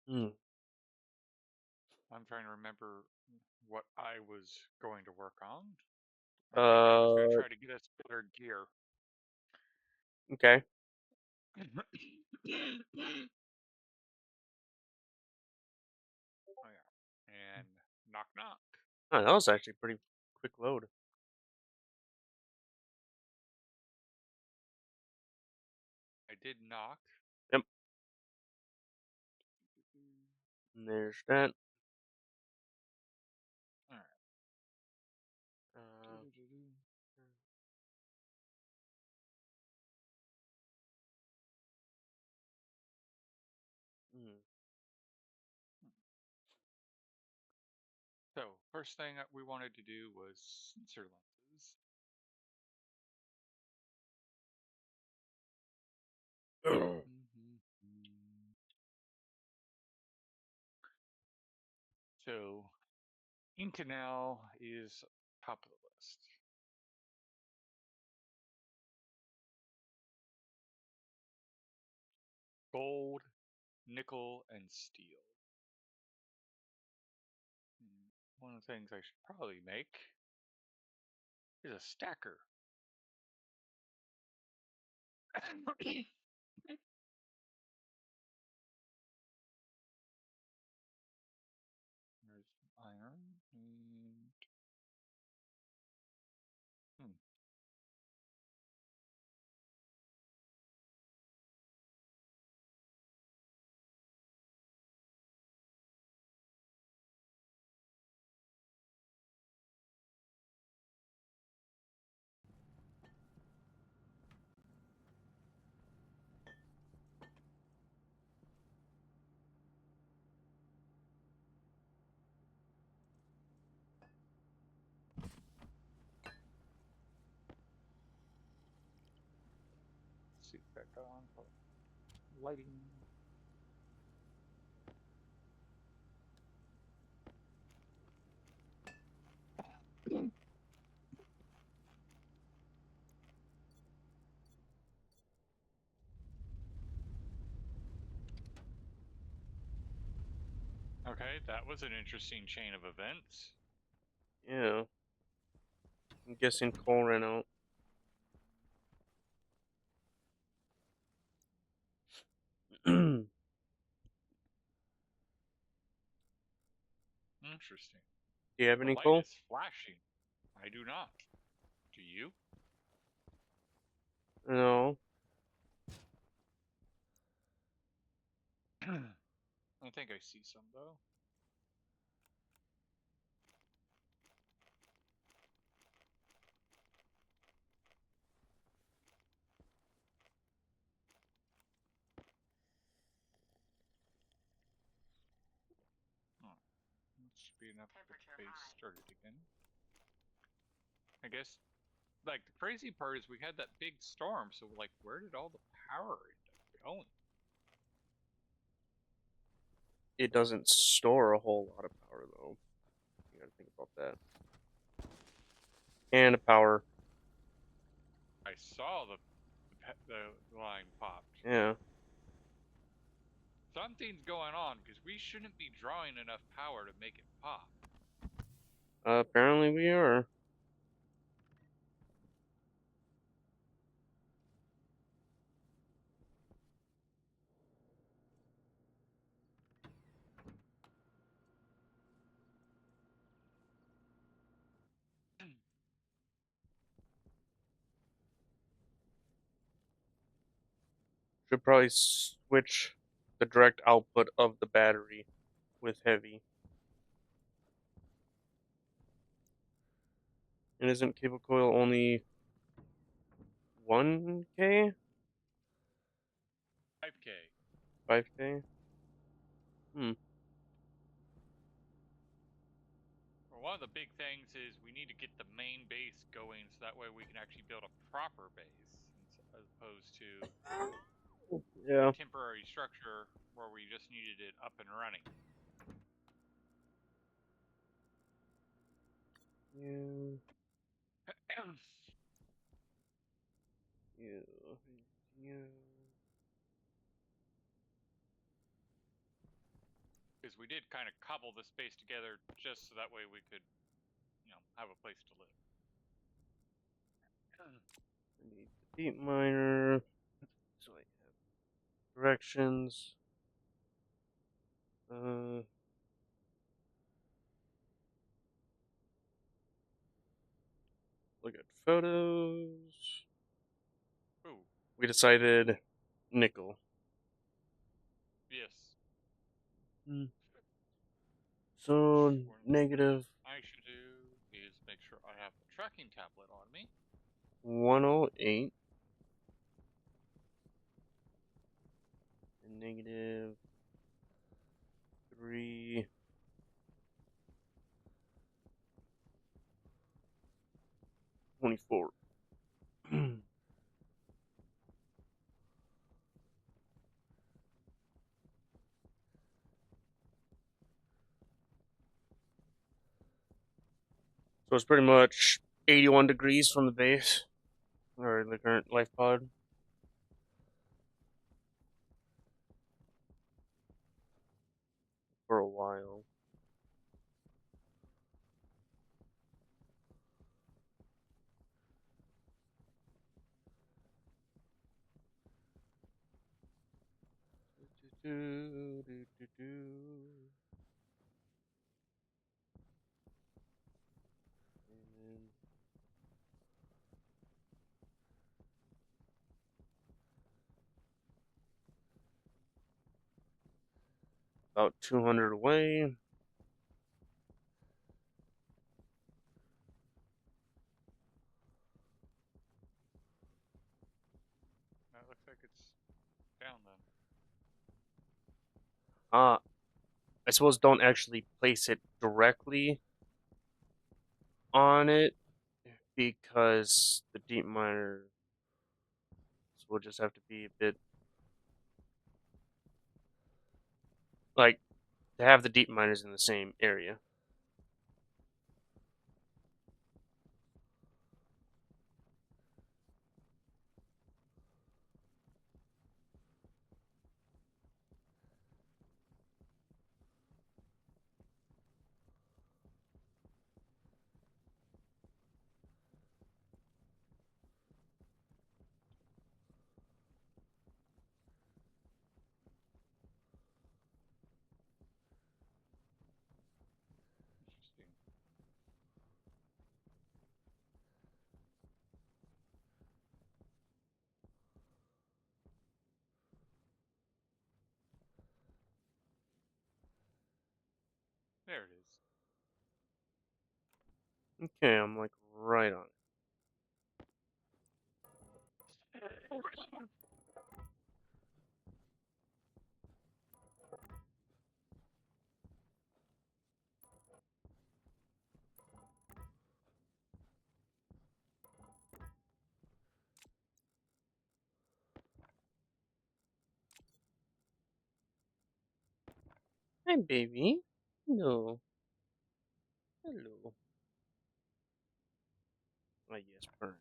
Hmm. I'm trying to remember what I was going to work on. I think I was going to Uh. try to get us better gear. Okay. Oh, yeah. And knock knock. Oh, that was actually pretty quick load. I did knock. Yep. And there's that. All right. Uh. Hmm. So first thing that we wanted to do was sensor lenses. So Inconel is top of the list. Gold, nickel, and steel. One of the things I should probably make is a stacker. There's iron and hmm. Let's see if that got on for lighting. Okay, that was an interesting chain of events. Yeah. I'm guessing coal ran out. Do Interesting. you have The any light coal? is flashing. I do not. Do you? No. I think I see some though. Oh, that should be enough to get the base started again. I guess, like, the crazy part is we had that big storm, so, like, where did all the power end up going? It doesn't store a whole lot of power though. You gotta think about that. And power. I saw the line popped. Yeah. Something's going on because we shouldn't be drawing enough power to make it pop. Apparently we are. Should probably switch the direct output of the battery with heavy. And isn't cable coil only 1K? 5K. 5K? Hmm. Well, one of the big things is we need to get the main base going so that way we can actually build a proper base as opposed to a Yeah. temporary structure where we just needed it up and running. Yeah. Yeah. Yeah. because we did kind of cobble the space together just so that way we could, have a place to live. I need the deep miner. So I have directions. Look at photos. Ooh, We decided nickel. yes. So One negative I should do is make sure I have the tracking tablet on me. 108 and negative 324. So it's pretty much 81 degrees from the base, or the current life pod. For a while. Do, do, do, do. And then about 200 away. That looks like it's down then. I suppose don't actually place it directly on it because the deep miner will just have to be a bit like to have the deep miners in the same area. Interesting. There it is. Okay, I'm like right on it. Hi, baby. Hello. Hello. Ah, yes, burn.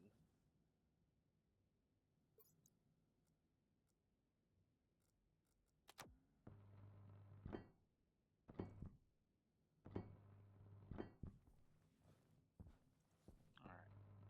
All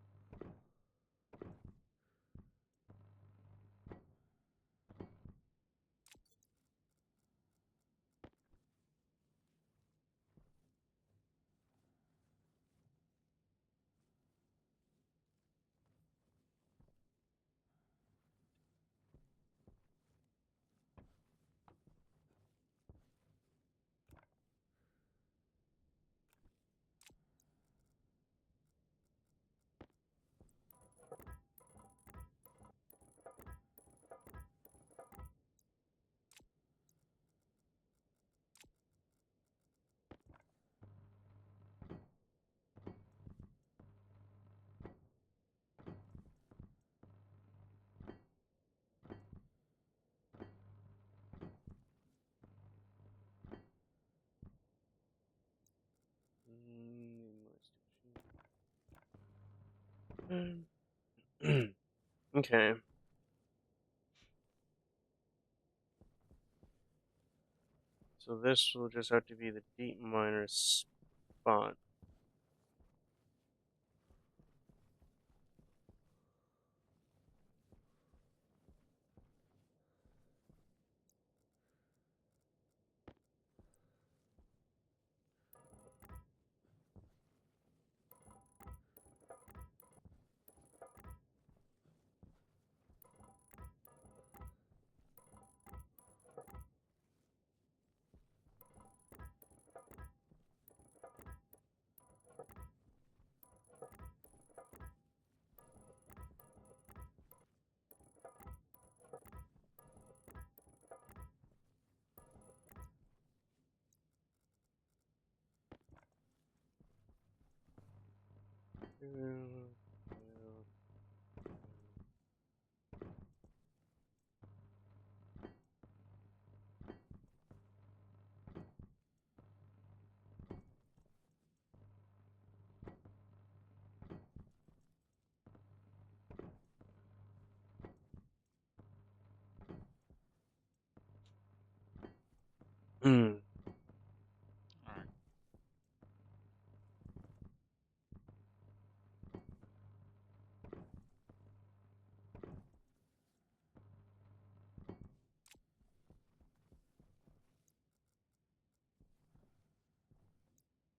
right. Okay. So this will just have to be the deep miner spot. Hmm. All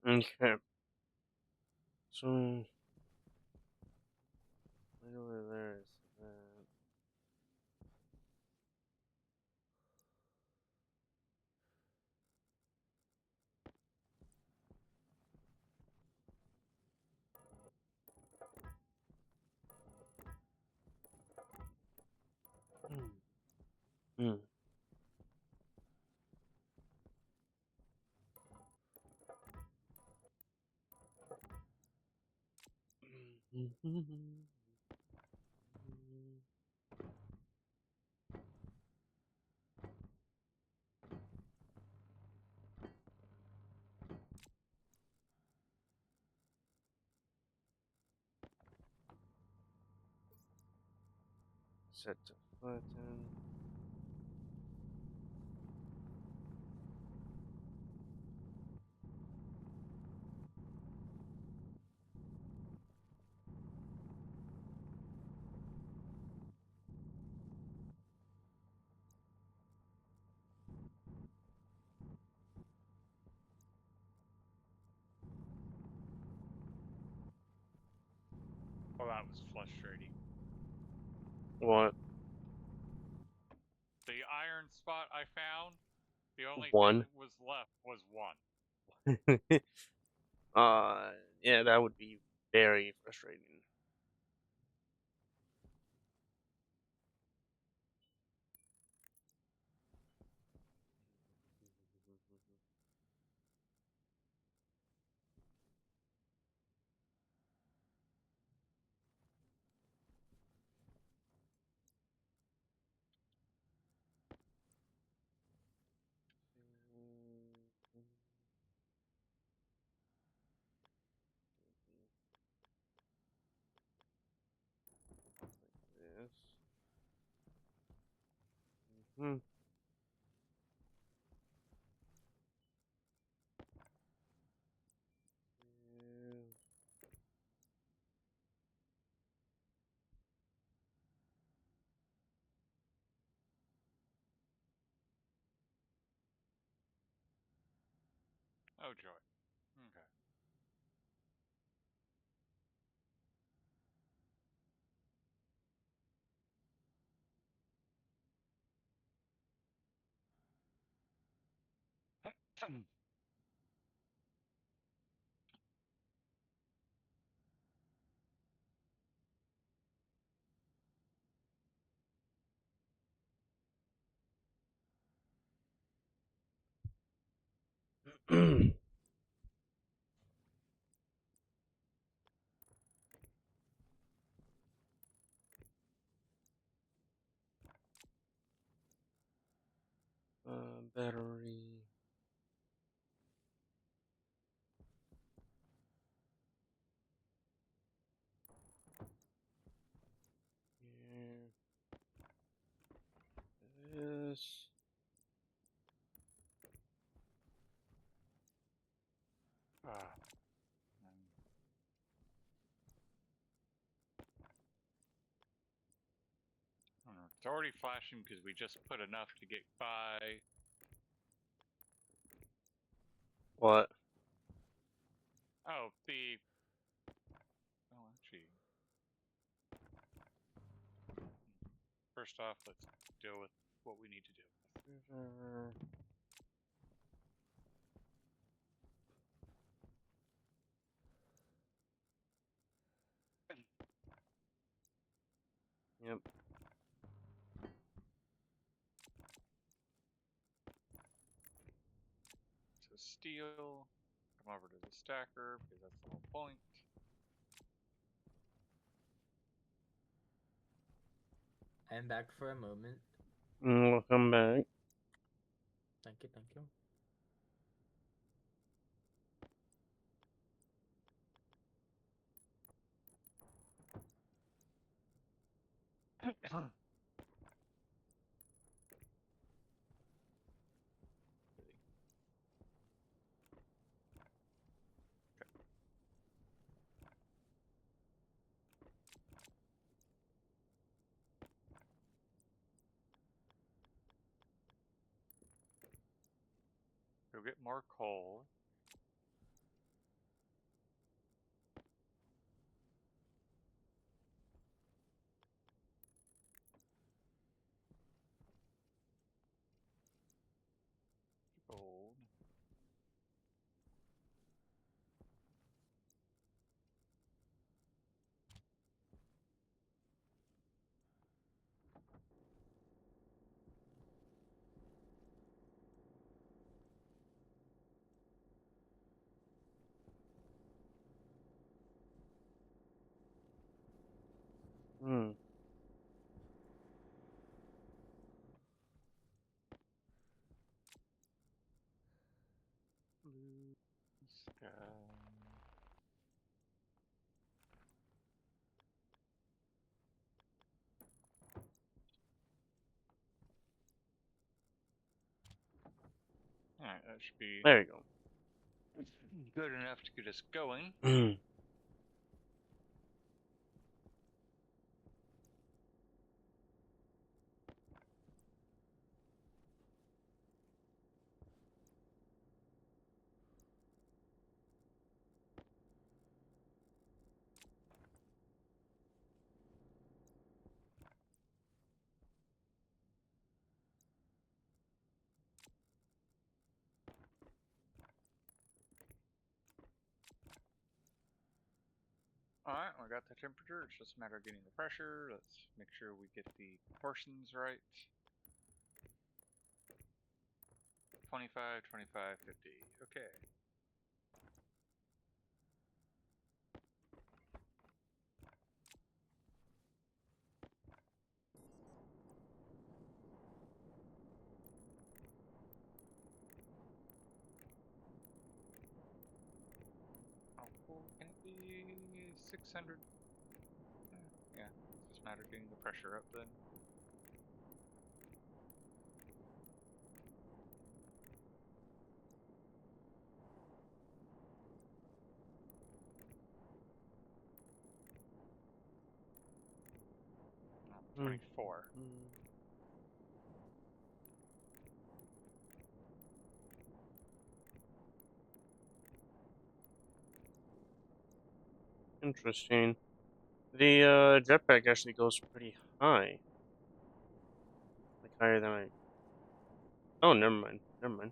right. Okay. So right over there is that. Hmm. Hmm. Set to flatten. Well, that was frustrating. What? The iron spot I found, the only thing One. that was left was one. Yeah, that would be very frustrating. This. Hmm. Oh joy. Okay. Battery. Here. This. It's already flashing because we just put enough to get by. What? Oh, actually, first off, let's deal with what we need to deal with. Yep. So steel, come over to the stacker because that's the whole point. I'm back for a moment. We'll come back. Thank you, thank you. Go get more coal. Gold. Hmm. Blue sky. Alright, that should be There you go. good enough to get us going. Alright, we got the temperature. It's just a matter of getting the pressure. Let's make sure we get the proportions right. 25, 25, 50. Okay. Oh, can it be 600? Yeah, it's just a matter of getting the pressure up then. Oh, 24. Interesting. The jetpack actually goes pretty high. Like higher than I. Oh, never mind. Never mind.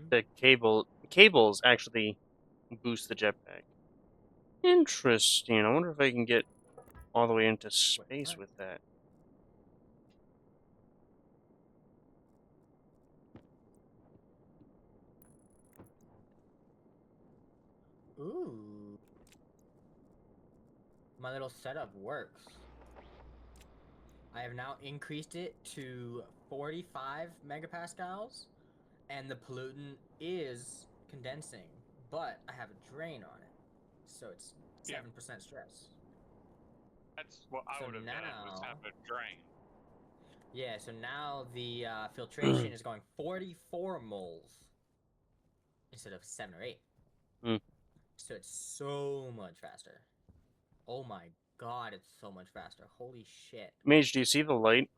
The cables actually boost the jetpack. Interesting. I wonder if I can get all the way into space with that. Ooh. My little setup works. I have now increased it to 45 megapascals, and the pollutant is condensing, but I have a drain on it, so it's 7% stress. That's what I would have done, was have a drain. Yeah, so now the filtration is going 44 moles instead of 7 or 8. Mm. So it's so much faster. Oh my god, it's so much faster. Holy shit. Mage, do you see the light?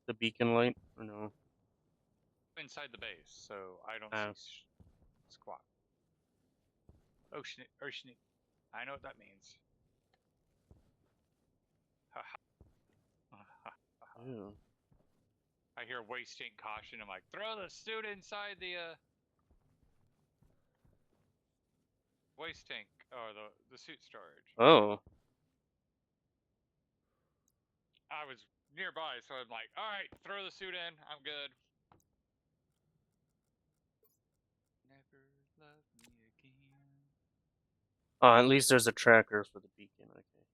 The beacon light? Or no? Inside the base, so I don't Oh. see squat. Ocean, ocean. I know what that means. Ew. I hear wasting caution. I'm like, throw the suit inside the waste tank or the suit storage. Oh. I was nearby, so I'm like, all right, throw the suit in. I'm good. Never love me again. Oh, at least there's a tracker for the beacon. Okay.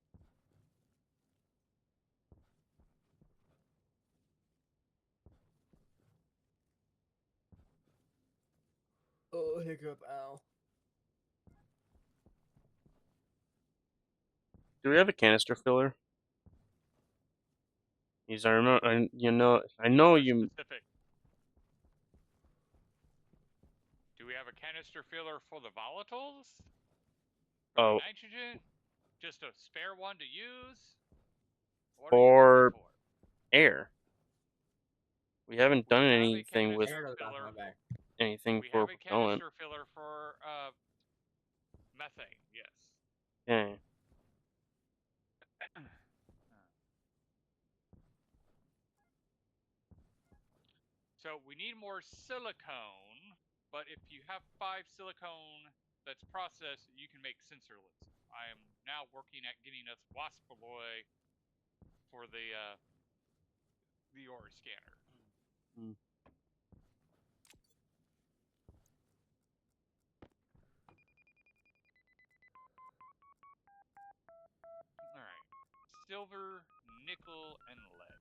Oh, hiccup, ow. Do we have a canister filler? These I remember. I know More you. specific. Do we have a canister filler for the volatiles? For Oh, the nitrogen? Just a spare one to use? What are you for looking for? air. We haven't done We have a anything with canister Air to the back of filler. my back. anything We for have a propellant. canister filler for methane. Yes. Okay. So we need more silicone, but if you have 5 silicone that's processed, you can make sensorless. I am now working at getting us Waspaloy for the ore scanner. Mm. All right, silver, nickel, and lead.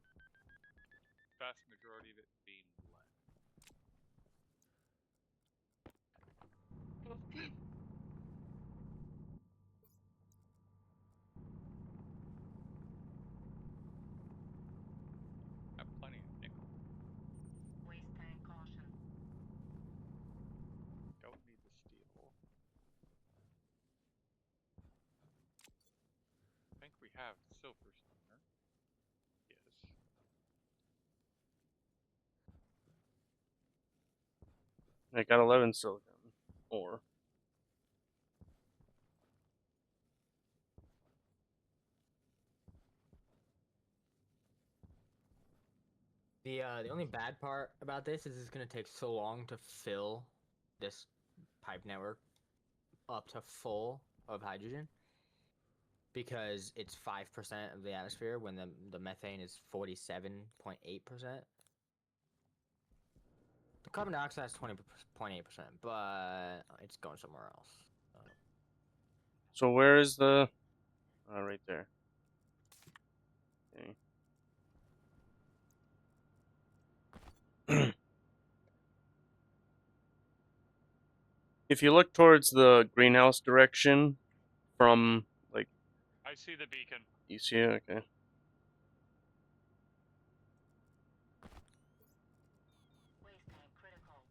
Vast majority of it being lead. Have plenty of nickel. Waste tank caution. Don't need the steel. I think we have silver somewhere. Yes. I got 11 silicon ore. The only bad part about this is it's gonna take so long to fill this pipe network up to full of hydrogen because it's 5% of the atmosphere when the methane is 47.8%. The carbon dioxide is 20.8%, but it's going somewhere else. So where is the? Oh, right there. Okay. If you look towards the greenhouse direction, from like I see the beacon. you see it, okay. Waste tank critical.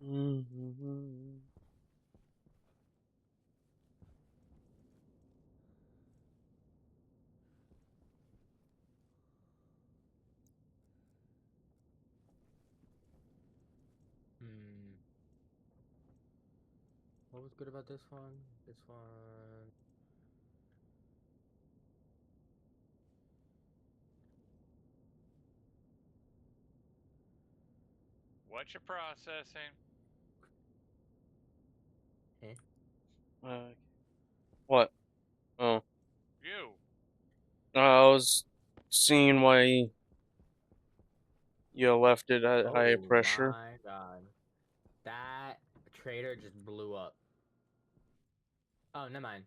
Mm-hmm. Hmm. What was good about this one? This one. What you processing? Eh? What? Oh, You. I was seeing why you left it at high Oh pressure. my god. That trader just blew up. Oh, never mind.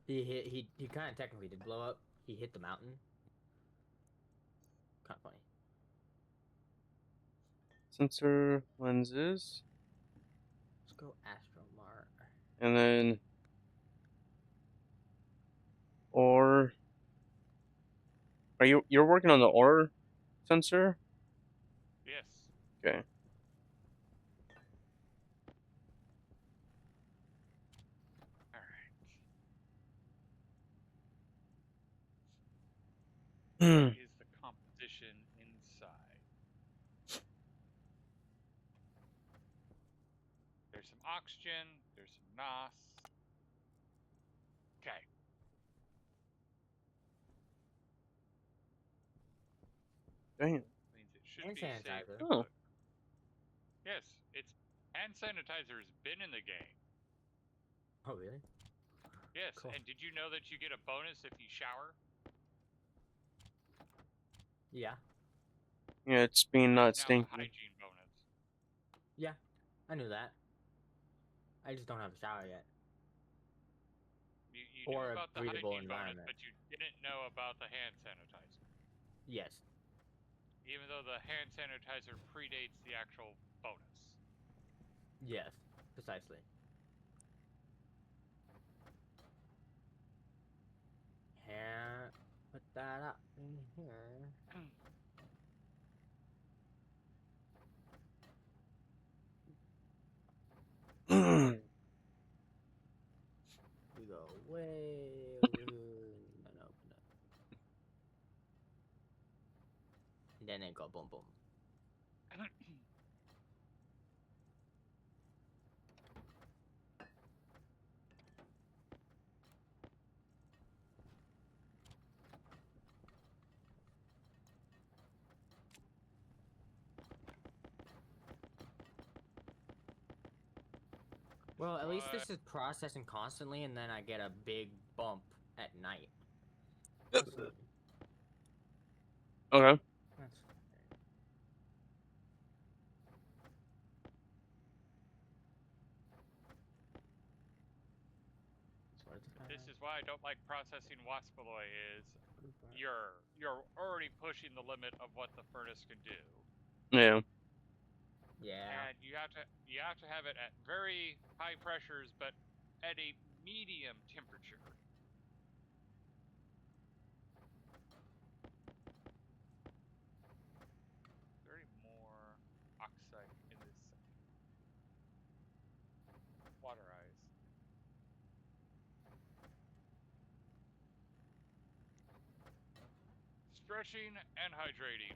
He kind of technically did blow up. He hit the mountain. Kind of funny. Sensor lenses, Let's go Astromart. and then ore. You're working on the ore sensor? Yes. Okay. All right. Hmm. What is the composition inside? There's some oxygen. There's some NOS. Okay. Damn. Means it should And be safe sanitizer. to Oh. cook. Yes, it's hand sanitizer has been in the game. Oh really? Yes, Cool. and did you know that you get a bonus if you shower? Yeah. Yeah, it's being not Now a stinky. hygiene bonus. Yeah. I knew that. I just don't have a shower yet. You knew Or a about the breathable hygiene bonus, environment. but you didn't know about the hand sanitizer. Yes. Even though the hand sanitizer predates the actual bonus. Yes. Precisely. Here. Put that up in here. We go way over here. And then open up. And then it go boom boom. Well, at least this is processing constantly, and then I get a big bump at night. That's fine. Okay. That's fine. So what is This is why I don't like processing waspaloy is you're already pushing the limit of what the furnace can do. Yeah. Yeah. And you have to have it at very high pressures but at a medium temperature. Very more oxide in this water eyes. Stretching and hydrating.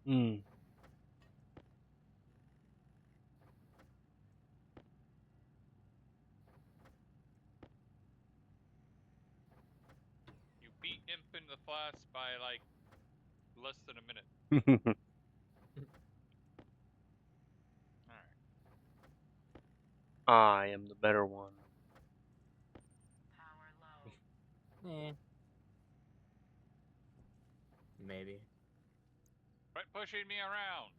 Hmm. You beat Imp in the class by like less than a minute. Alright. I am the better one. Power low. Maybe. Quit pushing me around.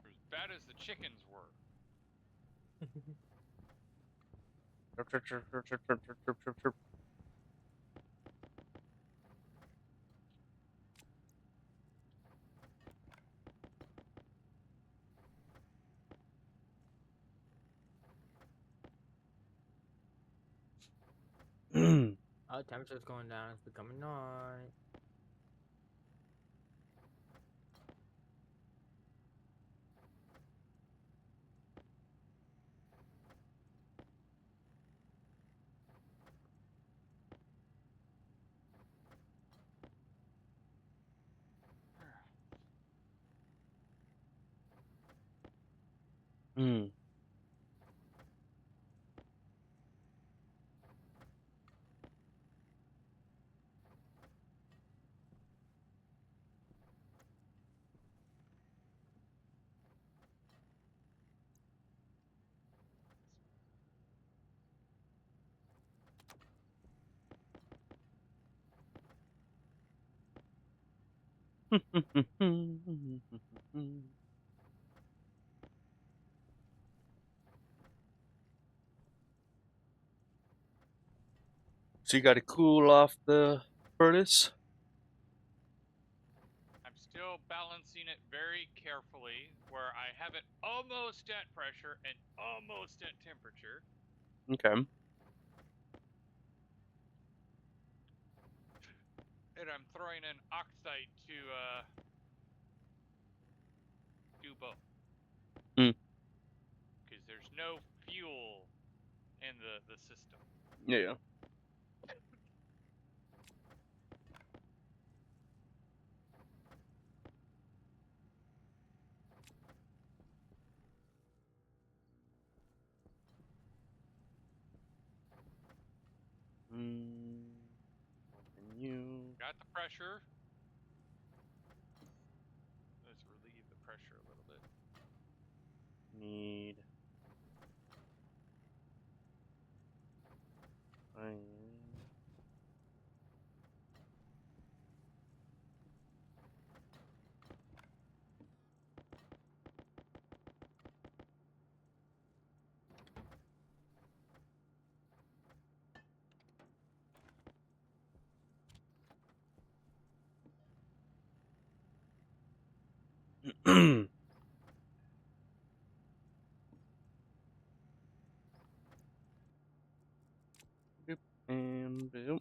You're as bad as the chickens were. Chirp, chirp, chirp, chirp, chirp, chirp, chirp, chirp, chirp, chirp. Oh, temperature's going down. It's becoming night. Hmm. So you got to cool off the furnace. I'm still balancing it very carefully where I have it almost at pressure and almost at temperature. Okay. And I'm throwing in oxide to do both. Mm. Because there's no fuel in the system. Yeah. Open you. Got the pressure. Let's relieve the pressure a little bit. Need. Iron. Boop, and boop.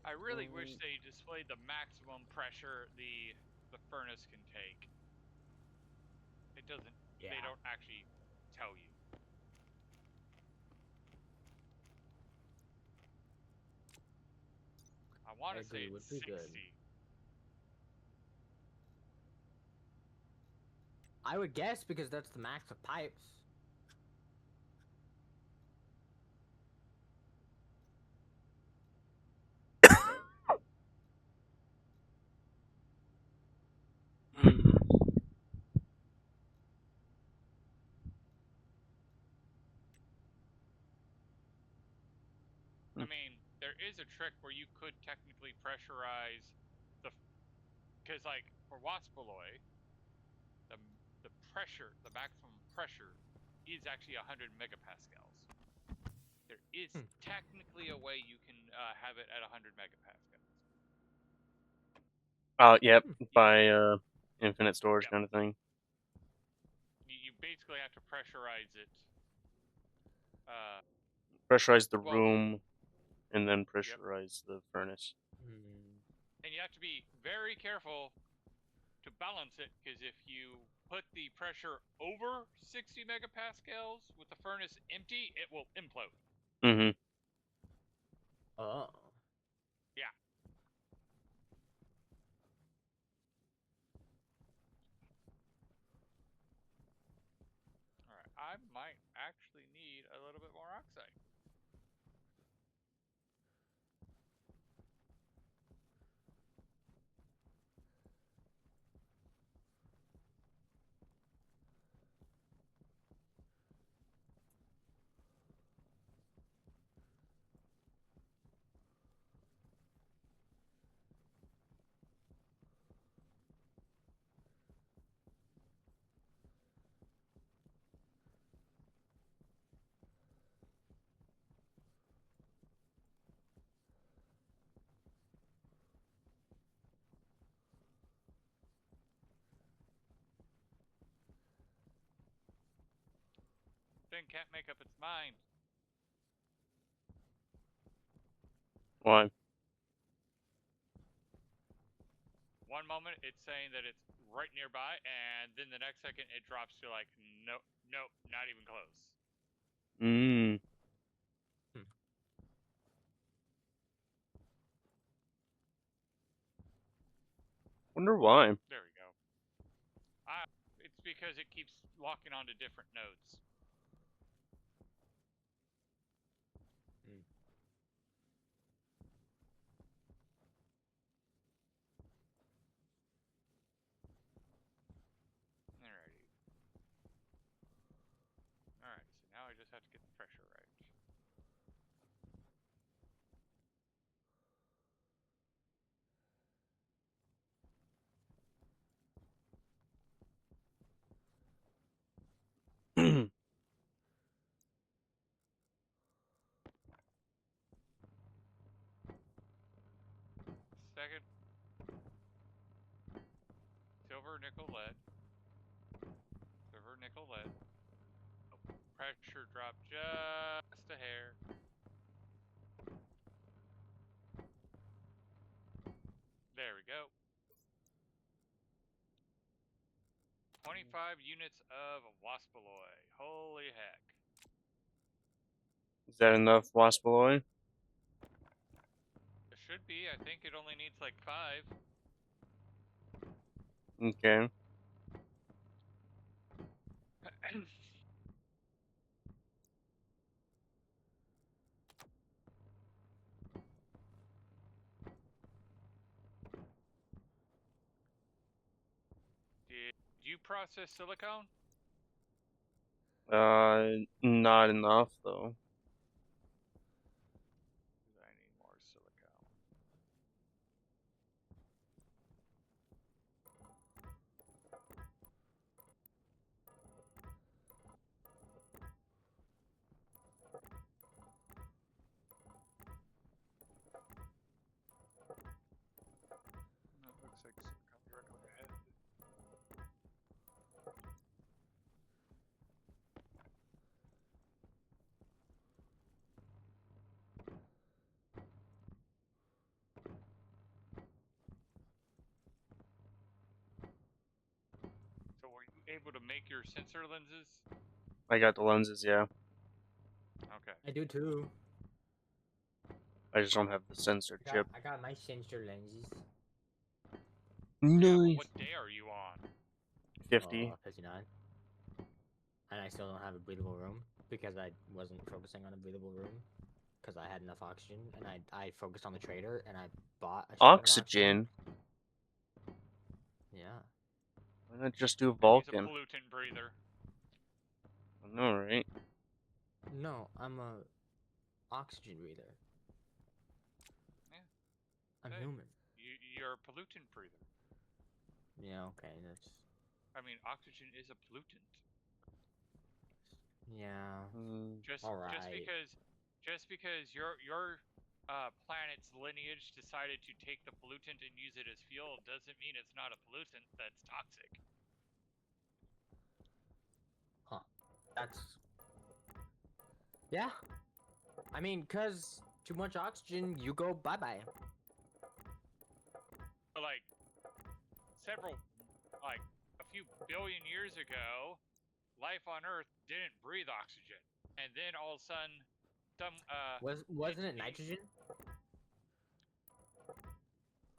I really wish they displayed the maximum pressure the furnace can take. It doesn't. Yeah. They don't actually tell you. I want to say agree, would it's be 60. good. I would guess because that's the max of pipes. I mean, there is a trick where you could technically pressurize because like for Waspaloy, the pressure, the maximum pressure, is actually 100 megapascals. There is technically a way you can have it at 100 megapascals. Yep. By infinite storage Yep. kind of thing. You basically have to pressurize it. Pressurize the Well, room, and then pressurize the furnace. and you have to be very careful to balance it because if you put the pressure over 60 megapascals with the furnace empty, it will implode. Mm-hmm. Oh. Yeah. All right. I might actually need a little bit more oxide. Thing can't make up its mind. Why? One moment it's saying that it's right nearby, and then the next second it drops to like, nope, not even close. Mm. Wonder why. There we go. It's because it keeps locking onto different nodes. Alrighty. Alright, so now I just have to get the pressure right. nickel lead. Silver, nickel lead. Oh, pressure drop just a hair. There we go. 25 units of waspaloy. Holy heck. Is that enough waspaloy? It should be. I think it only needs like 5. Okay. Did you process silicone? Not enough though. 'Cause I need more silicone. That looks like silicone directly ahead. So were you able to make your sensor lenses? I got the lenses, yeah. Okay. I do too. I just don't have the sensor chip. I got my sensor lenses. Yeah, Nice. what day are you on? 50. 59. And I still don't have a breathable room because I wasn't focusing on a breathable room because I had enough oxygen and I focused on the trader and I bought a shit ton of Oxygen? Yeah. Why not just do He's a Vulcan? pollutant breather. I know, right? No, I'm a oxygen breather. Yeah. I'm Hey. human. You're a pollutant breather. Yeah, okay, that's I mean, oxygen is a pollutant. yeah. Just Alright. just because your planet's lineage decided to take the pollutant and use it as fuel doesn't mean it's not a pollutant that's toxic. Huh. That's yeah. I mean, cause too much oxygen, you go bye-bye. But like a few billion years ago, life on Earth didn't breathe oxygen, and then all of a sudden, Wasn't it nitrogen?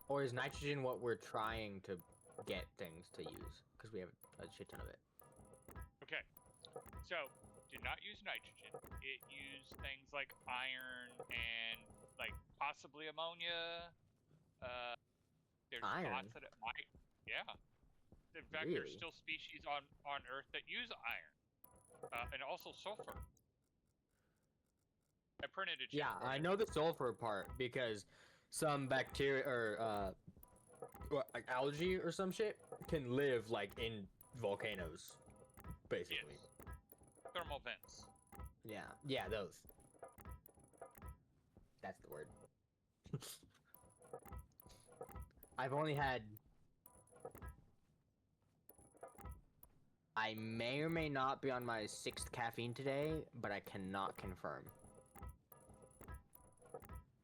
Or is nitrogen what we're trying to get things to use? Because we have a shit ton of it. Okay, so did not use nitrogen. It used things like iron and like possibly ammonia. There's Iron? thoughts that it might. Yeah. In fact, Really? there's still species on Earth that use iron, and also sulfur. I printed a chip. Yeah, for I you. know the sulfur part because some bacteria or like algae or some shit can live like in volcanoes, basically. Yes. Thermal vents. Yeah, those. That's the word. I've only had. I may or may not be on my 6th caffeine today, but I cannot confirm.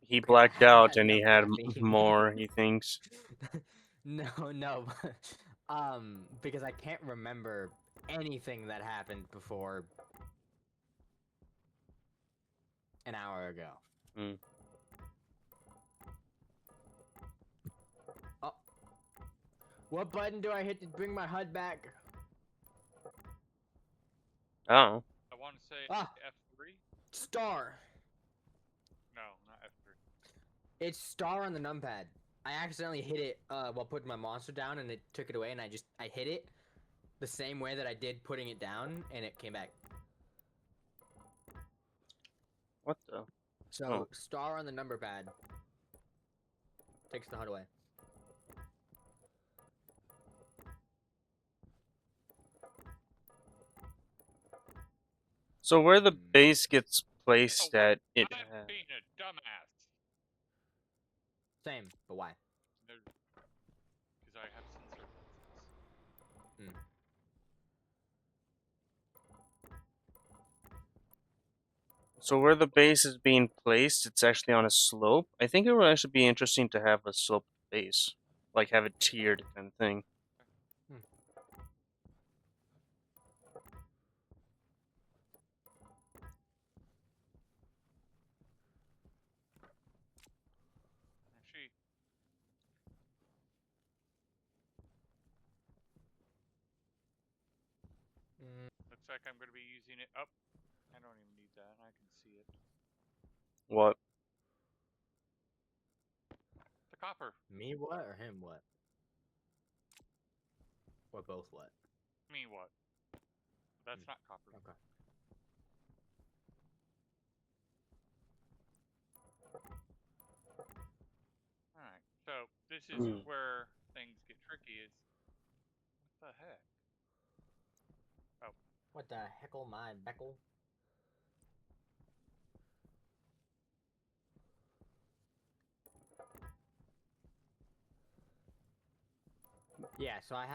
He Because I blacked haven't out had and he enough had caffeine. more, he thinks. No. Because I can't remember anything that happened before an hour ago. Hmm. Oh. What button do I hit to bring my HUD back? Oh. I want to say Ah. F3. Star. No, not F3. It's star on the numpad. I accidentally hit it while putting my monster down and it took it away and I hit it the same way that I did putting it down and it came back. What the? So, Oh. star on the number pad takes the HUD away. So where the base gets placed Oh, at, it I'm being a dumbass. Same, but why? Because I have sensor lenses. So where the base is being placed, it's actually on a slope. I think it would actually be interesting to have a slope base, like have it tiered kind of thing. Actually, looks like I'm going to be using it. Oh, I don't even need that. I can see it. What? The copper. Me what or him what? Or both what? Me what? That's not copper. Okay. Alright, so this is Mm. where things get tricky is, what the heck? Oh, What the heckle my beckle? Yeah, so I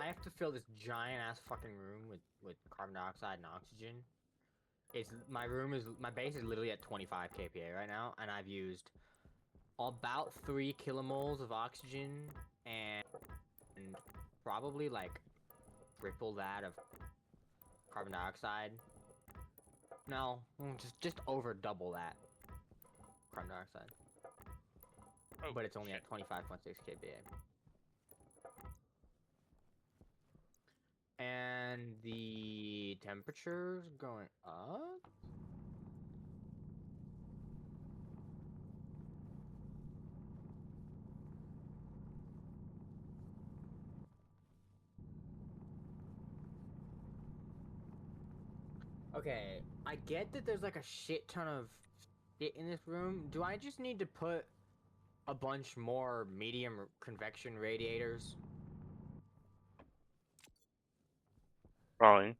have to fill this giant ass fucking room with carbon dioxide and oxygen. My base is literally at 25 kPa right now, and I've used about 3 kilomoles of oxygen and probably like triple that of carbon dioxide. No, just over double that carbon dioxide. oh, But it's only shit. at 25.6 kPa. And the temperature's going up? Okay, I get that there's like a shit ton of shit in this room. Do I just need to put a bunch more medium convection radiators? Probably.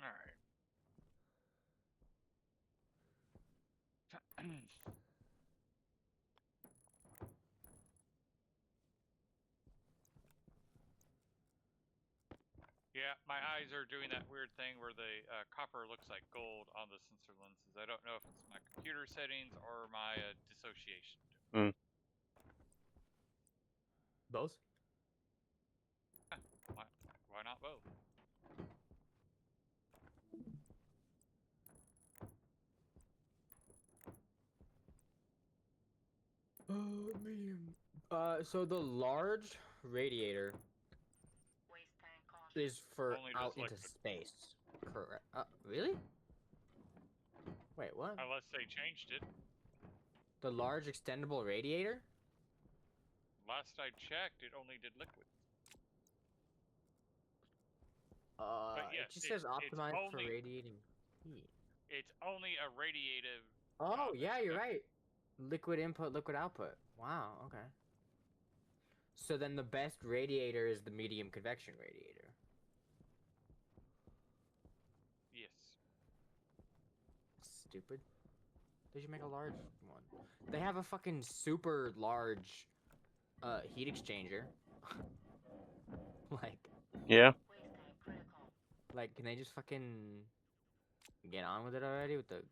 Alright. Yeah, my eyes are doing that weird thing where the copper looks like gold on the sensor lenses. I don't know if it's my computer settings or my dissociation. Mm. Both? Why, why not both? Medium. So the large radiator Waste tank caution. is for Only out does into liquid. space. Correct. Really? Wait, what? Unless they changed it. The large extendable radiator? Last I checked, it only did liquid. But It yes, just says it's optimized for only radiating heat. it's only a radiative. Oh, yeah, It's you're a, right. Liquid input, liquid output. Wow, okay. So then the best radiator is the medium convection radiator. yes. Stupid. They should make a large one. They have a fucking super large heat exchanger. like Yeah. Waste tank critical. can they just fucking get on with it already with the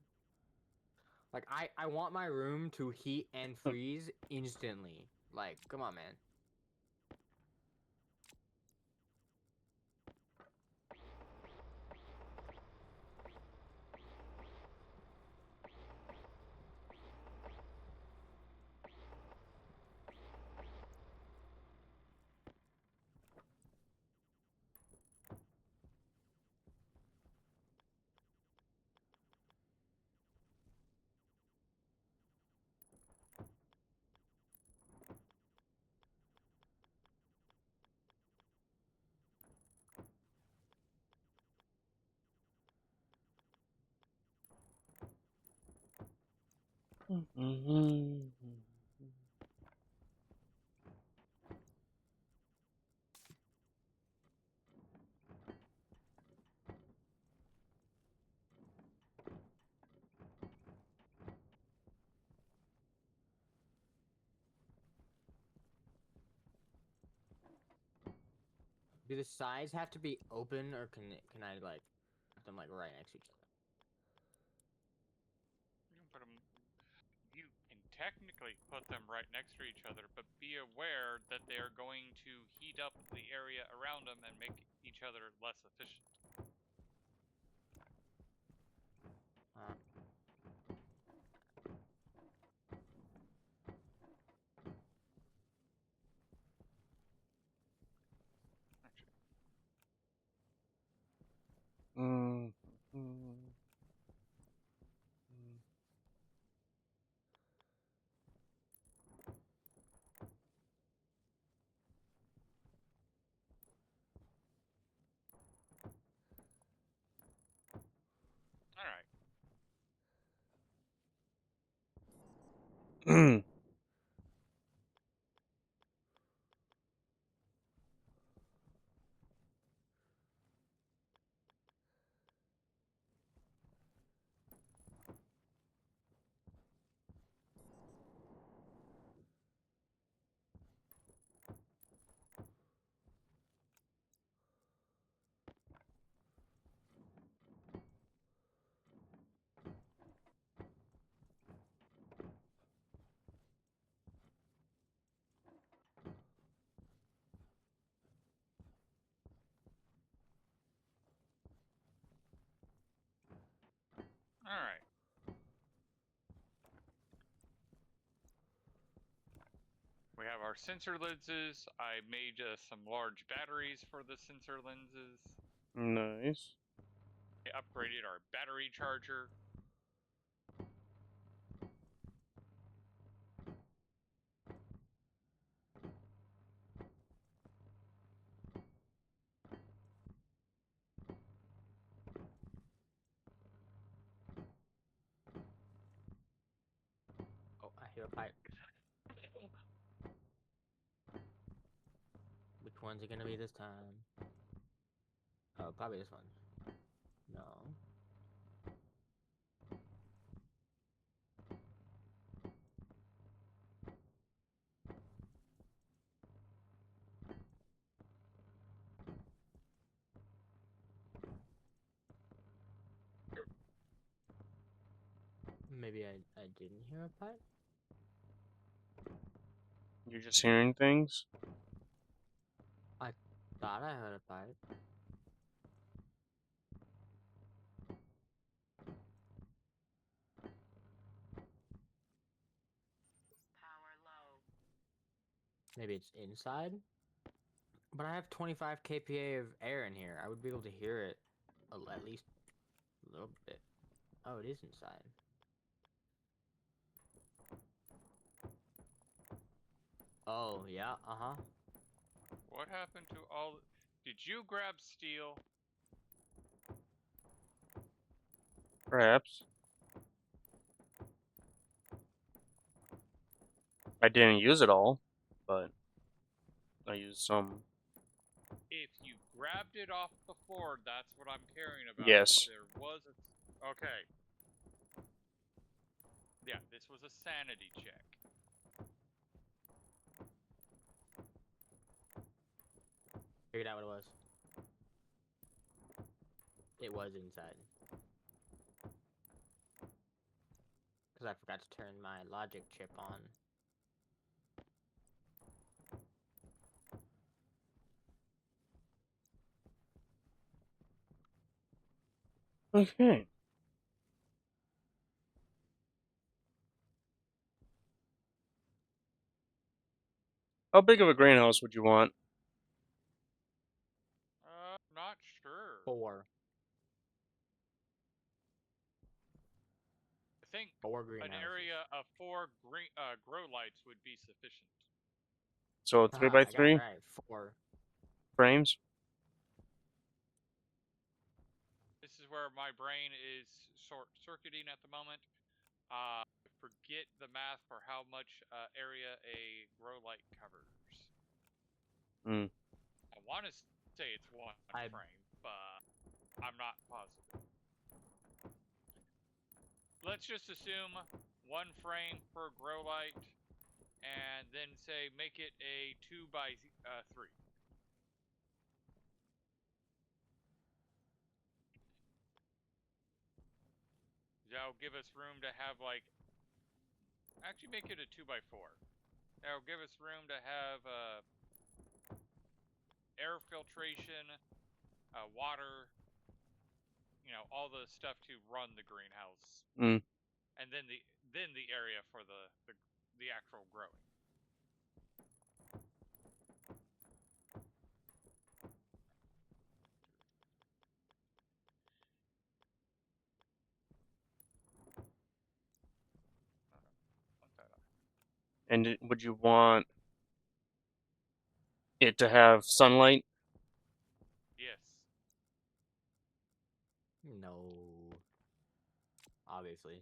like I want my room to heat and freeze instantly. Like, come on, man. Mm-hmm. Do the sides have to be open, or can I like put them like right next to each other? You can put them. You can technically put them right next to each other, but be aware that they are going to heat up the area around them and make each other less efficient. Uh, Actually, Mm, mm, mm. all right. All right. We have our sensor lenses. I made some large batteries for the sensor lenses. Nice. I upgraded our battery charger. oh, I hear a pipe. Which one's it gonna be this time? Oh, probably this one. No. Maybe I didn't hear a pipe? You're just hearing things? Thought I heard a pipe. Power low. Maybe it's inside? But I have 25 kPa of air in here. I would be able to hear it at least a little bit. Oh, it is inside. Oh, yeah, uh-huh. What happened to all? Did you grab steel? Perhaps. I didn't use it all, but I used some. If you grabbed it off the floor, that's what I'm caring about. Yes. There was a. Okay. Yeah, this was a sanity check. Figured out what it was. It was inside. Because I forgot to turn my logic chip on. Okay. How big of a greenhouse would you want? Not sure. 4. I think 4 an greenhouses. area of 4 grow lights would be sufficient. So 3 by I got it 3 right. 4. frames? This is where my brain is short-circuiting at the moment. I forget the math for how much area a grow light covers. Hmm. I want to say it's 1 frame, but I'm not positive. Let's just assume 1 frame per grow light, and then say make it a 2 by 3. That'll give us room to have like. Actually, make it a 2x4. That'll give us room to have air filtration, water. All the stuff to run the greenhouse, Mm. and then the area for the actual growing. And would you want it to have sunlight? Yes. No. Obviously.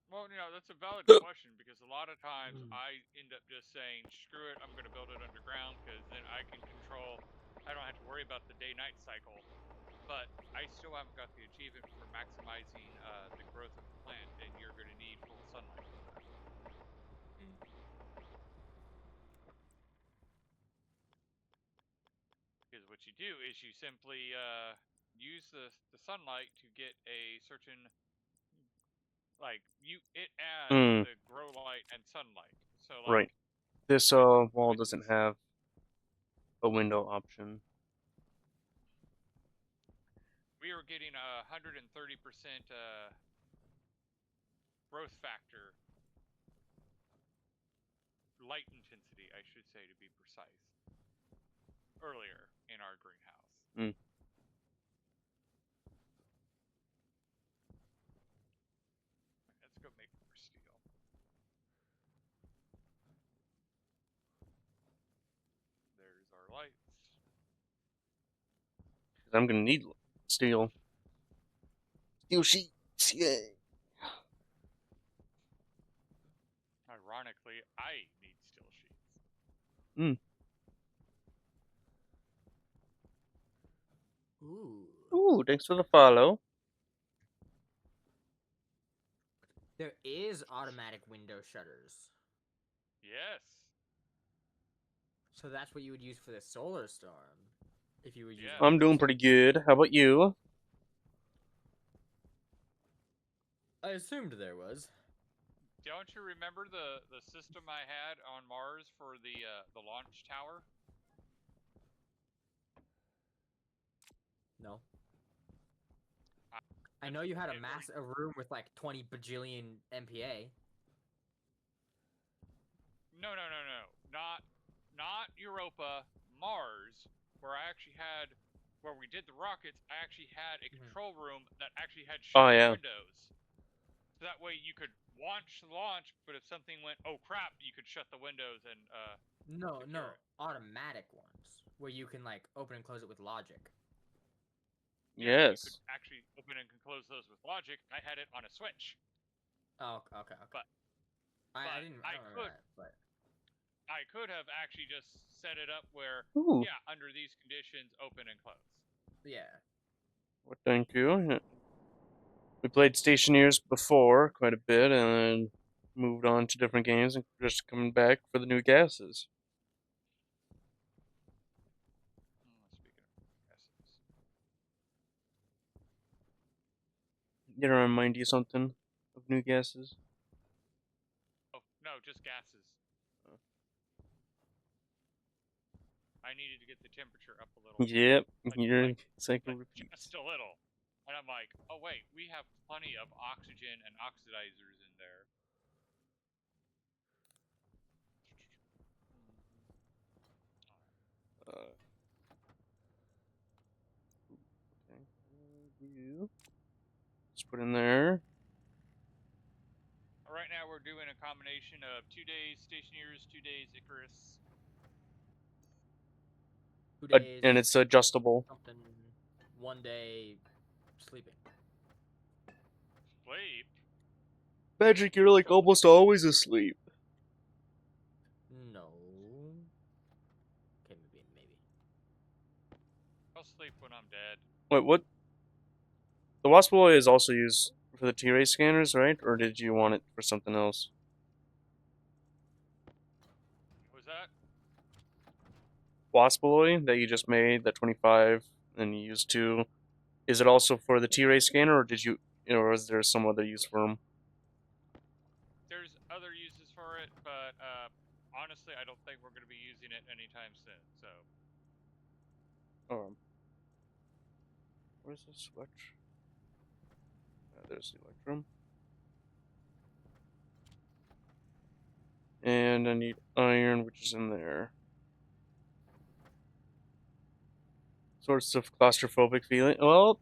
Well, that's a valid question because a lot of times I end up just saying, screw it, I'm going to build it underground because then I can control, I don't have to worry about the day-night cycle. But I still haven't got the achievement for maximizing the growth of the plant, and you're going to need full sunlight for that. Because what you do is you simply use the sunlight to get a certain, like, it adds the grow light and sunlight. So, like, Right. This wall doesn't have a window option. we were getting 130% growth factor, light intensity, I should say, to be precise, earlier in our greenhouse. Mm. Let's go make more steel. There's our lights. I'm gonna need steel. Steel sheets, yay! Ironically, I need steel sheets. Hmm. Ooh, thanks for the follow. There is automatic window shutters. Yes. So that's what you would use for the solar storm. If you were using Yeah. I'm doing pretty good. How about you? I assumed there was. Don't you remember the system I had on Mars for the launch tower? No. I know you had a room with like 20 bajillion MPa. No. Not Europa, Mars, where we did the rockets, I actually had a control room that actually had windows. So that way you could launch, but if something went, oh crap, you could shut the windows and No, it. automatic ones where you can like open and close it with logic. Yeah, Yes. you could actually open and close those with logic. I had it on a switch. Oh, okay. But I don't remember that, but I could have actually just set it up where, Ooh. yeah, under these conditions, open and close. Yeah. Well, thank you. We played Stationeers before quite a bit, and then moved on to different games, and just coming back for the new gases. Speaking of gases. Did I remind you something of new gases? Oh, no, just gases. I needed to get the temperature up a little. Yep, you're cycle repeats. Just a little. And I'm like, oh wait, we have plenty of oxygen and oxidizers in there. Okay. Let's put in there. Right now we're doing a combination of 2 days Stationeers, 2 days Icarus. 2 days. And it's adjustable. 1 day sleeping. Sleep? Patrick, you're like almost always asleep. No. Okay, maybe. I'll sleep when I'm dead. Wait, what? The Wasp Boy is also used for the T-ray scanners, right? Or did you want it for something else? Was that? Wasp Boy that you just made, that 25, and you used 2. Is it also for the T-ray scanner, or did you or is there some other use for them? There's other uses for it, but honestly, I don't think we're going to be using it anytime soon. So What is this? There's the electrum. And I need iron, which is in there. Sorts of claustrophobic feeling. Well,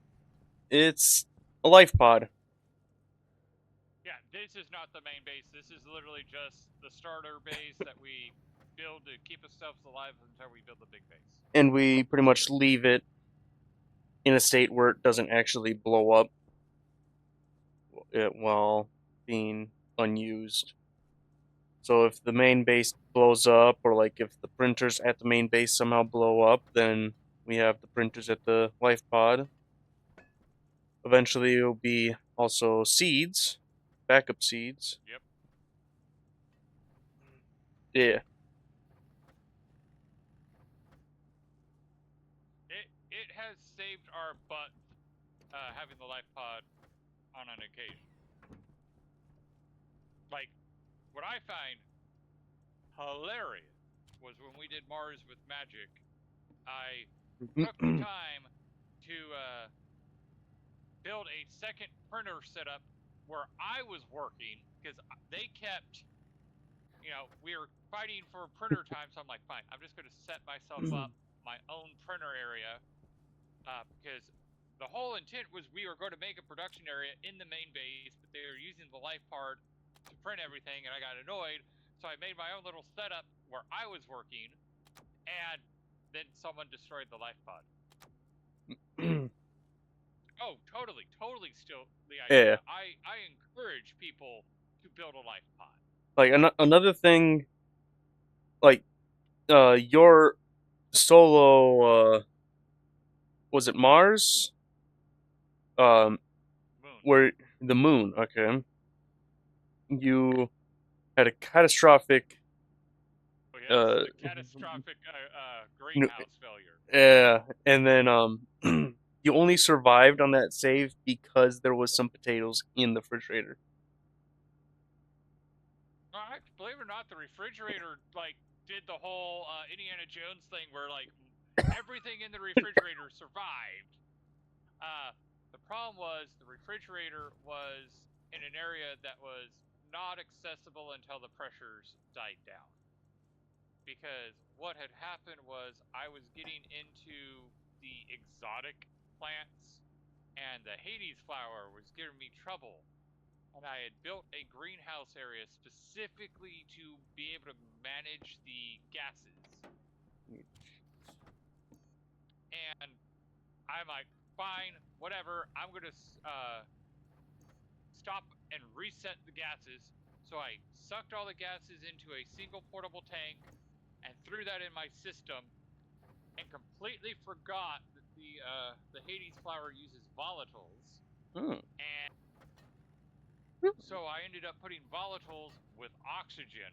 it's a life pod. yeah, this is not the main base. This is literally just the starter base that we build to keep ourselves alive until we build the big base. And we pretty much leave it in a state where it doesn't actually blow up while being unused. So if the main base blows up, or like if the printers at the main base somehow blow up, then we have the printers at the life pod. Eventually, it'll be also seeds, backup seeds. Yep. Yeah. It has saved our butt having the life pod on an occasion. Like, what I find hilarious was when we did Mars with Magic, I took the time to build a second printer setup where I was working because they kept, we were fighting for printer time. So I'm like, fine, I'm just going to set myself up my own printer area because the whole intent was we were going to make a production area in the main base, but they were using the life part to print everything, and I got annoyed. So I made my own little setup where I was working, and then someone destroyed the life pod. Oh, totally still the idea. Yeah. I encourage people to build a life pod. Like another thing, like your solo, was it Mars? Moon. Where the moon? Okay. You had a catastrophic. Oh, yes, the catastrophic greenhouse failure. Yeah, and then you only survived on that save because there was some potatoes in the refrigerator. Believe it or not, the refrigerator did the whole Indiana Jones thing where everything in the refrigerator survived. The problem was the refrigerator was in an area that was not accessible until the pressures died down. Because what had happened was I was getting into the exotic plants, and the Hades flower was giving me trouble. And I had built a greenhouse area specifically to be able to manage the gases. And I'm like, fine, whatever. I'm going to stop and reset the gases. So I sucked all the gases into a single portable tank and threw that in my system, and completely forgot that the Hades flower uses volatiles. And so I ended up putting volatiles with oxygen.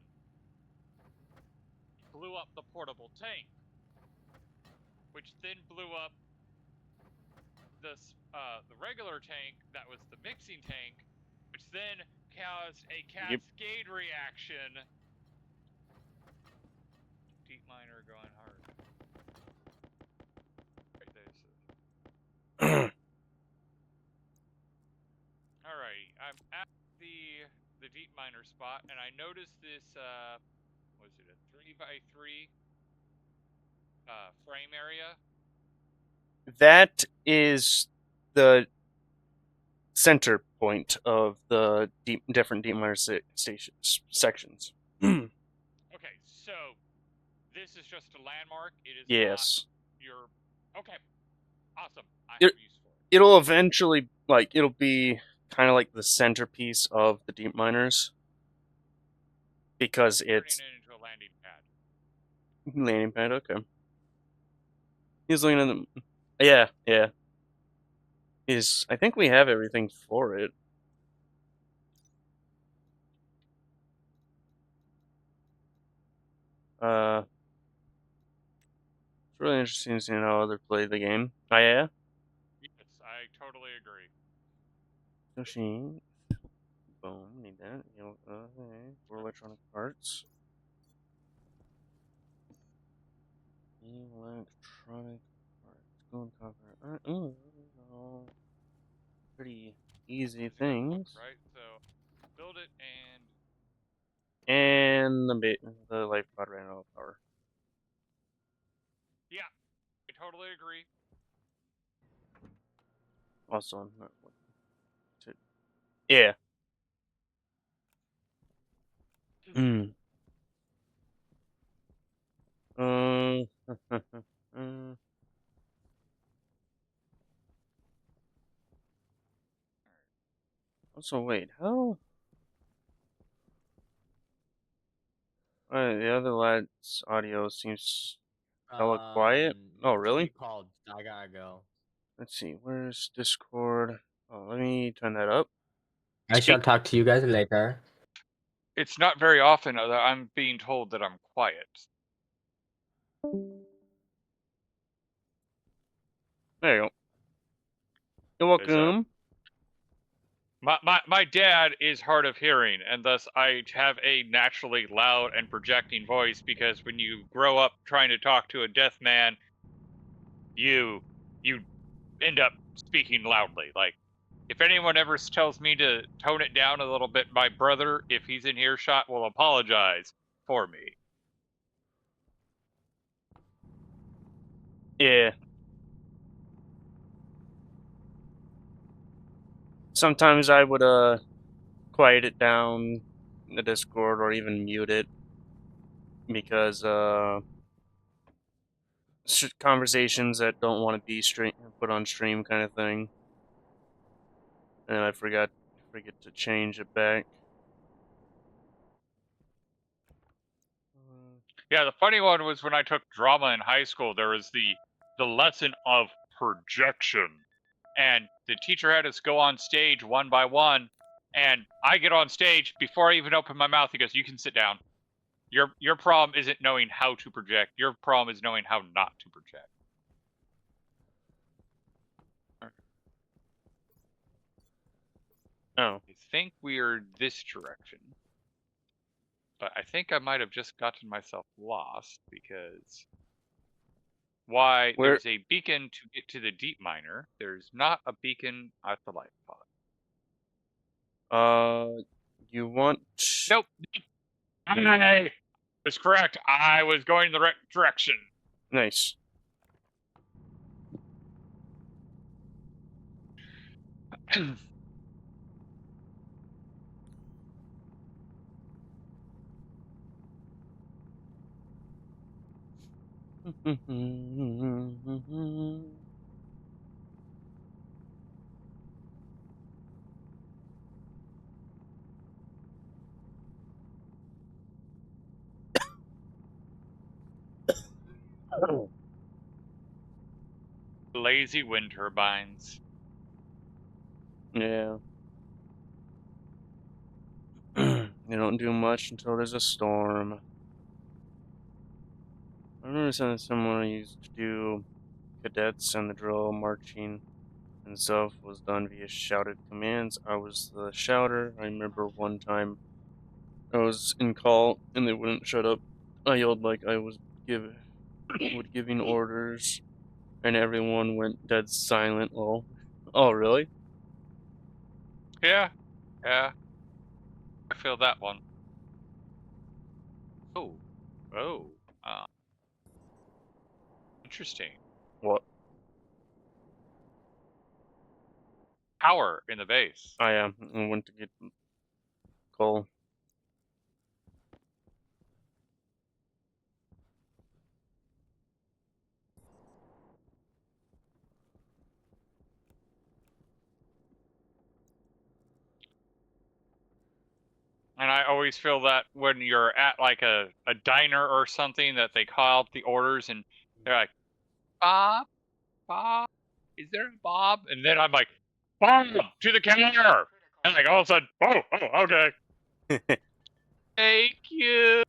Blew up the portable tank, which then blew up the regular tank that was the mixing tank, which then caused a cascade reaction. Deep miner going hard. Right there. Alright, I'm at the deep miner spot, and I noticed this. Was it a 3x3 frame area? That is the center point of the different deep miner stations sections. Okay, so this is just a landmark. It is Yes. not your. Okay, awesome. I have use for it. It'll eventually it'll be kind of like the centerpiece of the deep miners because it's turning it into a landing pad. Landing pad, okay. He's looking at the. Yeah. I think we have everything for it. It's really interesting seeing how others play the game. Oh, yeah? Yes, I totally agree. Machine. Boom. Need that. Okay. 4 electronic parts. Electronic parts. Gold, copper. No. Pretty easy things. Right. So build it and And the life pod ran out of power. yeah, I totally agree. Also, I'm not what to. Yeah. Hmm. Um. Also, wait. How? The other lad's audio seems hella quiet. Oh, It's really? called. I gotta go. Let's see. Where's Discord? Oh, let me turn that up. I shall talk to you guys later. It's not very often that I'm being told that I'm quiet. There you go. You're welcome. My dad is hard of hearing, and thus I have a naturally loud and projecting voice because when you grow up trying to talk to a deaf man, you end up speaking loudly. Like, if anyone ever tells me to tone it down a little bit, my brother, if he's in earshot, will apologize for me. Yeah. Sometimes I would quiet it down in the Discord or even mute it because conversations that don't want to be put on stream kind of thing. And I forget to change it back. Yeah, the funny one was when I took drama in high school, there was the lesson of projection. And the teacher had us go on stage one by one, and I get on stage before I even open my mouth. He goes, "You can sit down. Your problem isn't knowing how to project. Your problem is knowing how not to project." Oh. I think we're this direction. But I think I might have just gotten myself lost because there's a beacon to get to the deep miner. There's not a beacon at the life pod. You want? Nope. I was correct. I was going the right direction. Nice. Lazy wind turbines. Yeah. They don't do much until there's a storm. I remember someone used to do cadets and the drill marching and stuff was done via shouted commands. I was the shouter. I remember one time I was in call and they wouldn't shut up. I yelled like I was giving orders, and everyone went dead silent. Oh, really? Yeah. I feel that one. Oh. Interesting. What? Power in the base. I am. I went to get coal. And I always feel that when you're at like a diner or something that they call out the orders and they're like, Bob, is there a Bob? And then I'm like, Bob, to the counter. And like all of a sudden, oh, okay. Thank you.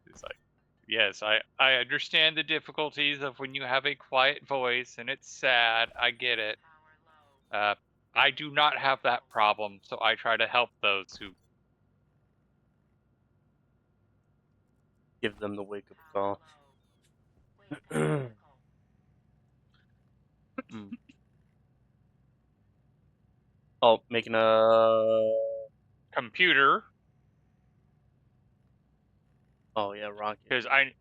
It's like, yes, I understand the difficulties of when you have a quiet voice and it's sad. I get it. I do not have that problem, so I try to help those who. Give them the wake up Power call. low. Waypoint critical. Mm. Oh, making a. Computer, Oh yeah, rocket. because I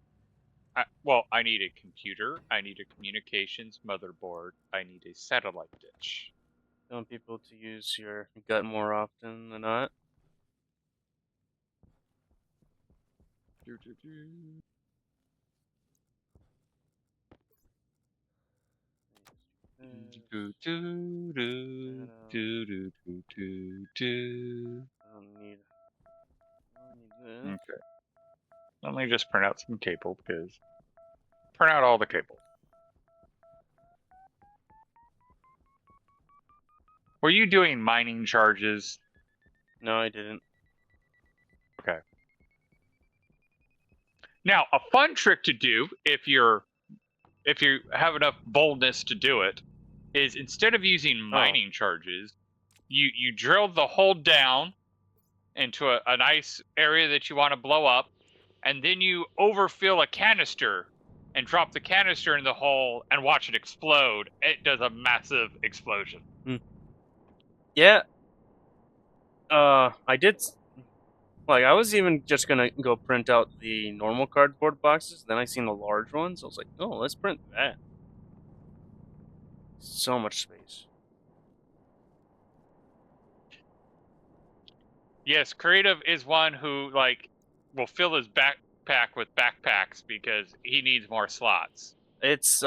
need a computer, I need a communications motherboard, I need a satellite dish. Telling people to use your gut more often than not. I don't need this. Okay. Let me just print out some cable, because print out all the cable. Were you doing mining charges? No, I didn't. Okay. Now, a fun trick to do if you have enough boldness to do it is instead of using mining charges, you drill the hole down into a nice area that you want to blow up, and then you overfill a canister and drop the canister in the hole and watch it explode. It does a massive explosion. Yeah. I did. Like, I was even just gonna go print out the normal cardboard boxes. Then I seen the large ones. I was like, oh, let's print that. So much space. Yes, creative is one who will fill his backpack with backpacks because he needs more slots. It's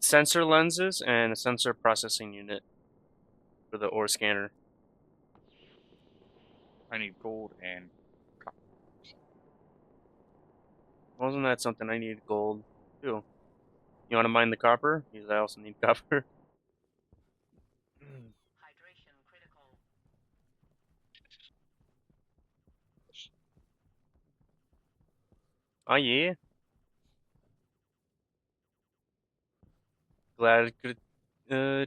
sensor lenses and a sensor processing unit for the ore scanner. I need gold and copper. Wasn't that something I needed gold too? You want to mine the copper? Because I also need copper. Hydration critical. Oh yeah. Glad I could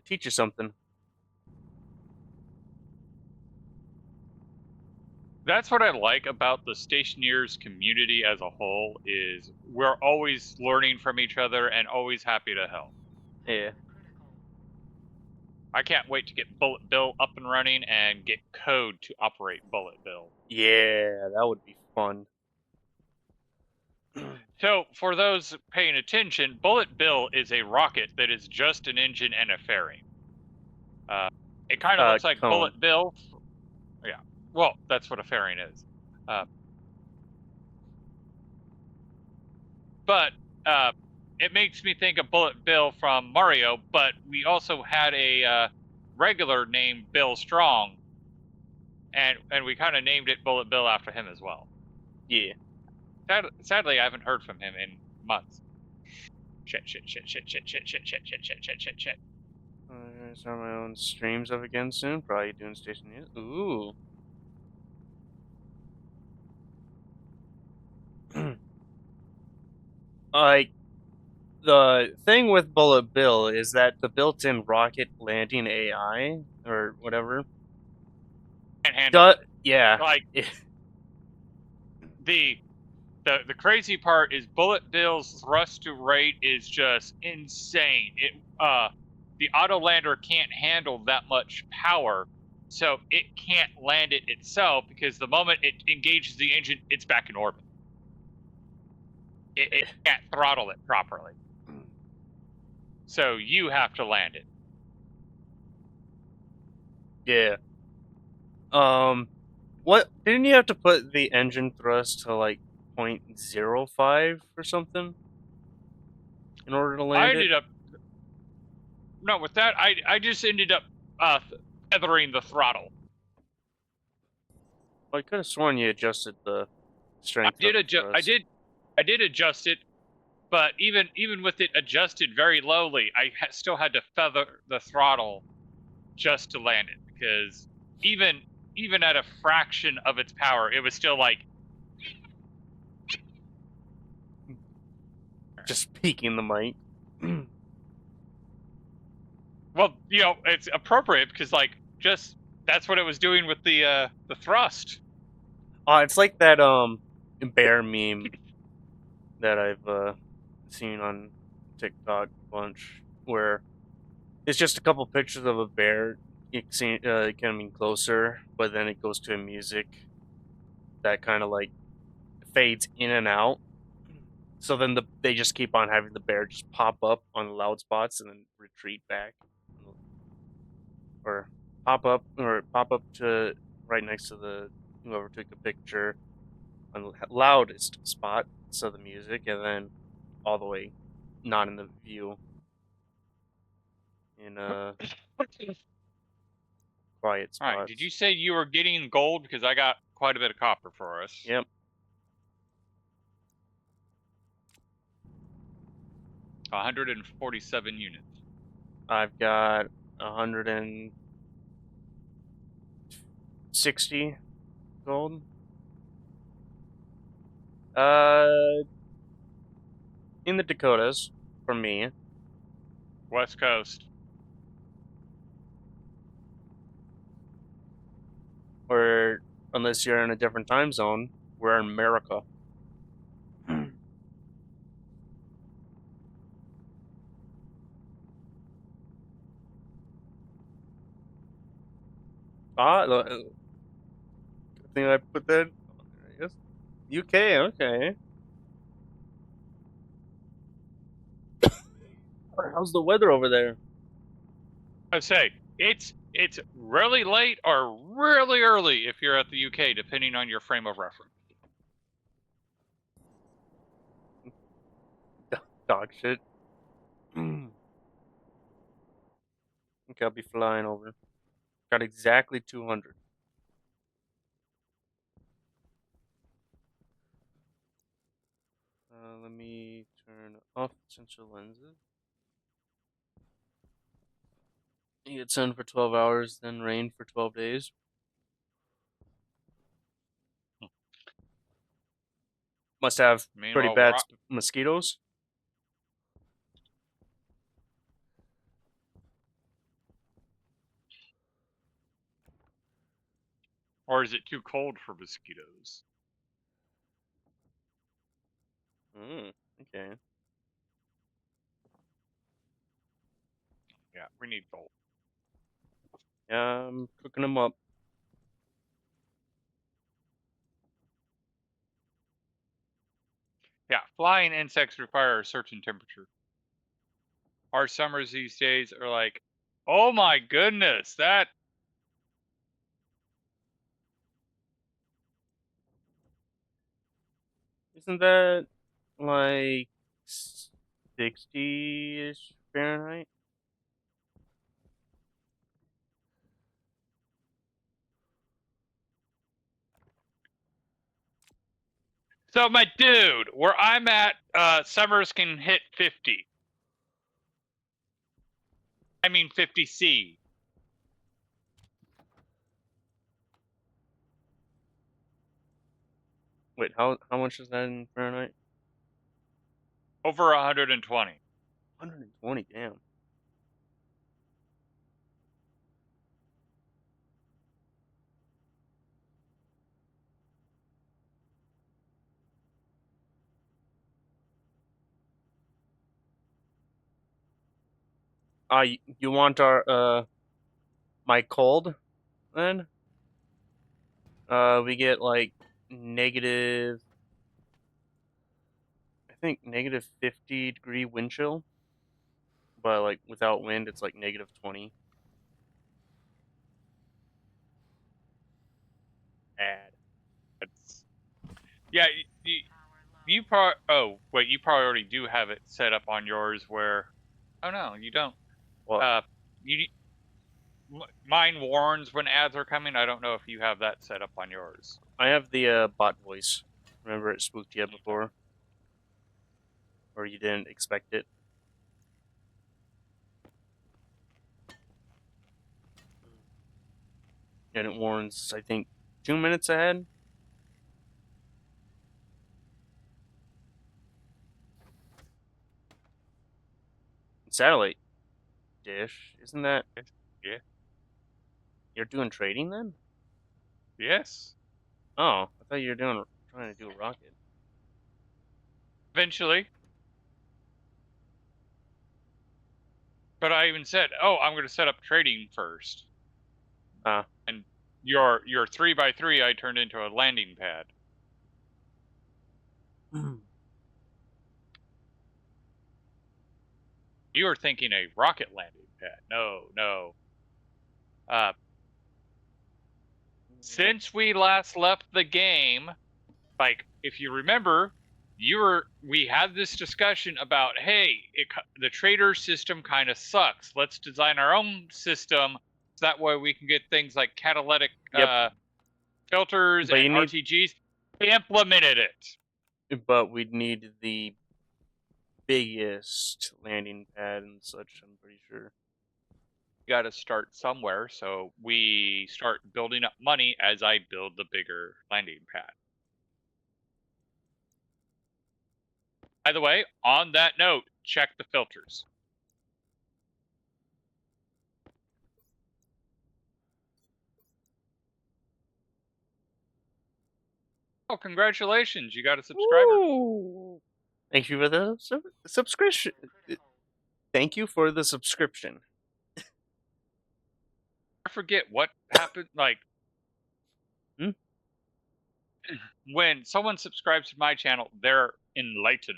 teach you something. That's what I like about the Stationeers community as a whole is we're always learning from each other and always happy to help. Yeah. Critical. I can't wait to get Bullet Bill up and running and get code to operate Bullet Bill. Yeah, that would be fun. So, for those paying attention, Bullet Bill is a rocket that is just an engine and a fairing. It kind of looks like cone. Bullet Bill. Yeah, well, that's what a fairing is. But it makes me think of Bullet Bill from Mario, but we also had a regular named Bill Strong, and we kind of named it Bullet Bill after him as well. Yeah. Sadly, I haven't heard from him in months. Shit. I start my own streams up again soon. Probably doing station news. Ooh. Like, the thing with Bullet Bill is that the built-in rocket landing AI or whatever. Can't handle it. Yeah. Like the crazy part is Bullet Bill's thrust to rate is just insane. The autolander can't handle that much power, so it can't land it itself because the moment it engages the engine, it's back in orbit. It can't throttle it properly. So you have to land it. Yeah. What didn't you have to put the engine thrust to like 0.05 or something in order to land it? With that, I just ended up feathering the throttle. Well, I could have sworn you adjusted the strength. I did adjust it, but even with it adjusted very lowly, I still had to feather the throttle just to land it because even at a fraction of its power, it was still like just peeking the mic. well, it's appropriate because like just that's what it was doing with the thrust. It's like that bear meme that I've seen on TikTok a bunch, where it's just a couple pictures of a bear coming closer, but then it goes to a music that kind of like fades in and out. So then they just keep on having the bear just pop up on the loud spots and then retreat back, or pop up to right next to the whoever took the picture on the loudest spot, so the music, and then all the way not in the view in quiet All right. Did you spots. say you were getting gold? Because I got quite a bit of copper for us. Yep. 147 units. I've got 160 gold. In the Dakotas for me. West Coast. Or unless you're in a different time zone, we're in America. I think I put that. I guess UK. Okay. How's the weather over there? I say it's really late or really early if you're at the UK, depending on your frame of reference. Dog shit. Okay, I'll be flying over. Got exactly 200. Let me turn off sensor lenses. You get sun for 12 hours, then rain for 12 days. Must have pretty Meanwhile, bad mosquitoes. or is it too cold for mosquitoes? Okay. Yeah, we need gold. Yeah, I'm cooking them up. Yeah, flying insects require a certain temperature. Our summers these days are like, oh my goodness, that Isn't that like 60-ish Fahrenheit? So my dude, where I'm at, summers can hit 50. I mean 50C. Wait, how much is that in Fahrenheit? Over 120. 120, damn. You want our my cold then? We get like negative, I think negative 50-degree wind chill, but like without wind, it's like negative 20. Add. That's, yeah, you probably. Oh wait, you probably already do have it set up on yours. Where? Oh no, you don't. Well, You mine warns when ads are coming. I don't know if you have that set up on yours. I have the bot voice. Remember it spooked you before, or you didn't expect it. And it warns, I think, 2 minutes ahead. Satellite dish, isn't that? Yeah. You're doing trading then? Yes. Oh, I thought you were trying to do a rocket. Eventually. But I even said, "Oh, I'm going to set up trading first." Ah. And your 3x3 I turned into a landing pad. You were thinking a rocket landing pad. No. Since we last left the game, like if you remember, we had this discussion about, hey, the trader system kind of sucks. Let's design our own system so that way we can get things like catalytic Yep. filters But you and need, RTGs. We implemented it. but we'd need the biggest landing pad and such. I'm pretty sure. Got to start somewhere, so we start building up money as I build the bigger landing pad. By the way, on that note, check the filters. Oh, congratulations, you got a subscriber. Ooh. Thank you for the subscription. Thank you for the subscription. I forget what happened, like, Hmm? when someone subscribes to my channel, they're enlightened.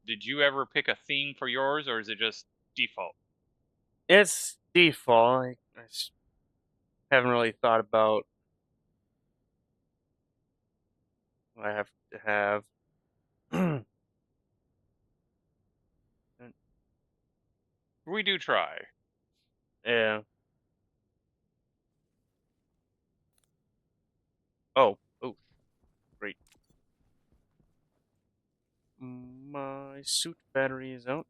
Did you ever pick a theme for yours, or is it just default? It's default. Haven't really thought about what I have to have. We do try. Yeah. Oh. Oh. Great. My suit battery is out.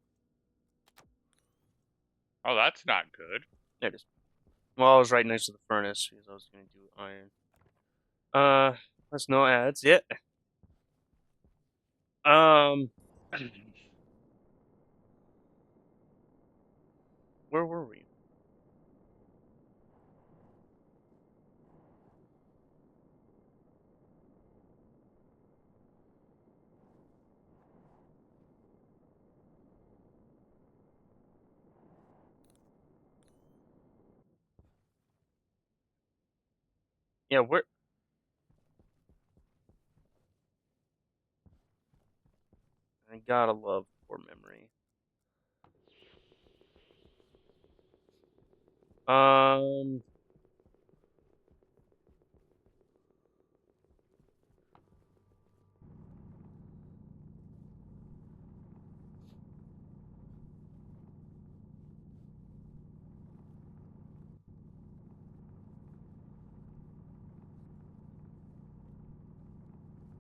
Oh, that's not good. There it is. Well, I was right next to the furnace because I was going to do iron. There's no ads yet. Where were we? Yeah, where? I gotta love poor memory. Um,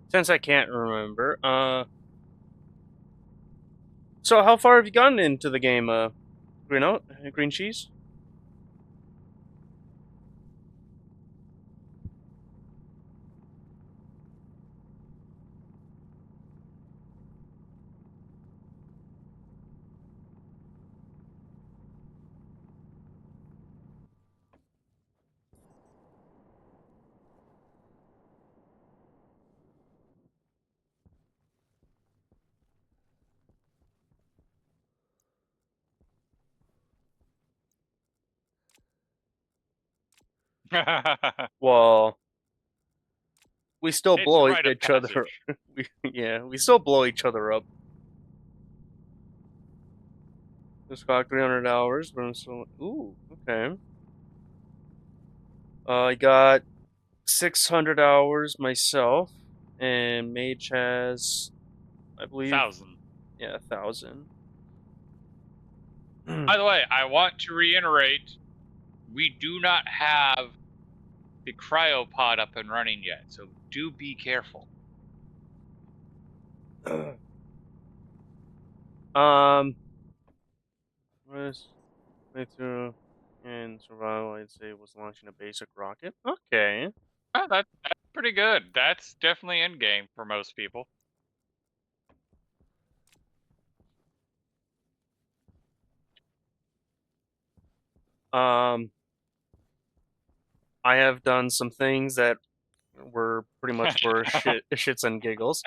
since I can't remember, so how far have you gotten into the game, green cheese? Well, we still It's a blow rite of each other. passage. We still blow each other up. Just got 300 hours, but I'm still. Ooh, okay. I got 600 hours myself, and Mage has, I believe, 1,000. yeah, 1,000. By the way, I want to reiterate, we do not have the cryopod up and running yet, so do be careful. Was playthrough and survival, I'd say, was launching a basic rocket. Okay. Oh, that's pretty good. That's definitely in game for most people. Um, I have done some things that were pretty much for shits and giggles.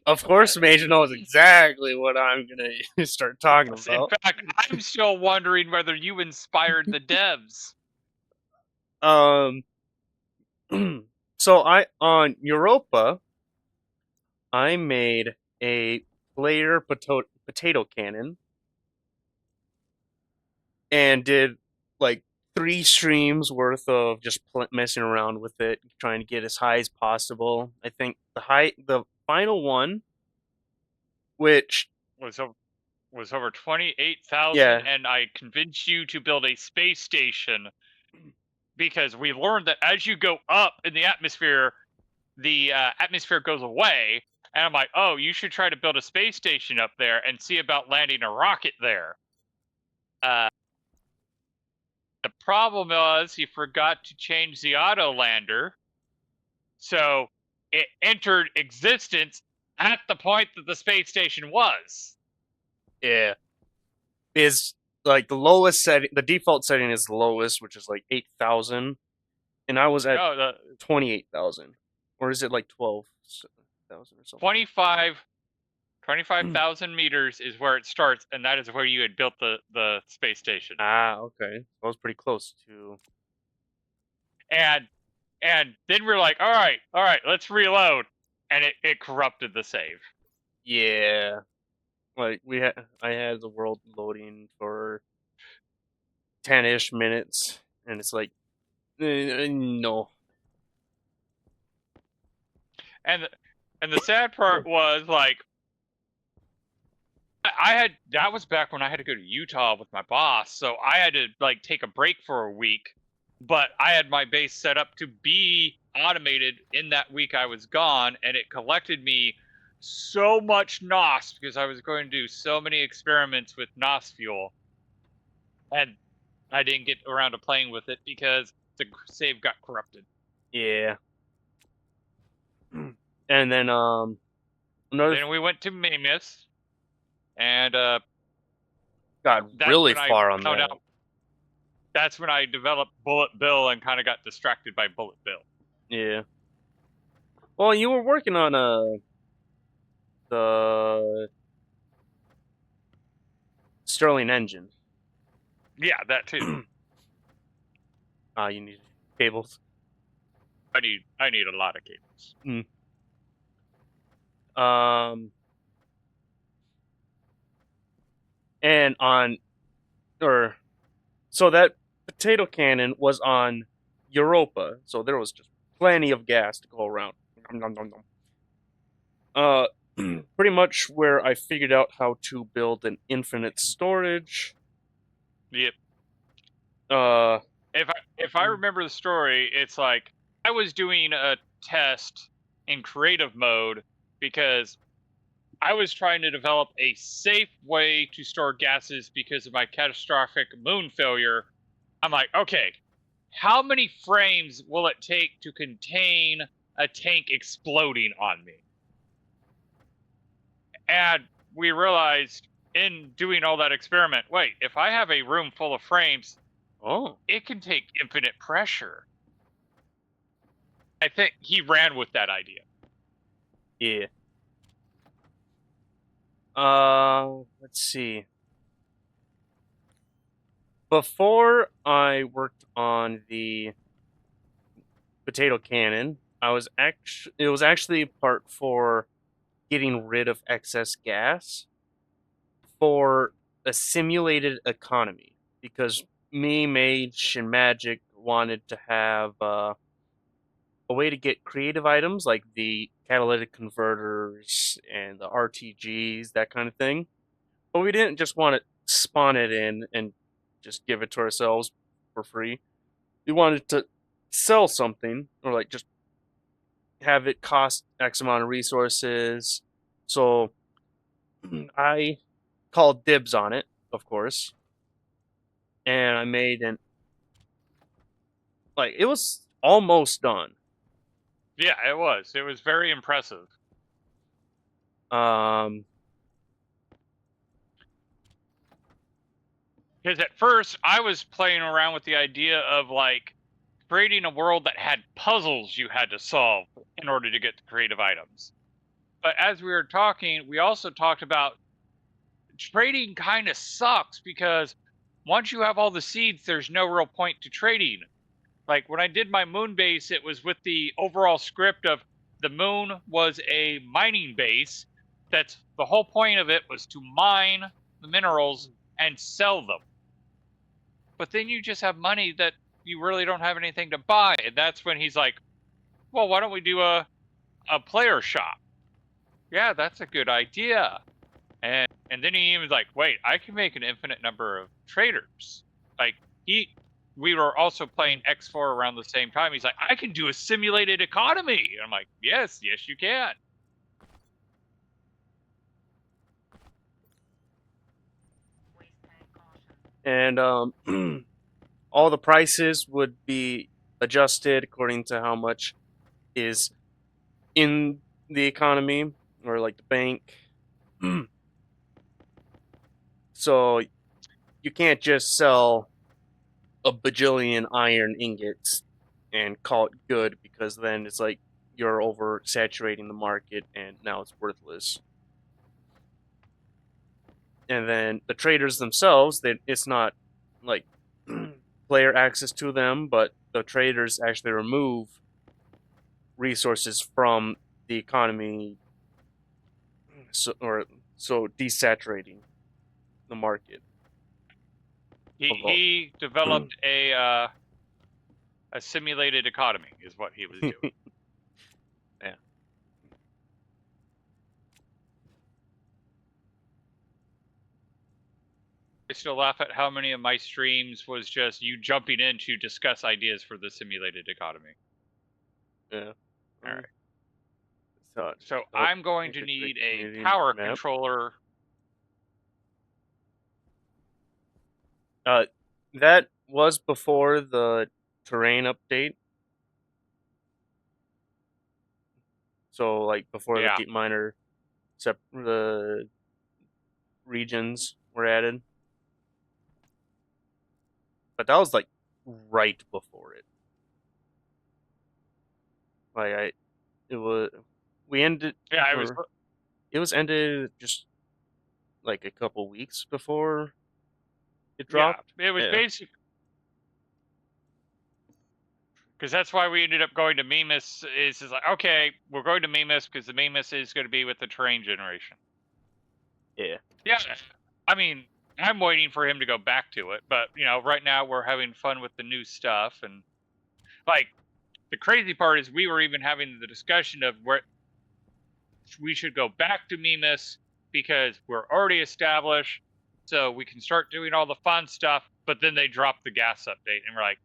Of course, Mage knows exactly what I'm gonna start talking In about. fact, I'm still wondering whether you inspired the devs. Um, so I on Europa, I made a player potato cannon and did like 3 streams worth of just messing around with it, trying to get as high as possible. I think the final one, which Was over, was over 28,000, yeah, and I convinced you to build a space station because we learned that as you go up in the atmosphere goes away. And I'm like, oh, you should try to build a space station up there and see about landing a rocket there. The problem was he forgot to change the auto lander, so it entered existence at the point that the space station was. yeah, is like the lowest setting. The default setting is the lowest, which is like 8,000, and I was at Oh, the 28,000, or is it like 12,000 or something? 25,000 meters is where it starts, and that is where you had built the space station. Okay, I was pretty close to. And then we're like, all right, let's reload, and it corrupted the save. Yeah, like I had the world loading for 10-ish minutes, and it's like, no. And the sad part was like, I had that was back when I had to go to Utah with my boss, so I had to like take a break for a week. But I had my base set up to be automated in that week I was gone, and it collected me so much NOS because I was going to do so many experiments with NOS fuel, and I didn't get around to playing with it because the save got corrupted. Yeah. And then another Then we went to Mammoth, and got that's really when I far on found that. out. That's when I developed Bullet Bill and kind of got distracted by Bullet Bill. Yeah. Well, you were working on the Sterling engine. Yeah, that too. You need cables. I need a lot of cables. And on or so that potato cannon was on Europa, so there was just plenty of gas to go around. Nom, nom, nom, nom. Pretty much where I figured out how to build an infinite storage. Yep. Uh, If I remember the story, it's like I was doing a test in creative mode because I was trying to develop a safe way to store gases because of my catastrophic moon failure. I'm like, okay, how many frames will it take to contain a tank exploding on me? And we realized in doing all that experiment, wait, if I have a room full of frames, oh, it can take infinite pressure. I think he ran with that idea. yeah. Let's see. Before I worked on the potato cannon, it was actually part for getting rid of excess gas for a simulated economy because me, Mage, and Magic wanted to have a way to get creative items like the catalytic converters and the RTGs, that kind of thing. But we didn't just want to spawn it in and just give it to ourselves for free. We wanted to sell something or like just have it cost X amount of resources. So I called dibs on it, of course, and I made an like it was almost done. Yeah, it was. It was very impressive. Um, Because at first I was playing around with the idea of like creating a world that had puzzles you had to solve in order to get the creative items. But as we were talking, we also talked about trading kind of sucks because once you have all the seeds, there's no real point to trading. Like when I did my moon base, it was with the overall script of the moon was a mining base. That's the whole point of it was to mine the minerals and sell them. But then you just have money that you really don't have anything to buy. And that's when he's like, well, why don't we do a player shop? Yeah, that's a good idea. And then he was like, wait, I can make an infinite number of traders. Like we were also playing X4 around the same time. He's like, I can do a simulated economy. And I'm like, yes, you can. Waste tank caution. And all the prices would be adjusted according to how much is in the economy or like the bank. So you can't just sell a bajillion iron ingots and call it good, because then it's like you're oversaturating the market and now it's worthless. And then the traders themselves, it's not like player access to them, but the traders actually remove resources from the economy, so desaturating the market. He developed a simulated economy is what he was doing. Yeah. I still laugh at how many of my streams was just you jumping in to discuss ideas for the simulated economy. Yeah. All right. So I'm going make to a quick need a Canadian power map. controller. That was before the terrain update. So like before Yeah. the minor the regions were added. But that was like right before it. Like it was we ended Yeah, it was ended just like a couple weeks before it yeah, dropped. it was Yeah. basic. Because that's why we ended up going to Mimas. Is like, okay, we're going to Mimas because the Mimas is going to be with the terrain generation. Yeah. Yeah, I mean, I'm waiting for him to go back to it, but right now we're having fun with the new stuff, and like the crazy part is we were even having the discussion of where we should go back to Mimas because we're already established, so we can start doing all the fun stuff. But then they dropped the gas update, and we're like,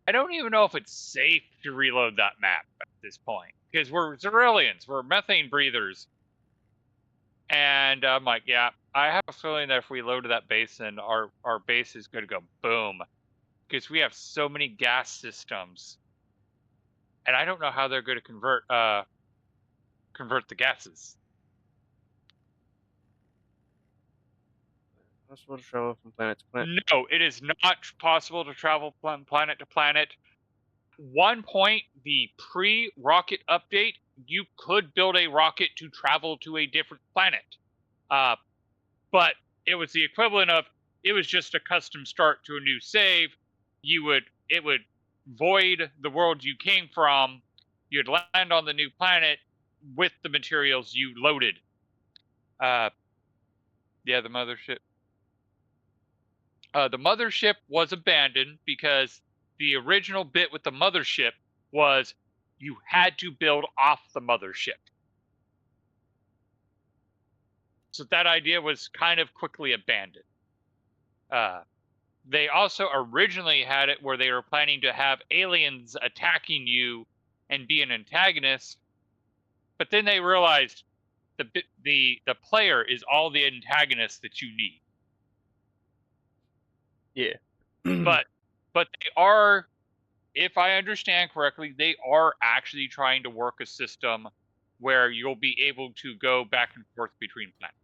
I don't even know if it's safe to reload that map at this point because we're Zrillions, we're methane breathers. And I'm like, yeah, I have a feeling that if we load that basin, our base is going to go boom because we have so many gas systems, and I don't know how they're going to convert the gases. Possible to travel from planet to planet. No, it is not possible to travel from planet to planet. One point, the pre-rocket update, you could build a rocket to travel to a different planet. But it was the equivalent of, it was just a custom start to a new save. It would void the world you came from. You'd land on the new planet with the materials you loaded. Yeah, the mothership. The mothership was abandoned because the original bit with the mothership was you had to build off the mothership. So that idea was kind of quickly abandoned. They also originally had it where they were planning to have aliens attacking you and be an antagonist, but then they realized the player is all the antagonist that you need. Yeah. but they are, if I understand correctly, they are actually trying to work a system where you'll be able to go back and forth between planets.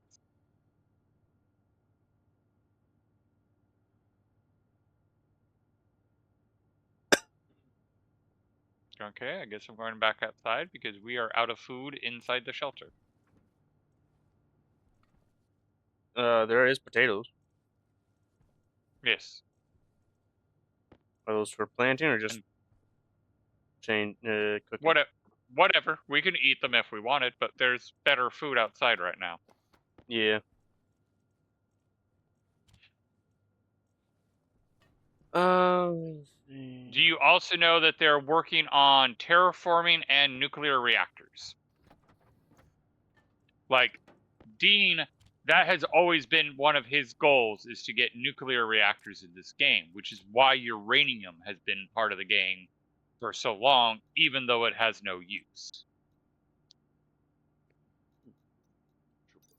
Okay, I guess I'm going back outside because we are out of food inside the shelter. There is potatoes. Yes. Are those for planting or just And cooking? Whatever. We can eat them if we wanted, but there's better food outside right now. Yeah. Let's see. Do you also know that they're working on terraforming and nuclear reactors? Like, Dean, that has always been one of his goals, is to get nuclear reactors in this game, which is why uranium has been part of the game for so long, even though it has no use.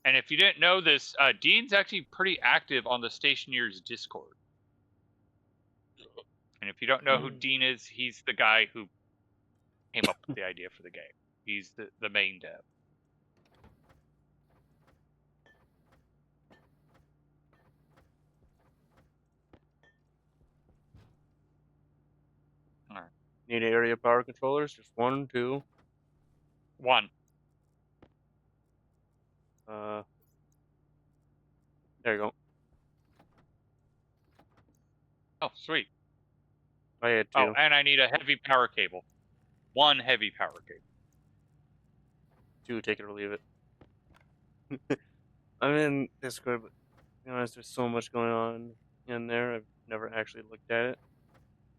And if you didn't know this, Dean's actually pretty active on the Stationeers Discord. And if you don't know who Dean is, he's the guy who came up with the idea for the game. He's the main dev. All right. Need area power controllers? Just 1, 2. 1. There you go. Oh, sweet. I had 2. Oh, and I need a heavy power cable. 1 heavy power cable. 2, take it or leave it. I'm in Discord, but to be honest, there's so much going on in there. I've never actually looked at it.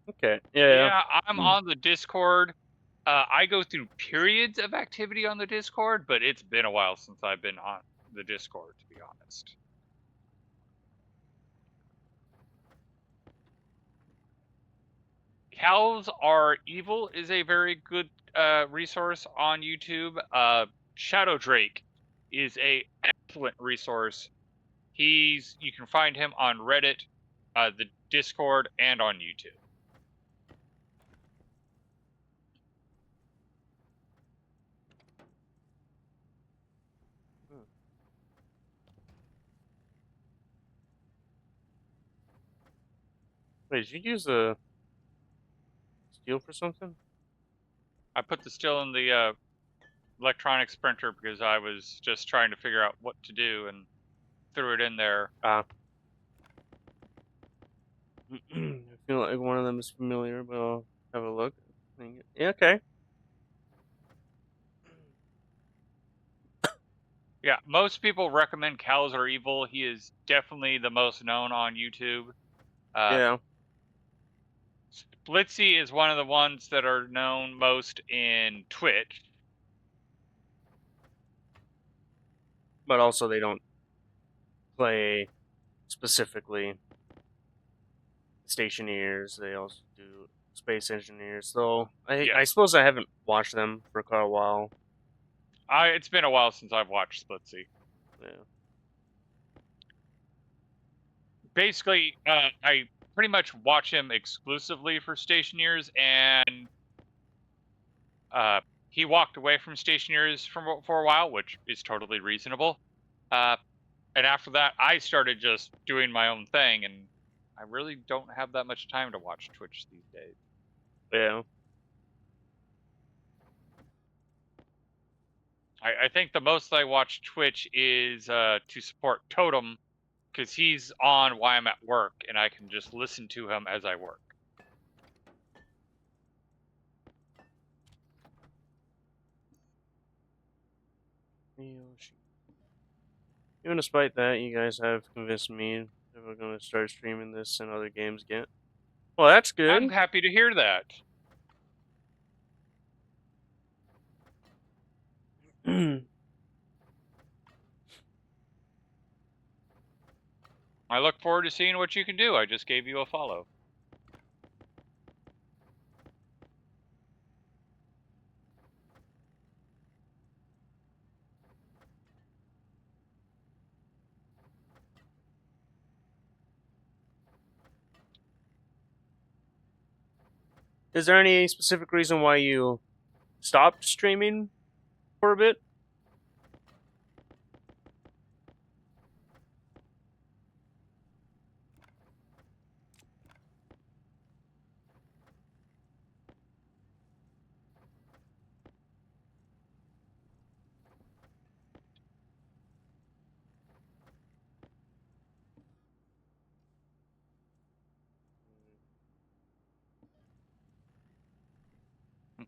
Okay. Yeah. I'm on the Discord. I go through periods of activity on the Discord, but it's been a while since I've been on the Discord, to be honest. Cows Are Evil is a very good resource on YouTube. Shadow Drake is a excellent resource. You can find him on Reddit, the Discord, and on YouTube. Wait, did you use a steel for something? I put the still in the electronics printer because I was just trying to figure out what to do and threw it in there. I feel like one of them is familiar, but I'll have a look. Yeah, okay. Yeah, most people recommend Cows Are Evil. He is definitely the most known on YouTube. Yeah. Splitsy is one of the ones that are known most in Twitch. But also they don't play specifically Stationeers. They also do Space Engineers. So I suppose I haven't watched them for quite a while. It's been a while since I've watched Splitsy. Yeah. Basically, I pretty much watch him exclusively for Stationeers, and he walked away from Stationeers for a while, which is totally reasonable. And after that, I started just doing my own thing, and I really don't have that much time to watch Twitch these days. Yeah. I think the most I watch Twitch is to support Totem, because he's on while I'm at work, and I can just listen to him as I work. Even despite that, you guys have convinced me that we're going to start streaming this and other games again. Well, that's good. I'm happy to hear that. I look forward to seeing what you can do. I just gave you a follow. Is there any specific reason why you stopped streaming for a bit?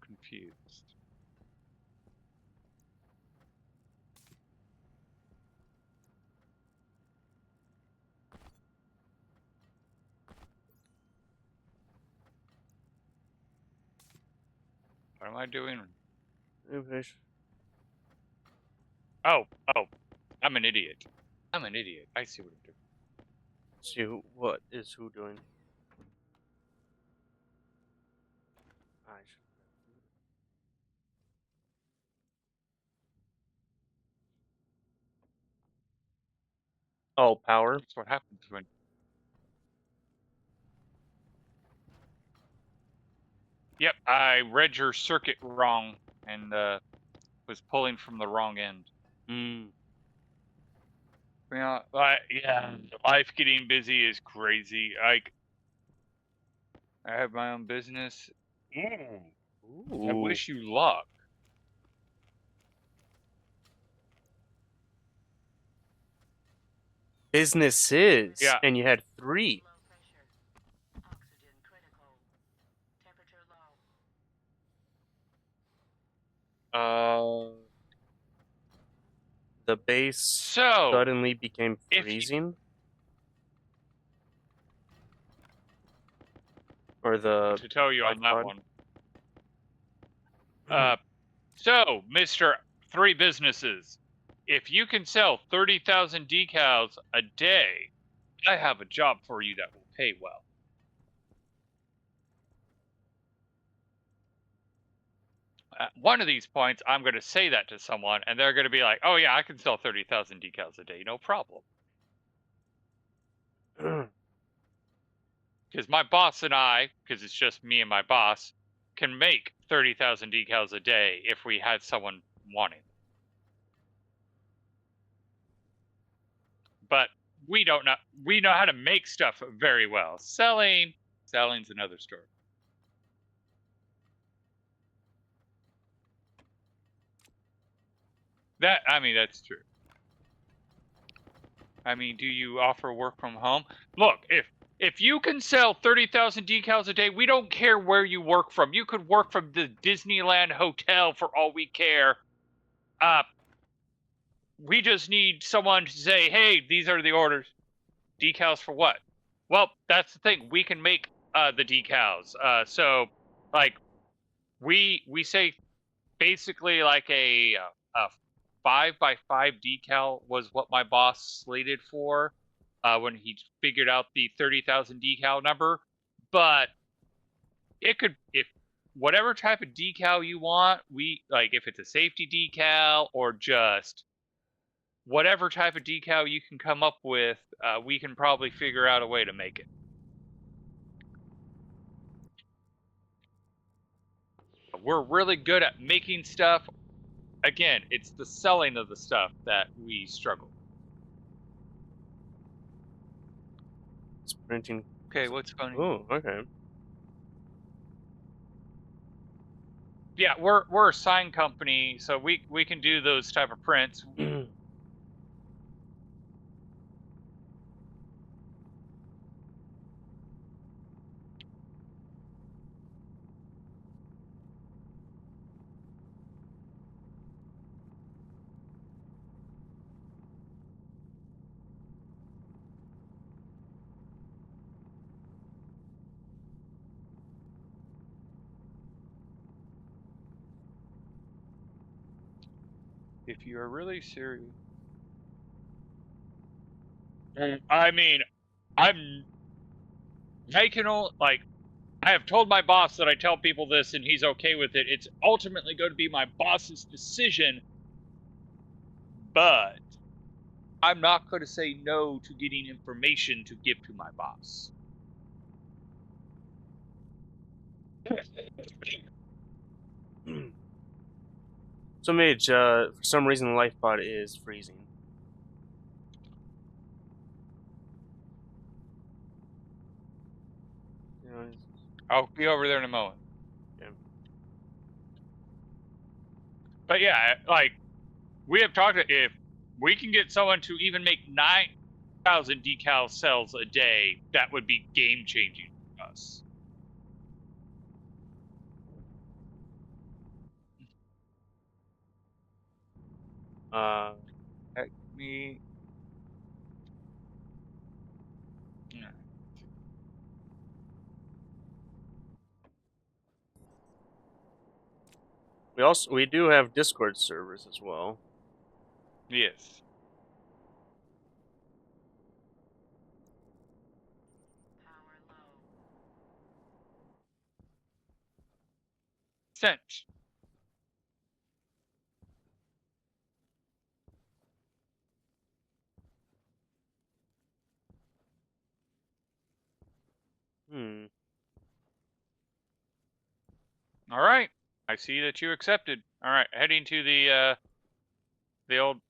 confused. What am I doing? Oh, I'm an idiot. I'm an idiot. I see what I'm doing. See what is who doing? I should. Oh, power. That's what happens when. Yep, I read your circuit wrong and was pulling from the wrong end. Mm. Yeah, life getting busy is crazy. I have my own business. I Ooh. wish you luck. Businesses. Yeah. And you had 3. Low pressure. Oxygen critical. Temperature low. The base So suddenly became if you- freezing? Or the to tell you on that pod? one. So, Mr. 3 Businesses, if you can sell 30,000 decals a day, I have a job for you that will pay well. At one of these points, I'm going to say that to someone, and they're going to be like, oh, yeah, I can sell 30,000 decals a day, no problem. Because my boss and I, because it's just me and my boss, can make 30,000 decals a day if we had someone wanting. But we don't know. We know how to make stuff very well. Selling's another story. That's true. Do you offer work from home? Look, if you can sell 30,000 decals a day, we don't care where you work from. You could work from the Disneyland Hotel for all we care. We just need someone to say, hey, these are the orders. Decals for what? Well, that's the thing. We can make the decals. So, like, we say basically like a 5x5 decal was what my boss slated for when he figured out the 30,000 decal number. But it could, if whatever type of decal you want, we like if it's a safety decal or just whatever type of decal you can come up with, we can probably figure out a way to make it. We're really good at making stuff. Again, it's the selling of the stuff that we struggle. It's printing. Okay, what's funny? Oh, okay. Yeah, we're a sign company, so we can do those type of prints. If you're really serious. I'm making all like I have told my boss that I tell people this and he's okay with it. It's ultimately going to be my boss's decision, but I'm not going to say no to getting information to give to my boss. So, Mage, for some reason, the life pod is freezing. I'll be over there in a moment. Yeah. But yeah, like we have talked if we can get someone to even make 9,000 decal cells a day, that would be game changing for us. Me. Yeah. we do have Discord servers as well. Yes. Power low. Sent. Hmm. All right. I see that you accepted. All right, heading to the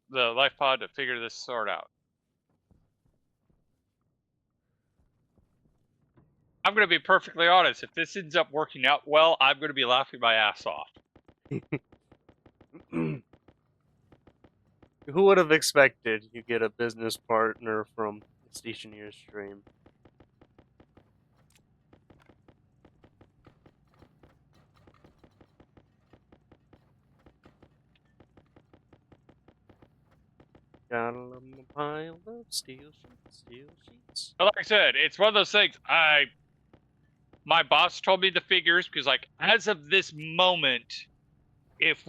life pod to figure this sort out. I'm going to be perfectly honest. If this ends up working out well, I'm going to be laughing my ass off. Who would have expected you get a business partner from Stationeer Stream? Gotta love my pile of steel sheets. But like I said, it's one of those things. My boss told me the figures because, like, as of this moment, if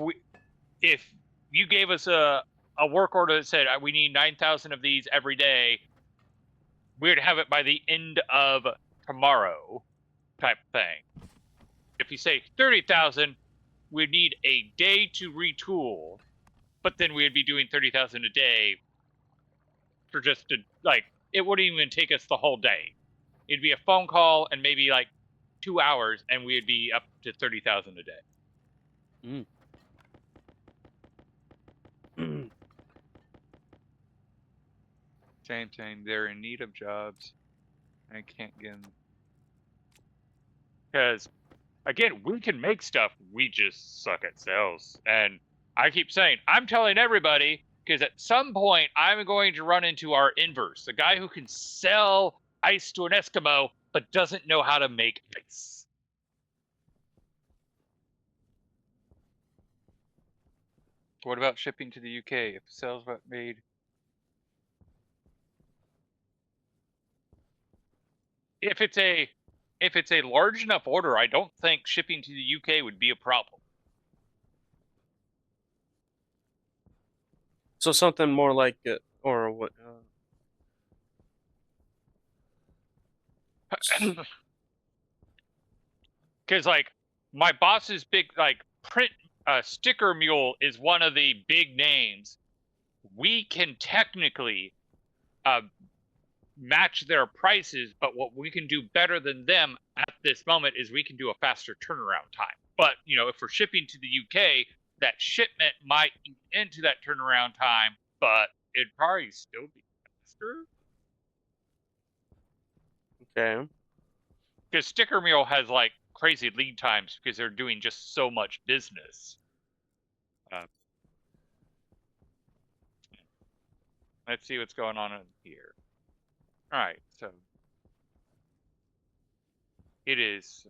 you gave us a work order that said we need 9,000 of these every day, we'd have it by the end of tomorrow, type thing. If you say 30,000, we'd need a day to retool, but then we'd be doing 30,000 a day for just to, like, it wouldn't even take us the whole day. It'd be a phone call and maybe like 2 hours, and we'd be up to 30,000 a day. Same thing. They're in need of jobs. I can't get them. Because, again, we can make stuff. We just suck at sales. And I keep saying, I'm telling everybody, because at some point I'm going to run into our inverse, the guy who can sell ice to an Eskimo but doesn't know how to make ice. What about shipping to the UK? If the cells were made, if it's a large enough order, I don't think shipping to the UK would be a problem. So something more like or what? Because like my boss's big like print sticker mule is one of the big names. We can technically match their prices, but what we can do better than them at this moment is we can do a faster turnaround time. But you know, if we're shipping to the UK, that shipment might eat into that turnaround time, but it'd probably still be faster. Okay. Because sticker mule has like crazy lead times because they're doing just so much business. Let's see what's going on in here. All right, so it is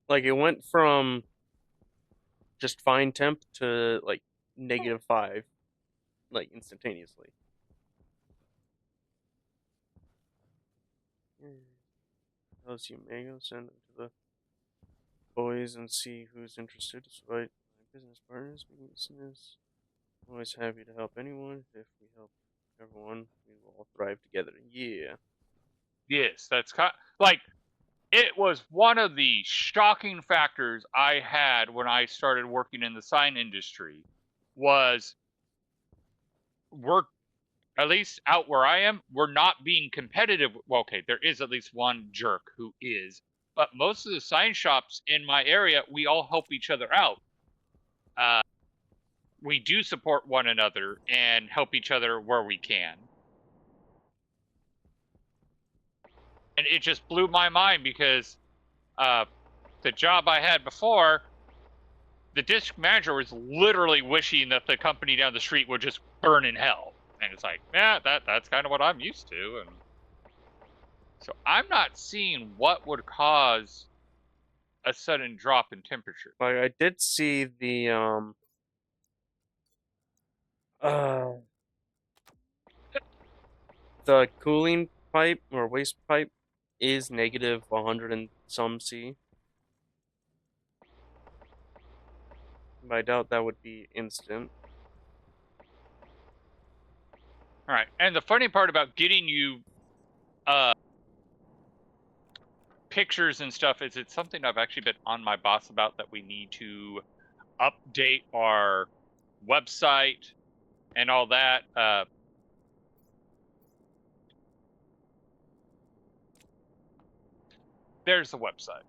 Like it went from just fine temp to like -5, like instantaneously. Those you may go send them to the boys and see who's interested. Despite my business partners, business. Always happy to help anyone. If we help everyone, we will all thrive together. Yeah. yes, that's like it was one of the shocking factors I had when I started working in the sign industry was we're at least out where I am, we're not being competitive. Well, okay, there is at least one jerk who is, but most of the sign shops in my area, we all help each other out. We do support one another and help each other where we can. And it just blew my mind because the job I had before, the district manager was literally wishing that the company down the street would just burn in hell. And it's like, yeah, that's kind of what I'm used to. And so I'm not seeing what would cause a sudden drop in temperature. Like I did see the The cooling pipe or waste pipe is negative 100 and some C. But I doubt that would be instant. All right. And the funny part about getting you pictures and stuff is it's something I've actually been on my boss about, that we need to update our website and all that. There's the website.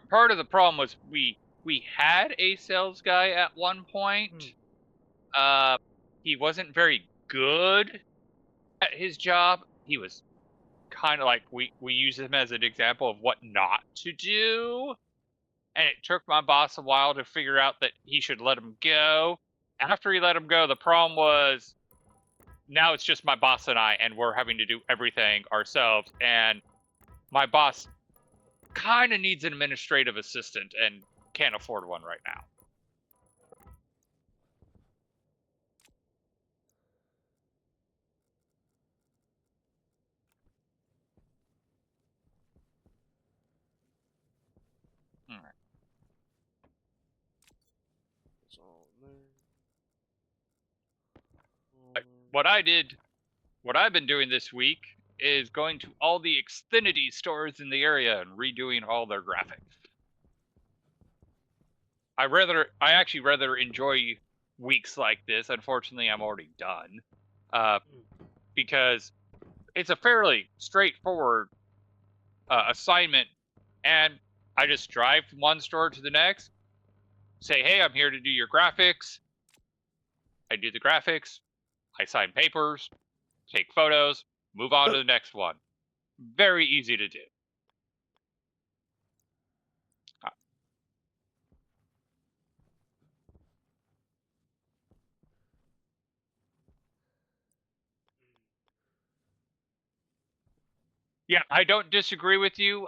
Part of the problem was we had a sales guy at one point. He wasn't very good at his job. He was kind of like, we use him as an example of what not to do. And it took my boss a while to figure out that he should let him go. After he let him go, the problem was now it's just my boss and I, and we're having to do everything ourselves. And my boss kind of needs an administrative assistant and can't afford one right now. All right. It's all there. What I've been doing this week is going to all the Xfinity stores in the area and redoing all their graphics. I actually rather enjoy weeks like this. Unfortunately, I'm already done, because it's a fairly straightforward assignment, and I just drive from one store to the next, say, hey, I'm here to do your graphics. I do the graphics, I sign papers, take photos, move on to the next one. Very easy to do. Yeah, I don't disagree with you.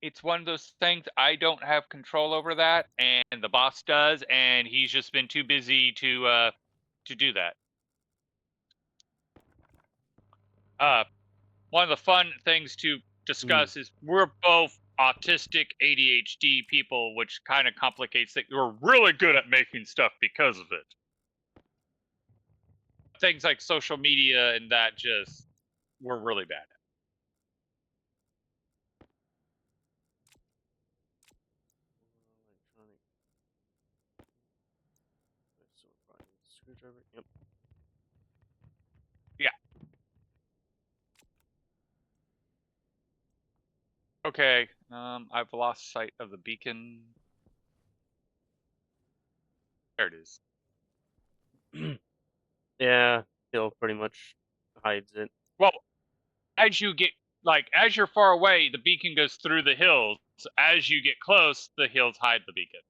It's one of those things, I don't have control over that, and the boss does, and he's just been too busy to do that. One of the fun things to discuss is we're both autistic ADHD people, which kind of complicates things. We're really good at making stuff because of it. Things like social media and that, just we're really bad at. Electronic. So probably screwdriver. Yep. Yeah. Okay. I've lost sight of the beacon. There it is. Yeah, he'll pretty much hides it. Well, as you get, as you're far away, the beacon goes through the hills. As you get close, the hills hide the beacon.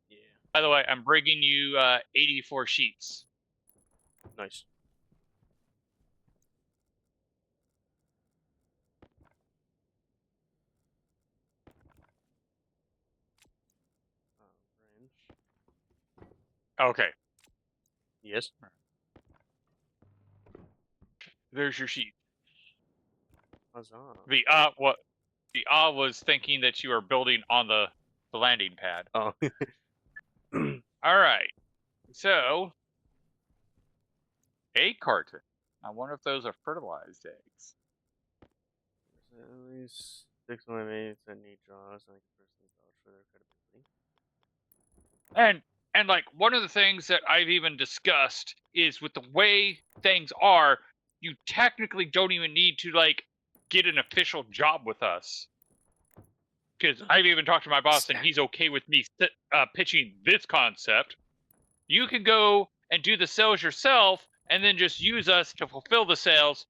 Yeah. By the way, I'm bringing you 84 sheets. Nice. Branch. Okay. Yes. There's your sheet. Huzzah. The was thinking that you are building on the landing pad. Oh. All right. So, egg carton. I wonder if those are fertilized eggs. At least 6 eliminates that need draws. I can personally vouch for their credibility. And like, one of the things that I've even discussed is, with the way things are, you technically don't even need to get an official job with us. Because I've even talked to my boss and he's okay with me pitching this concept. You can go and do the sales yourself and then just use us to fulfill the sales,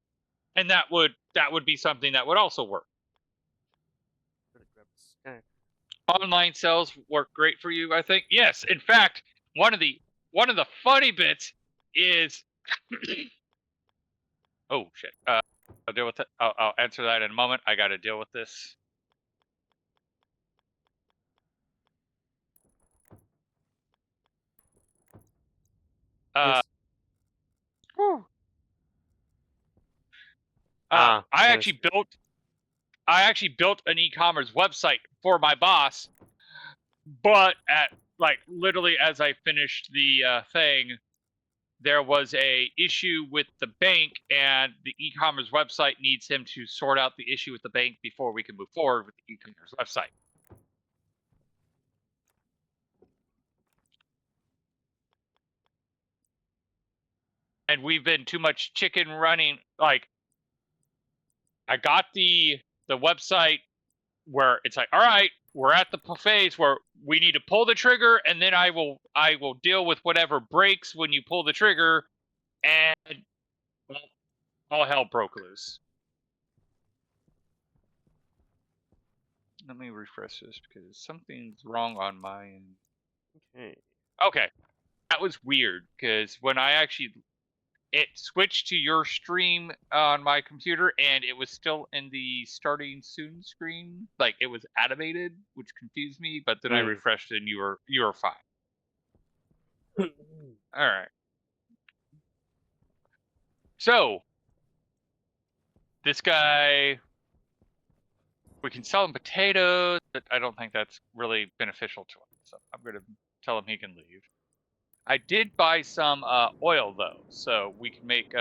and that would be something that would also work. Online sales work great for you, I think. Yes, in fact, one of the funny bits is oh shit. I'll deal with it. I'll answer that in a moment. I got to deal with this. Yes. Whew. Ah, I yes. actually built an e-commerce website for my boss, but at like literally as I finished the thing, there was a issue with the bank, and the e-commerce website needs him to sort out the issue with the bank before we can move forward with the e-commerce website. And we've been too much chicken running. Like, I got the website where it's like, all right, we're at the phase where we need to pull the trigger, and then I will deal with whatever breaks when you pull the trigger, and well, all hell broke loose. Let me refresh this because something's wrong on my end. Okay. Okay, that was weird because when I actually it switched to your stream on my computer, and it was still in the starting soon screen, like it was animated, which confused me. But then I refreshed it, and you were fine. All right. So this guy, we can sell him potatoes, but I don't think that's really beneficial to him. So I'm going to tell him he can leave. I did buy some oil though, so we can make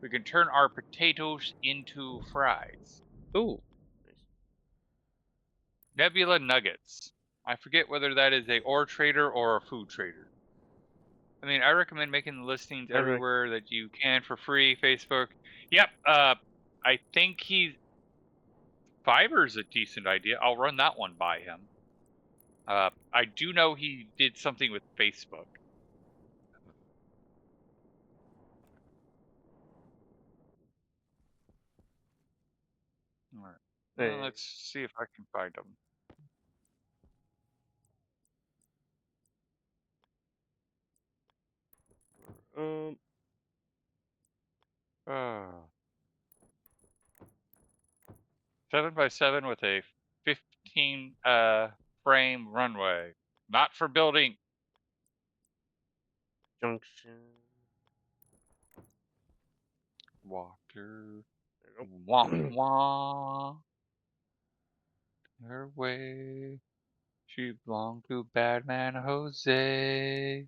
we can turn our potatoes into fries. Ooh. Nebula nuggets. I forget whether that is a ore trader or a food trader. I mean, I recommend making the listings everywhere that you can for free. Facebook. Yep. I think Fiverr's a decent idea. I'll run that one by him. I do know he did something with Facebook. All right. Well, let's see if I can find him. Oh. 7x7 with a 15 frame runway. Not for building. Junction. Water. Wah wah. Her way. She belonged to Badman Jose.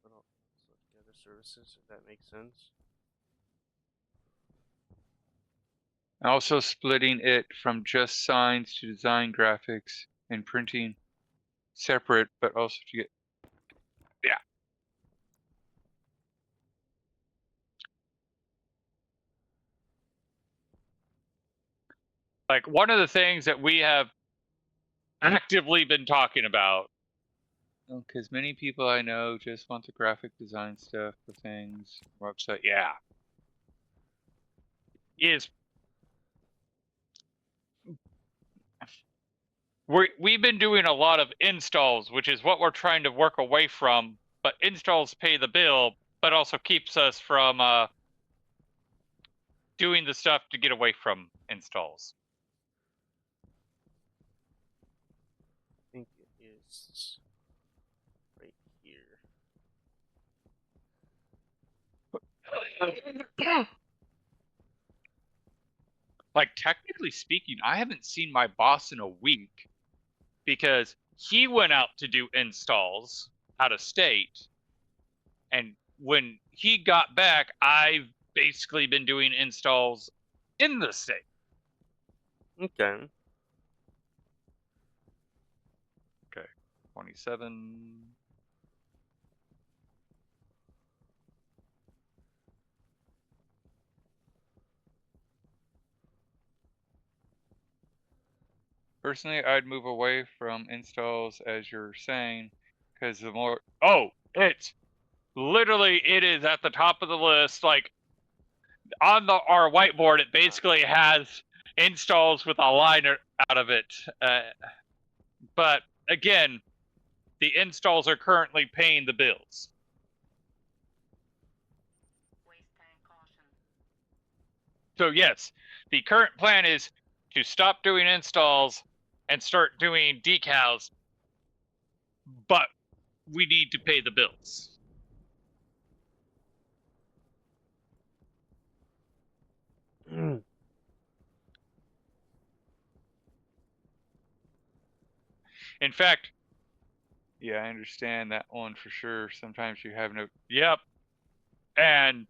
Other services, if that makes sense. Also splitting it from just signs to design graphics and printing separate, but also to get, yeah. Like one of the things that we have actively been talking about, because many people I know just want the graphic design stuff for things, website, yeah, is we've been doing a lot of installs, which is what we're trying to work away from. But installs pay the bill, but also keeps us from doing the stuff to get away from installs. I think it is right here. Like, technically speaking, I haven't seen my boss in a week because he went out to do installs out of state. And when he got back, I've basically been doing installs in the state. Okay. Okay, 27. Personally, I'd move away from installs as you're saying, because the more, oh, it's literally, it is at the top of the list. Like on our whiteboard, it basically has installs with a line out of it. But again, the installs are currently paying the bills. Waste tank caution. So yes, the current plan is to stop doing installs and start doing decals. But we need to pay the bills. In fact, yeah, I understand that one for sure. Sometimes you have no. Yep, and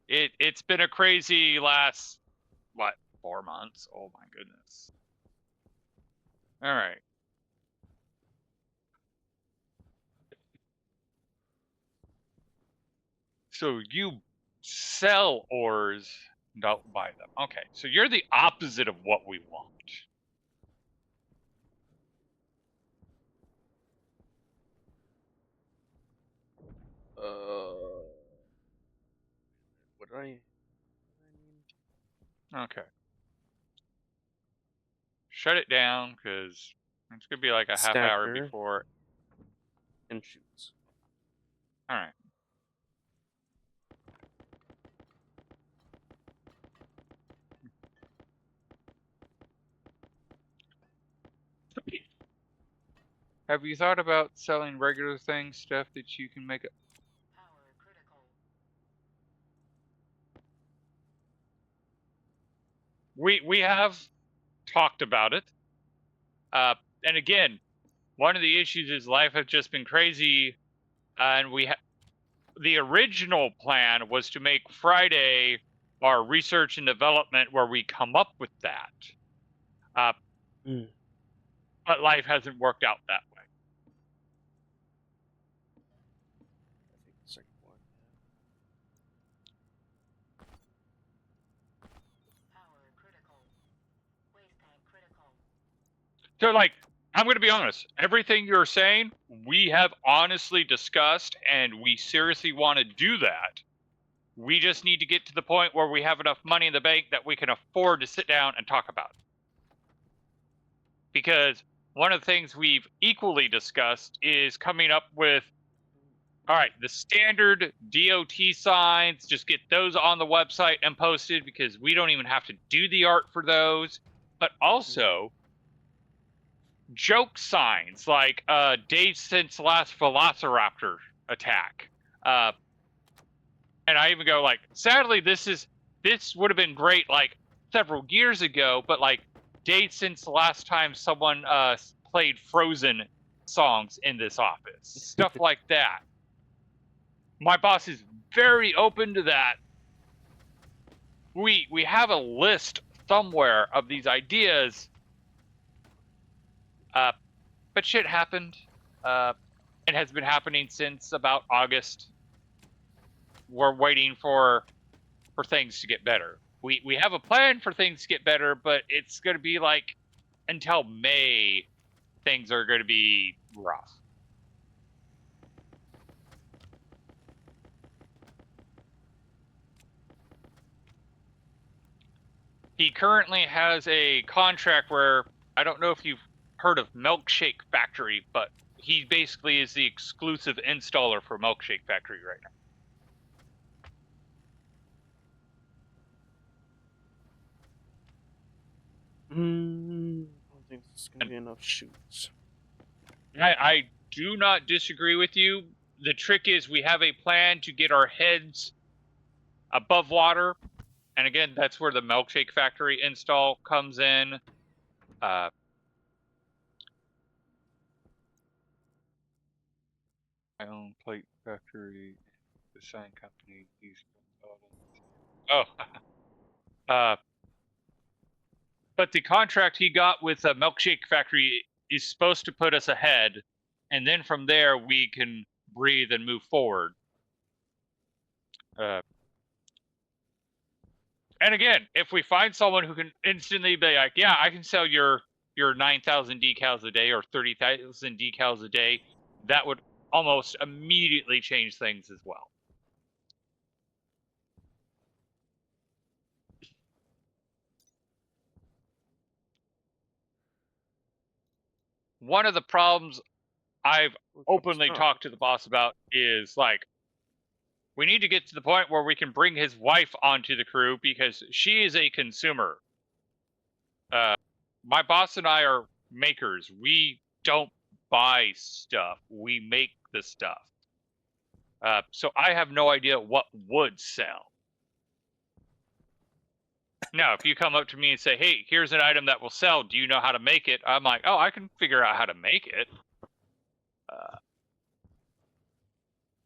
it's been a crazy last 4 months. Oh my goodness. All right. So you sell ores, don't buy them. Okay, so you're the opposite of what we want. What did I? Okay. Shut it down, because it's gonna be like a half hour Stacker. before. And shoots. All right. Have you thought about selling regular things, stuff that you can make it? Power critical. We have talked about it. And again, one of the issues is life has just been crazy, and the original plan was to make Friday our research and development where we come up with that. But life hasn't worked out that way. I think the second one. Power critical. Waste tank critical. So, like, I'm going to be honest. Everything you're saying, we have honestly discussed, and we seriously want to do that. We just need to get to the point where we have enough money in the bank that we can afford to sit down and talk about it. Because one of the things we've equally discussed is coming up with, all right, the standard DOT signs, just get those on the website and posted, because we don't even have to do the art for those. But also joke signs like days since last Velociraptor attack. And I even go like, sadly, this would have been great like several years ago, but like days since the last time someone played Frozen songs in this office, stuff like that. My boss is very open to that. We have a list somewhere of these ideas, but shit happened. It has been happening since about August. We're waiting for things to get better. We have a plan for things to get better, but it's going to be like until May, things are going to be rough. He currently has a contract where, I don't know if you've heard of Milkshake Factory, but he basically is the exclusive installer for Milkshake Factory right now. I don't think there's gonna be enough shoots. I do not disagree with you. The trick is we have a plan to get our heads above water. And again, that's where the Milkshake Factory install comes in. My own plate factory, the sign company. But the contract he got with the Milkshake Factory is supposed to put us ahead, and then from there we can breathe and move forward. And again, if we find someone who can instantly be like, yeah, I can sell your 9,000 decals a day or 30,000 decals a day, that would almost immediately change things as well. One of the problems I've openly talked to the boss about is like, we need to get to the point where we can bring his wife onto the crew, because she is a consumer. My boss and I are makers. We don't buy stuff. We make the stuff. So I have no idea what would sell. Now, if you come up to me and say, hey, here's an item that will sell, do you know how to make it? I'm like, oh, I can figure out how to make it.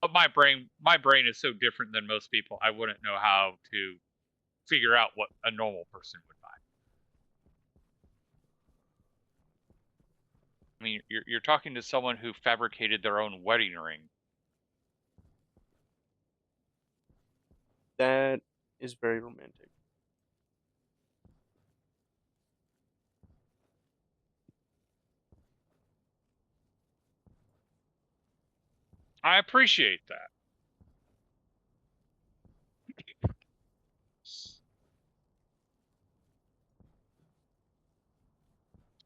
But my brain is so different than most people, I wouldn't know how to figure out what a normal person would buy. I mean, you're talking to someone who fabricated their own wedding ring. That is very romantic. I appreciate that.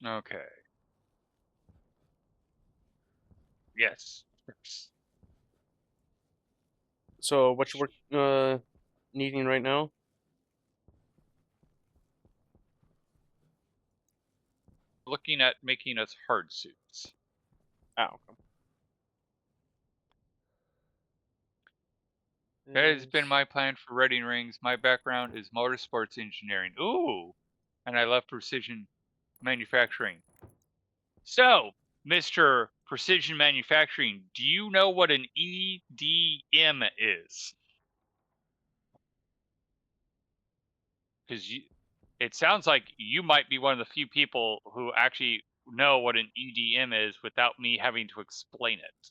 Okay. Yes. So, what you work needing right now? Looking at making us hard suits. Oh, okay. That has been my plan for wedding rings. My background is motorsports engineering. Ooh. And I love precision manufacturing. So, Mr. Precision Manufacturing, do you know what an EDM is? Because it sounds like you might be one of the few people who actually know what an EDM is without me having to explain it.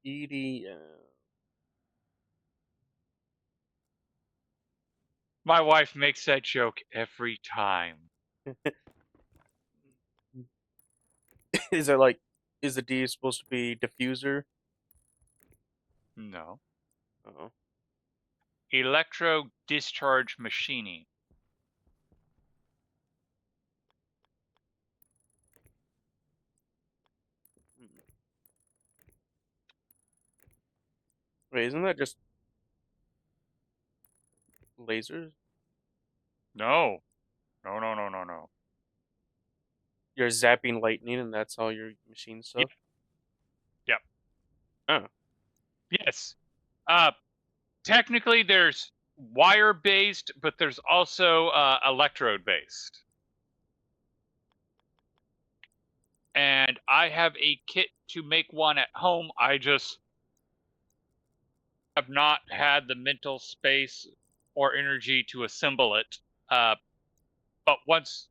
ED. My wife makes that joke every time. Is it like? Is the D supposed to be diffuser? No. Oh. Electro discharge machining. Wait, isn't that just lasers? No. No. You're zapping lightning, and that's all your machine stuff. Yep. Oh. Yes. Technically there's wire based, but there's also electrode based. And I have a kit to make one at home. I just have not had the mental space or energy to assemble it. But once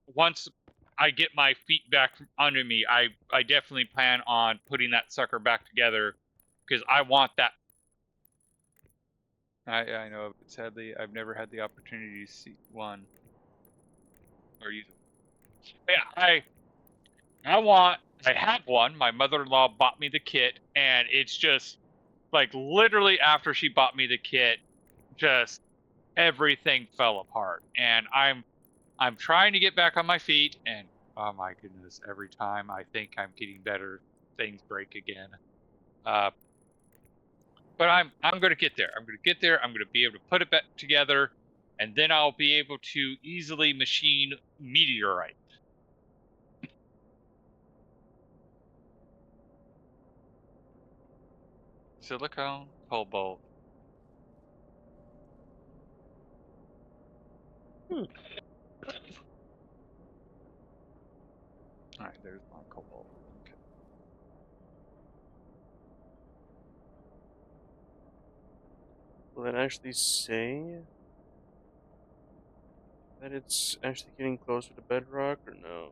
I get my feet back under me, I definitely plan on putting that sucker back together because I want that. I know, but sadly, I've never had the opportunity to see one or use it. Yeah, I have one. My mother-in-law bought me the kit, and it's just like literally after she bought me the kit, just everything fell apart. And I'm trying to get back on my feet, and oh my goodness, every time I think I'm getting better, things break again. But I'm going to get there. I'm going to get there. I'm going to be able to put it back together, and then I'll be able to easily machine meteorite. Silicone, cobalt. Hmm. All right, there's my cobalt. Okay. Will it actually say that it's actually getting closer to bedrock, or no?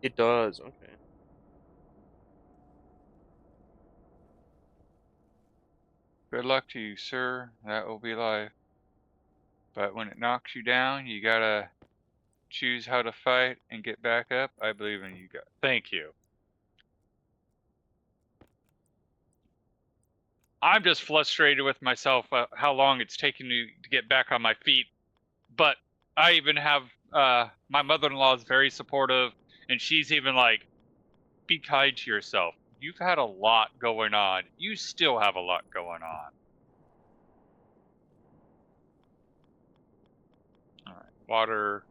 It does. Okay. Good luck to you, sir. That will be life. But when it knocks you down, you gotta choose how to fight and get back up. I believe in you guys. Thank you. I'm just frustrated with myself how long it's taken me to get back on my feet. But I even have my mother-in-law is very supportive, and she's even like, "Be kind to yourself. You've had a lot going on. You still have a lot going on." All right, water.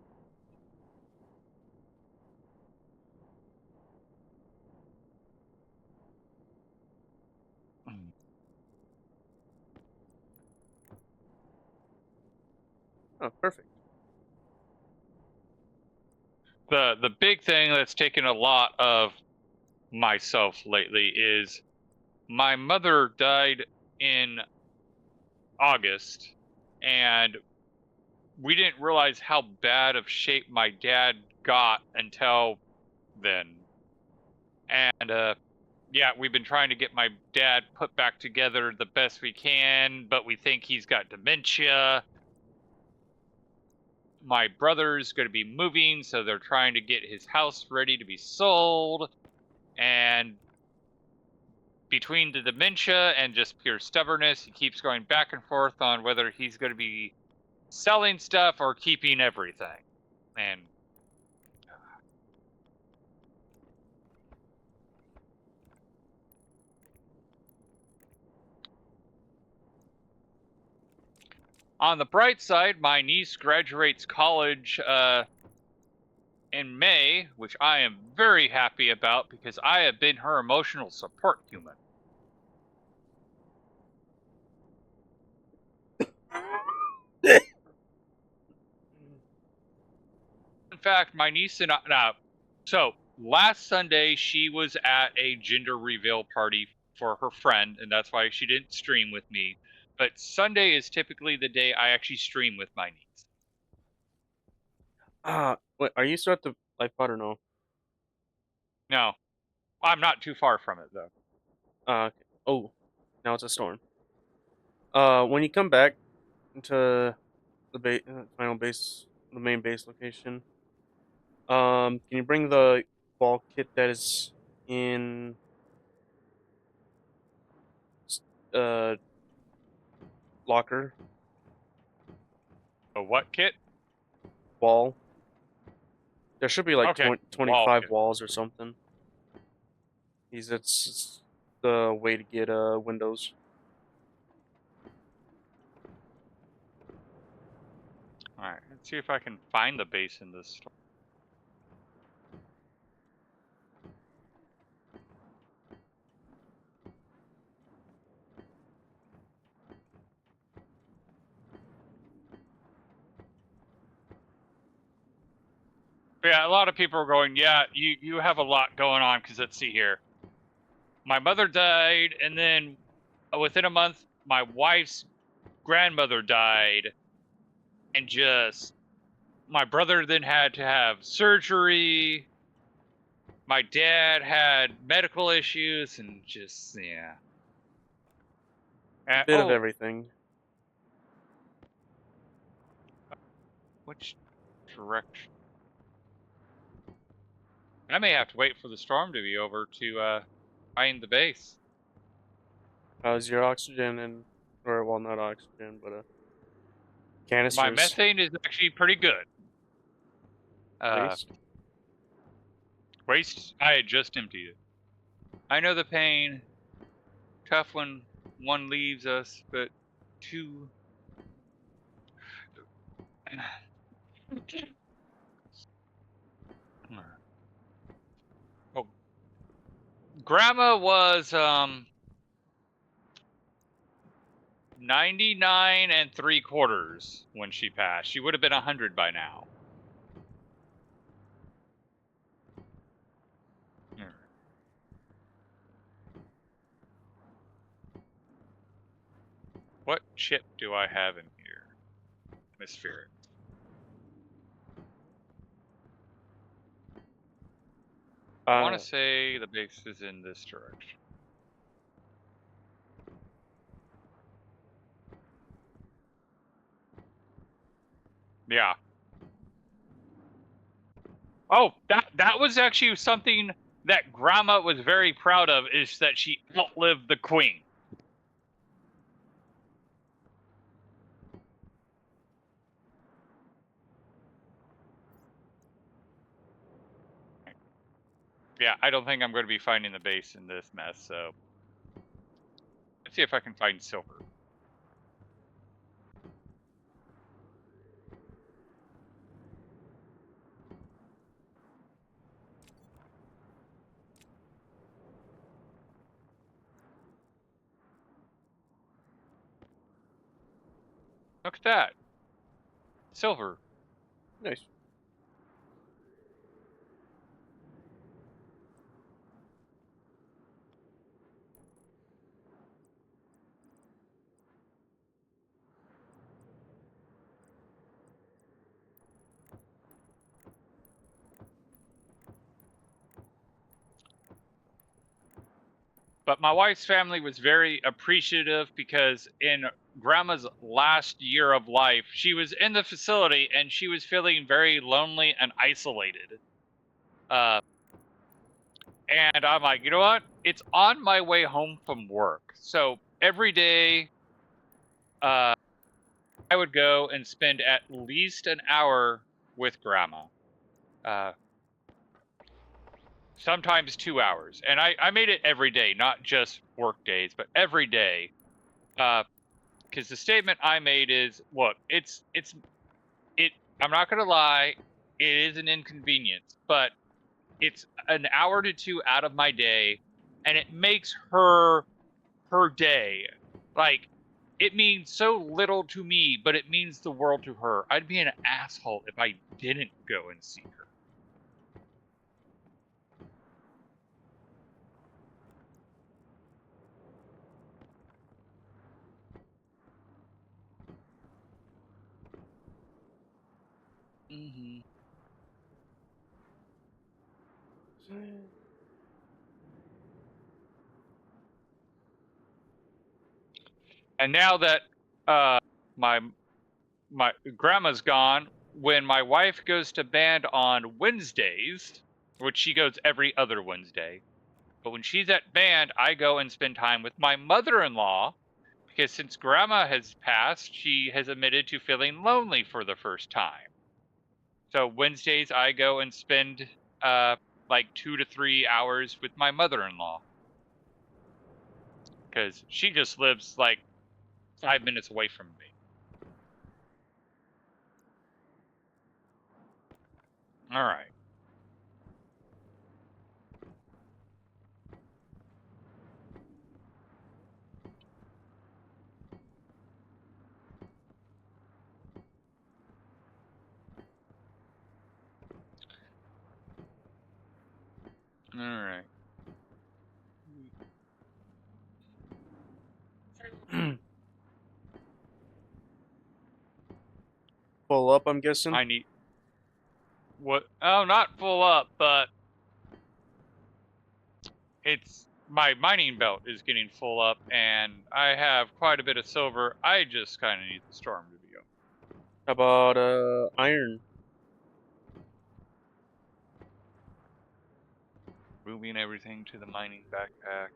Oh, perfect. The big thing that's taken a lot of myself lately is my mother died in August, and we didn't realize how bad of shape my dad got until then. And yeah, we've been trying to get my dad put back together the best we can, but we think he's got dementia. My brother's going to be moving, so they're trying to get his house ready to be sold. And between the dementia and just pure stubbornness, he keeps going back and forth on whether he's going to be selling stuff or keeping everything. And on the bright side, my niece graduates college in May, which I am very happy about because I have been her emotional support human. In fact, my niece and I, so last Sunday she was at a gender reveal party for her friend, and that's why she didn't stream with me. But Sunday is typically the day I actually stream with my niece. Wait, are you still at the life pod or no? No, I'm not too far from it though. Okay. Oh, now it's a storm. When you come back into the final base, the main base location, can you bring the ball kit that is in uh locker A what kit? wall? There should be like Okay, 25 kit. walls or something. It's the way to get windows. All right, let's see if I can find the base in this store. Yeah, a lot of people are going, yeah, you have a lot going on because let's see here. My mother died, and then within a month, my wife's grandmother died, and just my brother then had to have surgery. My dad had medical issues, and just yeah. Bit of Oh, everything. which direction? I may have to wait for the storm to be over to find the base. How's your oxygen and, or well, not oxygen, but My canisters, methane is actually pretty good. waste? Waste, I had just emptied it. I know the pain. Tough when one leaves us, but two. Oh, Grandma was 99 3/4 when she passed. She would have been 100 by now. What chip do I have in here? Atmospheric. I want to say the base is in this direction. Yeah. Oh, that was actually something that Grandma was very proud of, is that she outlived the Queen. Yeah, I don't think I'm going to be finding the base in this mess, so let's see if I can find silver. Look at that. silver. Nice. But my wife's family was very appreciative because in grandma's last year of life, she was in the facility and she was feeling very lonely and isolated. And I'm like, you know what? It's on my way home from work. So every day, I would go and spend at least an hour with grandma. Sometimes 2 hours. And I made it every day, not just work days, but every day. Because the statement I made is, look, I'm not gonna lie, it is an inconvenience, but it's an hour to two out of my day, and it makes her day. Like, it means so little to me, but it means the world to her. I'd be an asshole if I didn't go and see her. Mm-hmm. And now that my grandma's gone, when my wife goes to band on Wednesdays, which she goes every other Wednesday, but when she's at band, I go and spend time with my mother-in-law because since grandma has passed, she has admitted to feeling lonely for the first time. So Wednesdays I go and spend like 2 to 3 hours with my mother-in-law because she just lives like 5 minutes away from me. All right. All right. Full up, I'm guessing. I need what? Oh, not full up, but it's my mining belt is getting full up, and I have quite a bit of silver. I just kind of need the storm to be over. How about iron? Moving everything to the mining backpack.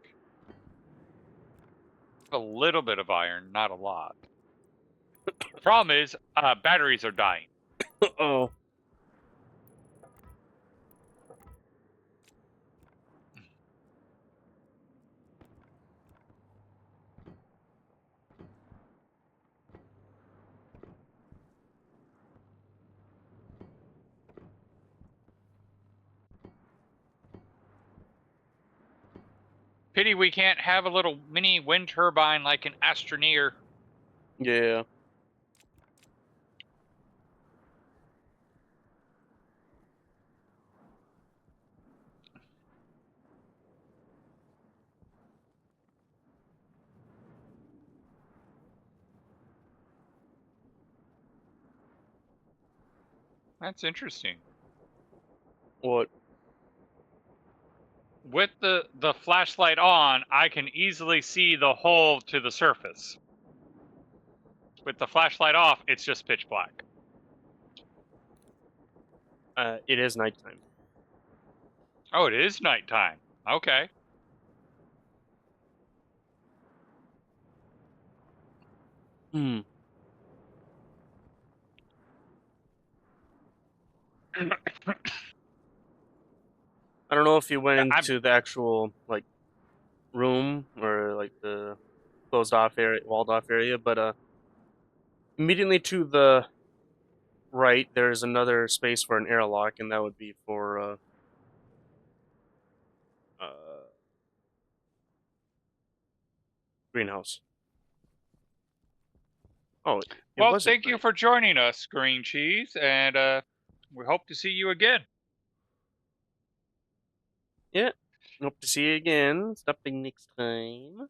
A little bit of iron, not a lot. Problem is, batteries are dying. Oh. Pity we can't have a little mini wind turbine like an Astroneer. Yeah. That's interesting. What? With the flashlight on, I can easily see the hole to the surface. With the flashlight off, it's just pitch black. It is nighttime. Oh, it is nighttime. Okay. Hmm. I don't know if you went I'm into the actual like room or like the closed off area, walled off area, but immediately to the right there's another space for an airlock, and that would be for uh greenhouse. Oh, It Well, wasn't thank you right. for joining us, Green Cheese, and we hope to see you again. Yeah. Hope to see you again. Stopping next time.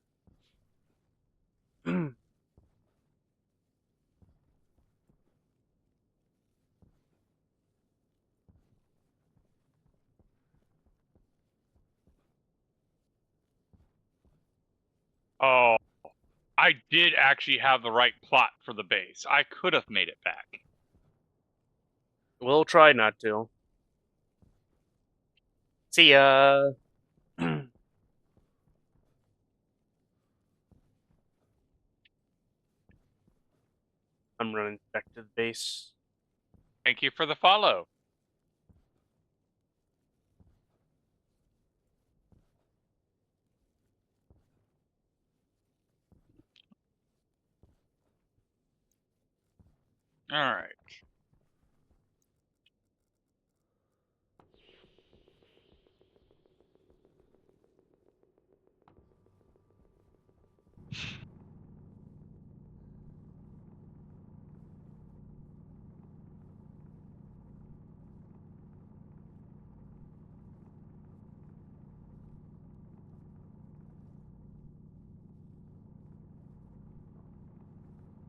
Oh, I did actually have the right plot for the base. I could have made it back. We'll try not to. See ya. I'm running back to the base. Thank you for the follow. All right.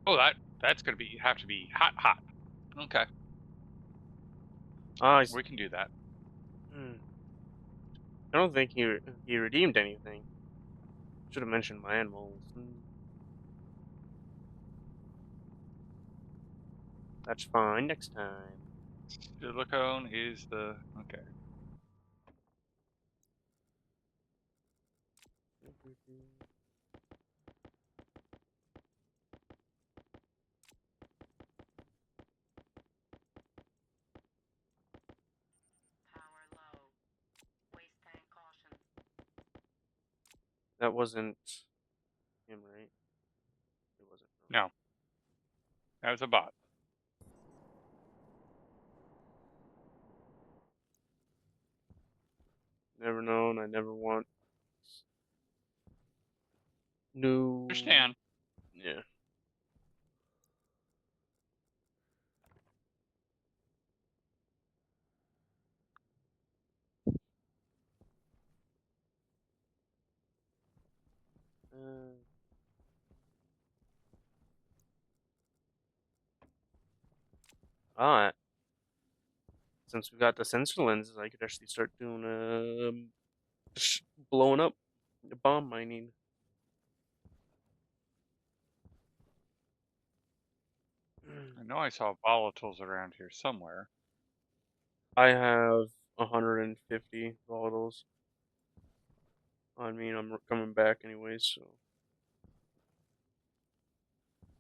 Oh, that's gonna have to be hot. Okay, Ah, we can do that. I don't think he redeemed anything. Should have mentioned my animals. That's fine. Next time. Silicone is the okay. Power low. Waste tank caution. That wasn't him, right? It wasn't. No, that was a bot. Never known. I never want new. Understand? Yeah. Uh, ah, since we got the sensor lenses, I could actually start doing blowing up the bomb mining. I know I saw volatiles around here somewhere. I have 150 volatiles on me, and I'm coming back anyways. So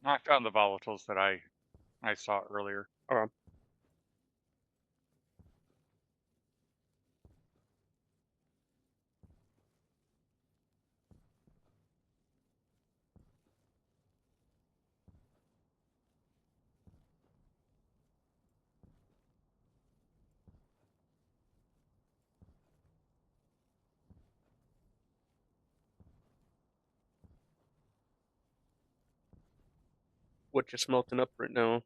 I found the volatiles that I saw earlier. okay. What you're smelting up right now?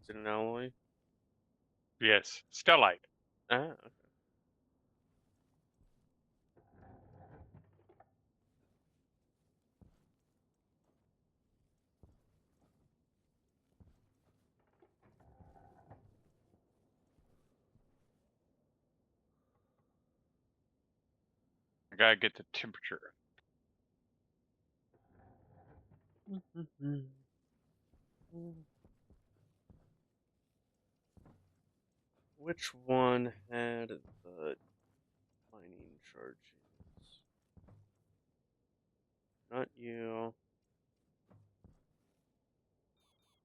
Is it an alloy? Yes, stellite. Ah, okay. I gotta get the temperature. Which one had the mining charges? Not you.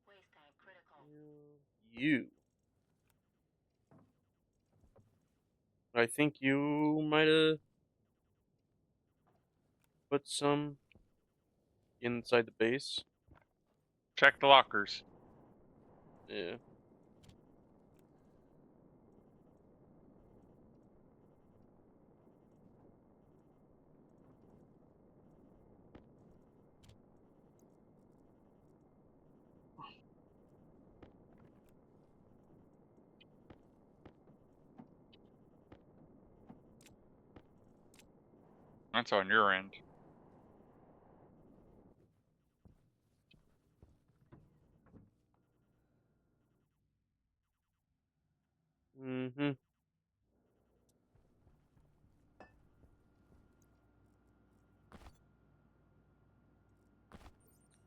Waste tank critical. You. I think you might have put some inside the base. Check the lockers. Yeah. That's on your end. Mm-hmm.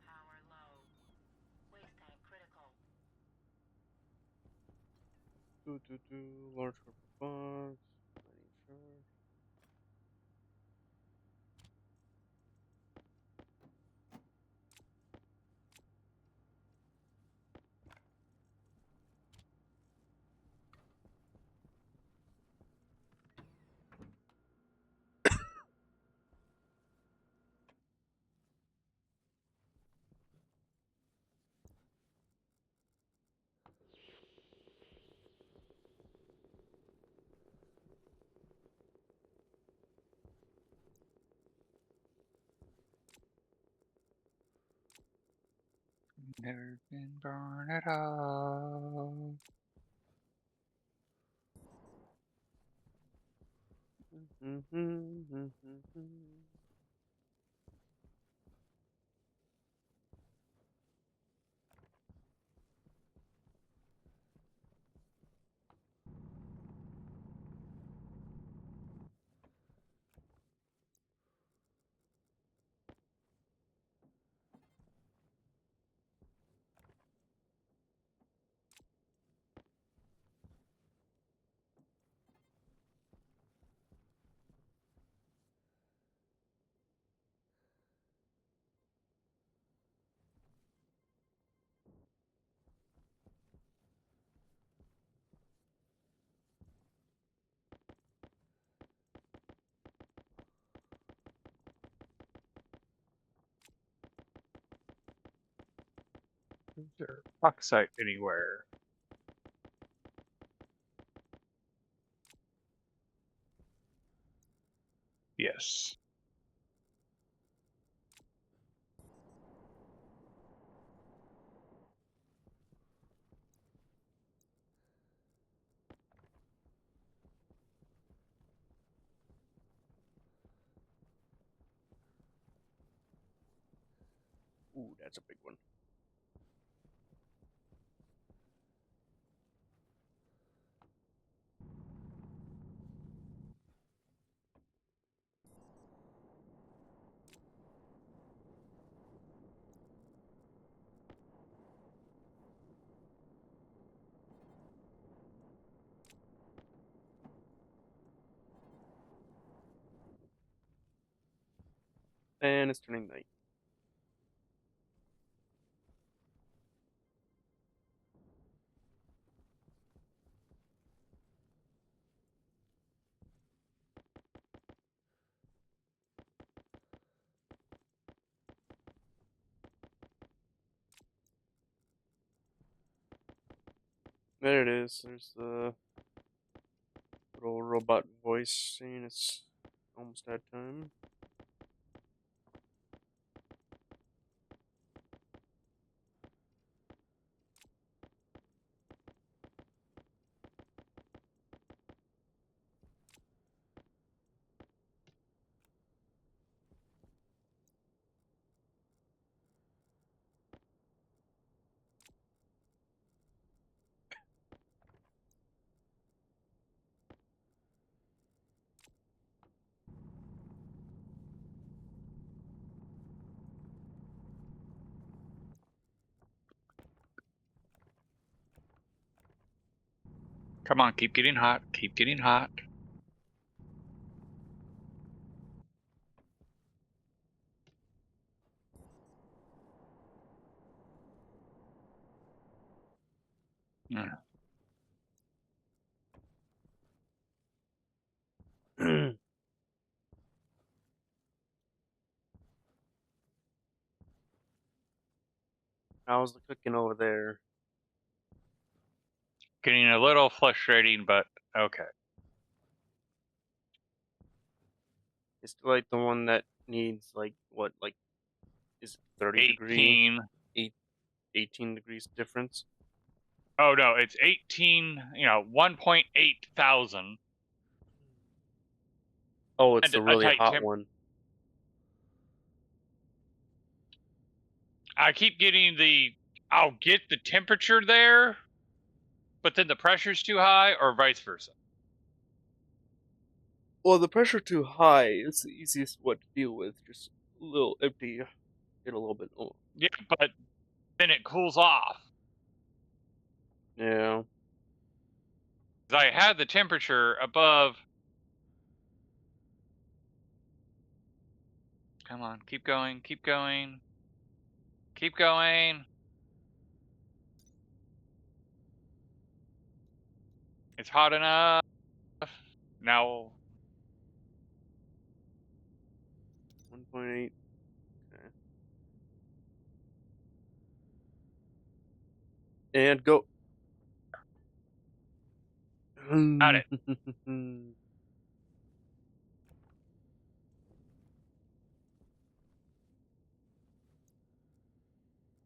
Power low. Waste tank critical. Large purple box. Mighty shark. Never been burned at all. Is there bauxite anywhere? Yes. Ooh, that's a big one. And it's turning night. There it is. There's the little robot voice saying it's almost that time. Come on, keep getting hot. Keep getting hot. Yeah. How's the cooking over there? Getting a little frustrating, but okay. It's like the one that needs like what, like is it 30 degree, 18. 18 degrees difference? Oh no, it's 18, 1.8 thousand. Oh, it's And the a really tight hot temp. one. I keep getting I'll get the temperature there, but then the pressure's too high, or vice versa. Well, the pressure too high is the easiest one to deal with. Just a little empty. Get a little bit. Oh, Yeah, but then it cools off. yeah. 'Cause I had the temperature above. Come on, keep going, keep going, keep going. It's hot enough. Now, 1.8. Okay. And go. got it.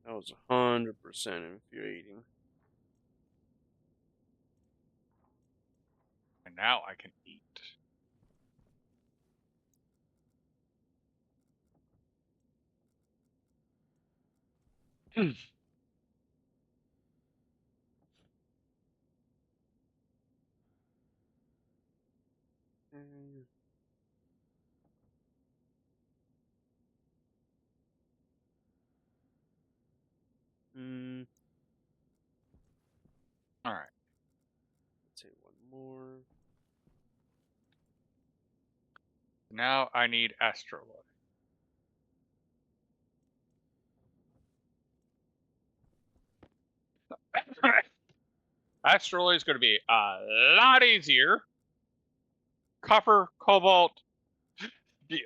That was 100% infuriating. And now I can eat. Mm. Mm, All right. let's say one more. Now I need astroloid. Astroloid is going to be a lot easier. Copper, cobalt, deal.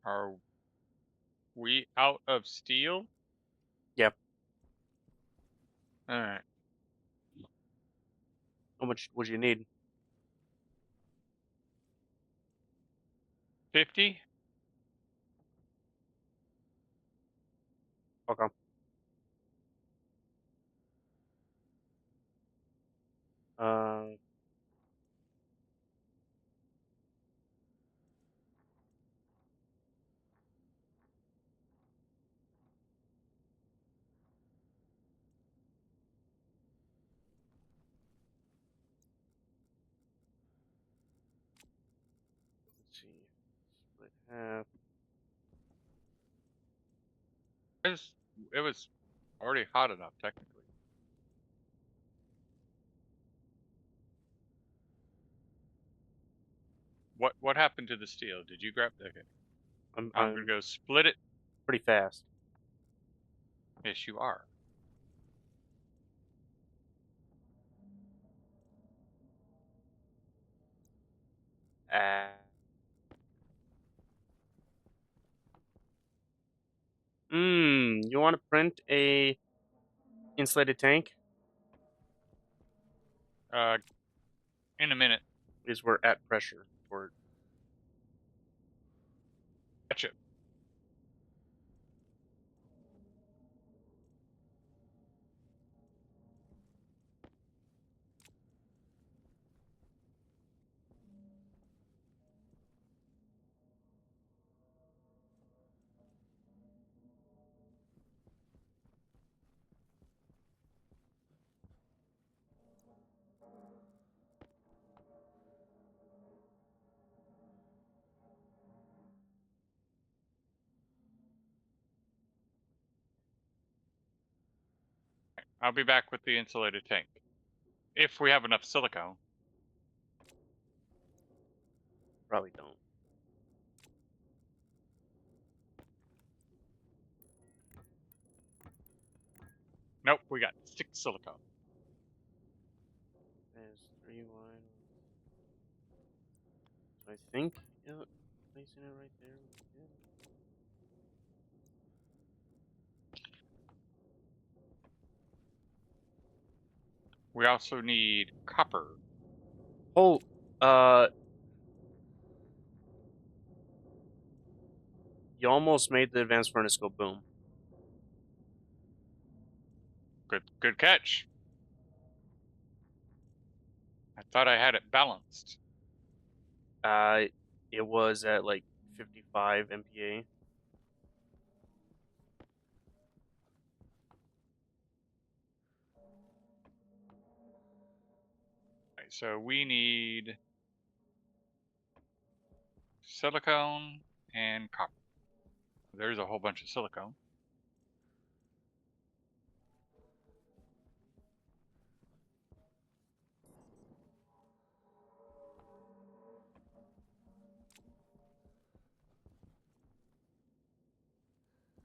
Are we out of steel? Yep. All right. How much would you need? 50? Okay. Uh, let's see. Split half. It was already hot enough, technically. What happened to the steel? Did you grab? Okay. I'm gonna I'm go split it. pretty fast. Yes, you are. Uh, you want to print a insulated tank? In a minute. Because we're at pressure for it. Gotcha. I'll be back with the insulated tank. If we have enough silicone. Probably don't. Nope, we got 6 silicone. There's 3 wide. So I think, placing it right there. Yeah. We also need copper. Oh, you almost made the advanced furnace go boom. Good catch. I thought I had it balanced. It was at like 55 MPa. Right, so we need silicone and copper. There's a whole bunch of silicone.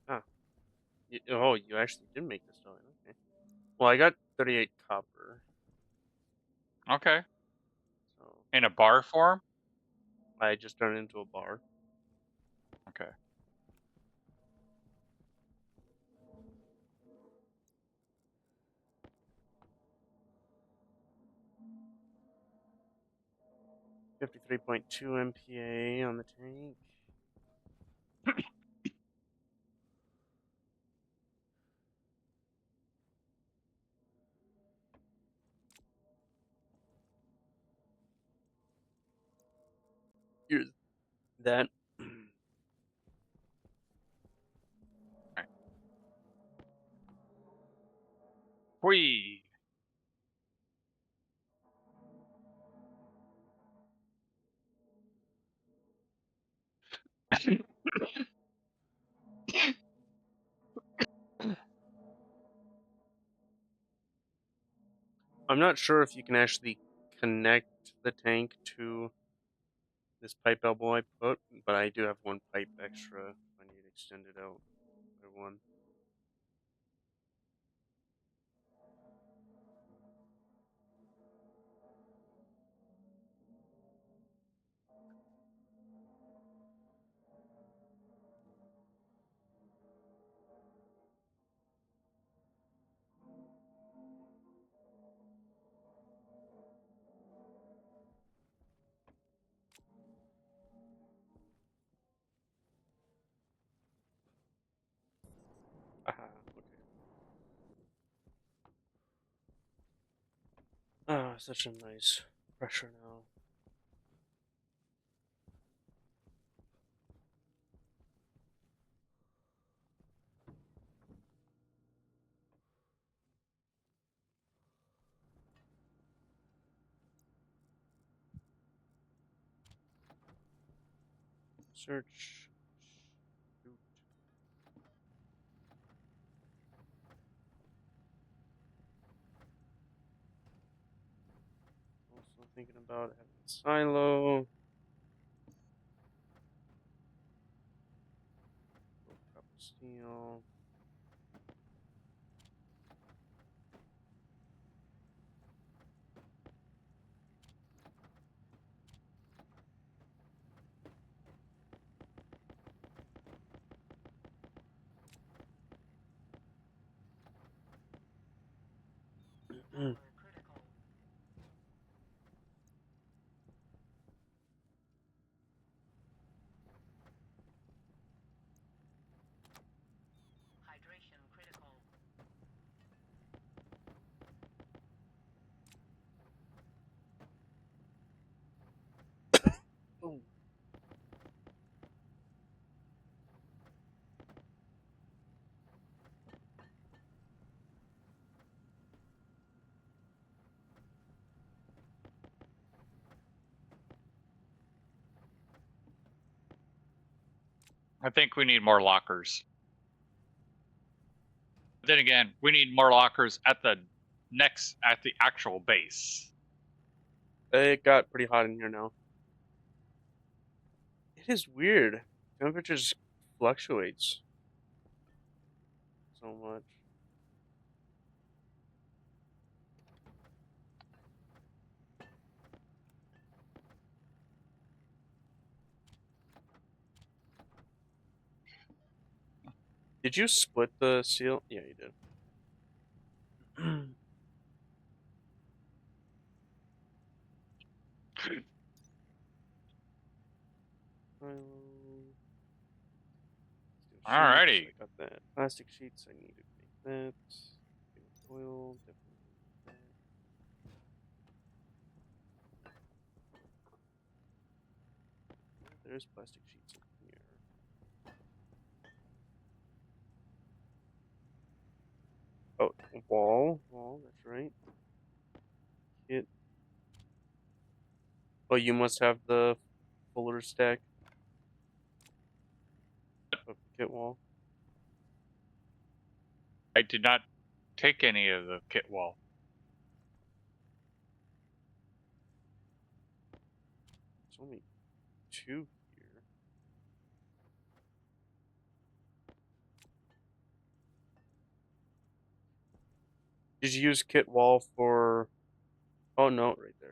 Ah, you actually did make this stone. Okay. Well, I got 38 copper, Okay. so In a bar form? I just turned it into a bar. Okay. .2 MPa on the tank. Here's that. Right. Whee! I'm not sure if you can actually connect the tank to this pipe elbow I put, but I do have one pipe extra if I need to extend it out by one. Aha, okay. Ah, such a nice pressure now. Search. Shoot. Also thinking about having a silo. Cup of steel. Power critical. Hydration critical. Oh. I think we need more lockers. But then again, we need more lockers at the actual base. It got pretty hot in here now. It is weird. Temperature just fluctuates so much. Did you split the seal? Yeah, you did. Alrighty. I got that. Plastic sheets. I need to make that. Oil. Definitely need that. There's plastic sheets in here. Oh, wall. That's right. Kit. Oh, you must have the fuller stack of kit wall. I did not take any of the kit wall. There's only 2 here. Did you use kit wall for? Oh no, right there.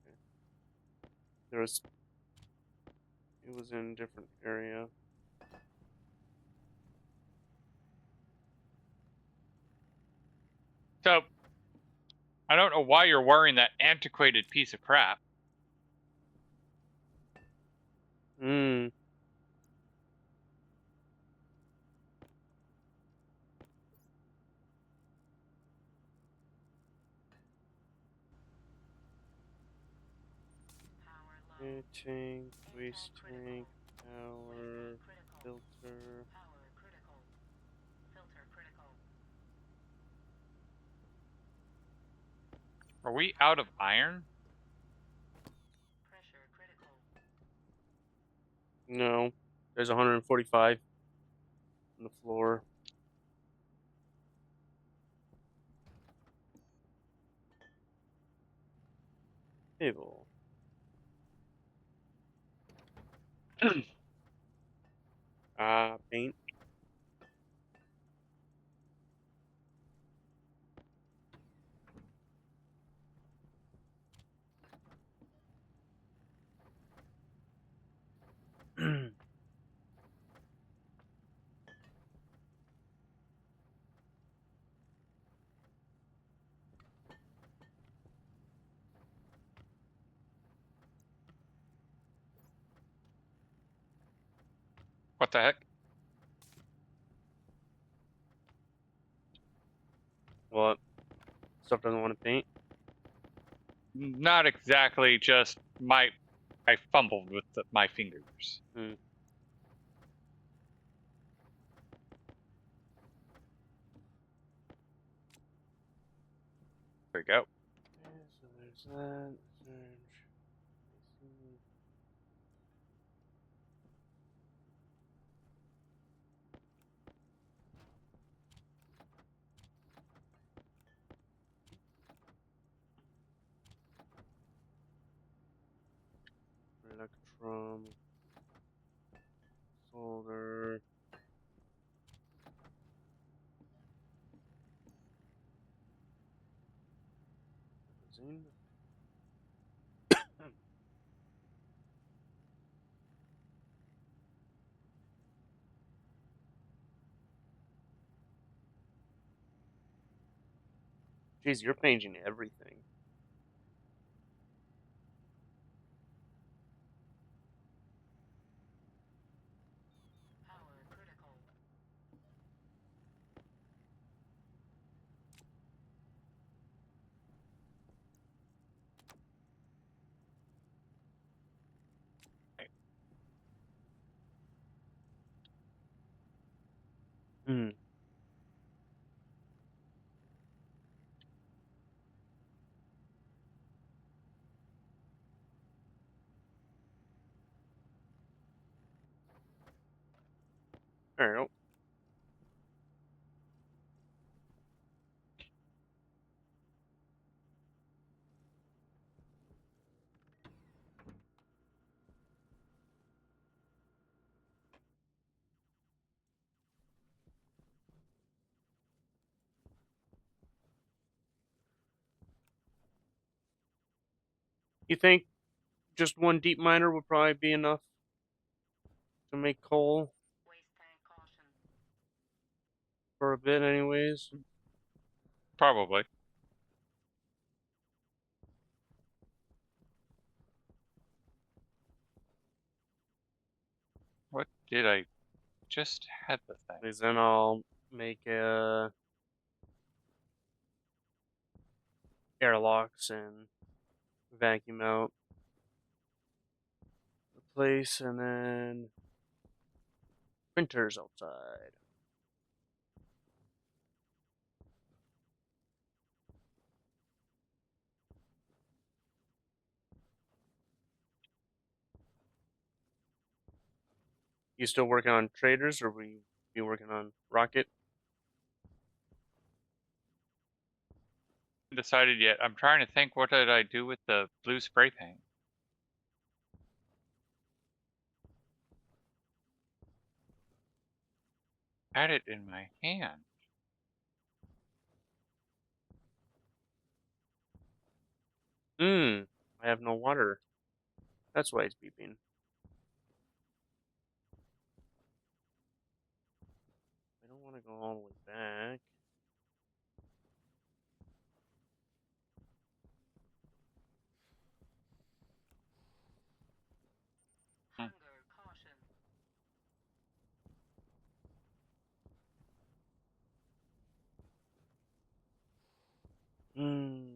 Okay. There was. It was in a different area. So, I don't know why you're wearing that antiquated piece of crap. Hmm. Power low. Air tank, waste Critical. tank, power, Waste tank critical. filter. Power critical. Filter critical. Are we out of iron? Pressure critical. No, there's 145 on the floor. Table. Paint. What the heck? What? Stuff doesn't want to paint. Not exactly, just I fumbled with my fingers. Hmm. There we go. Okay, so there's that. Orange. Electrum. Solder. Magazine. Jeez, you're painting everything. Power critical. Hmm. There you go. You think just one deep miner would probably be enough to make coal Waste tank caution. for a bit, anyways? Probably. What did I just had the thing? Because then I'll make airlocks and vacuum out the place, and then printers outside. You still working on traders, or we be working on rocket? Haven't decided yet. I'm trying to think. What did I do with the blue spray paint? Had it in my hand. I have no water. That's why it's beeping. I don't want to go all the way back. Hunger caution. Hmm.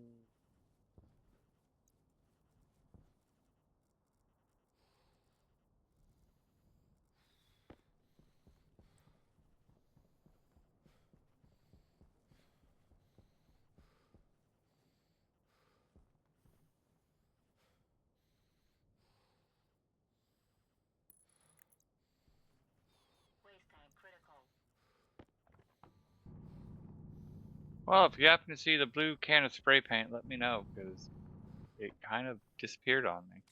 Waste time critical. Well, if you happen to see the blue can of spray paint, let me know, because it kind of disappeared on me.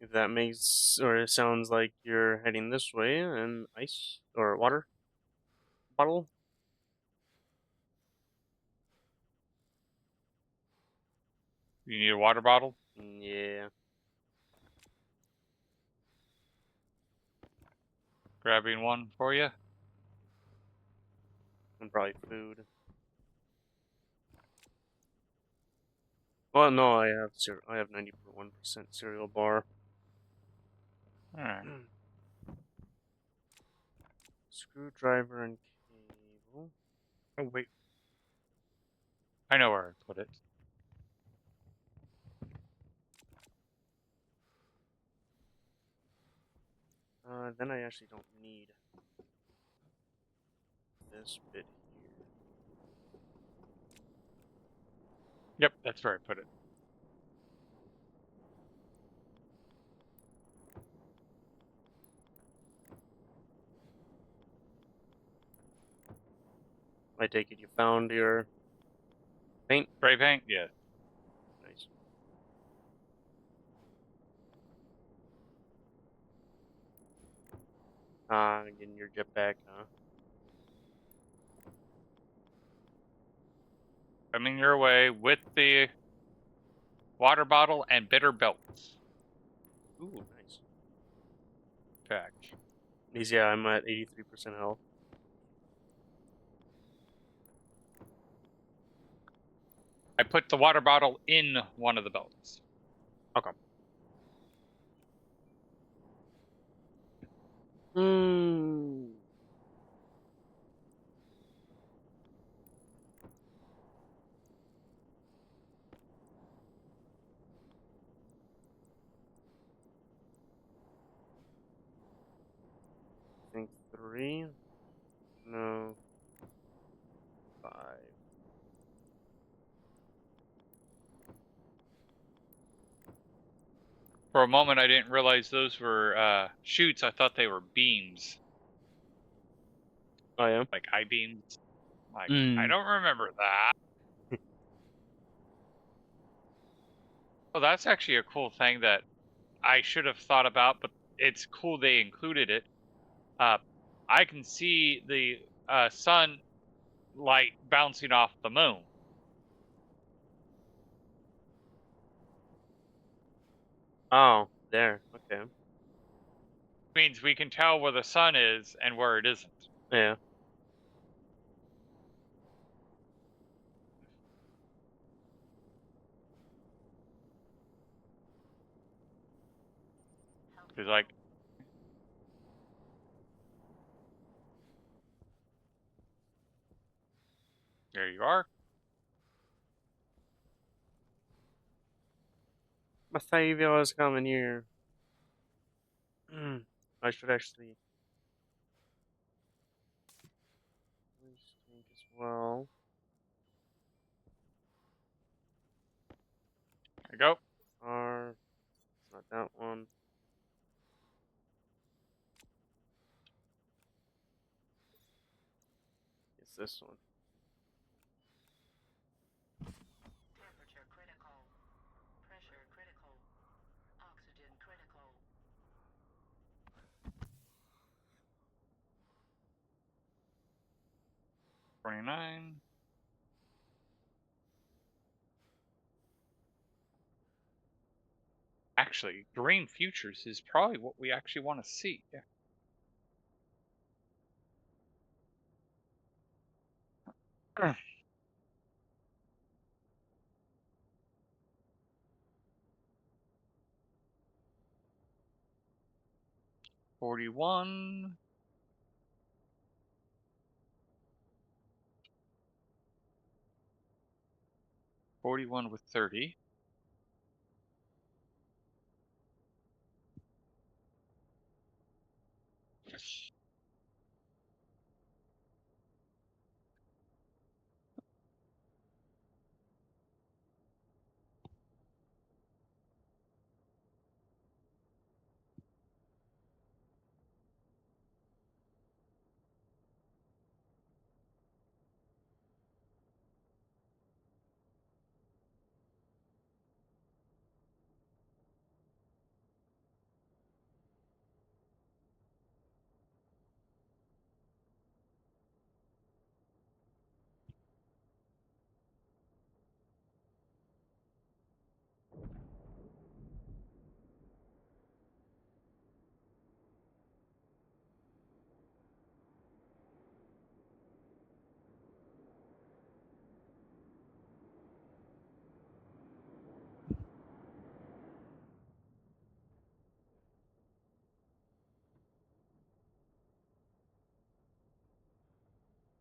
If that makes or it sounds like you're heading this way, and ice or water bottle. You need a water bottle? Yeah. Grabbing one for you. And probably food. Well, no, I have 91% cereal bar. Alright. Screwdriver and cable. Oh, wait. I know where I put it. Then I actually don't need this bit here. Yep, that's where I put it. I take it you found your paint? Spray paint? Yes. Nice. Getting your jetpack, huh? Coming your way with the water bottle and bitter belts. Ooh, nice. Fact. Yeah, I'm at 83% health. I put the water bottle in one of the belts. Okay. Hmm. I think 3. No. 5. For a moment, I didn't realize those were chutes. I thought they were beams, I am. like I-beams. Like, I Mm. don't remember that. Well, that's actually a cool thing that I should have thought about, but it's cool they included it. I can see the sun light bouncing off the moon. Oh, there. Okay. Means we can tell where the sun is and where it isn't. Yeah. Because, like, there you are. My savior is coming here. I should actually tank as well. There you go. It's not that one. It's this one. Temperature critical. Pressure critical. Oxygen critical. 29. Actually, green futures is probably what we actually want to see. Yeah. $41. 41 with 30.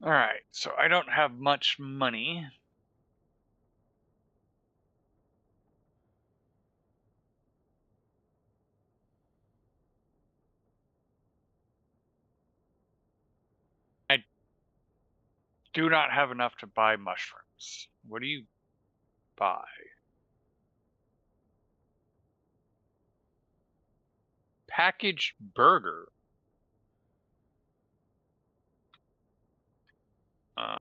All right, so I don't have much money. I do not have enough to buy mushrooms. What do you buy? Packaged burger. Uh,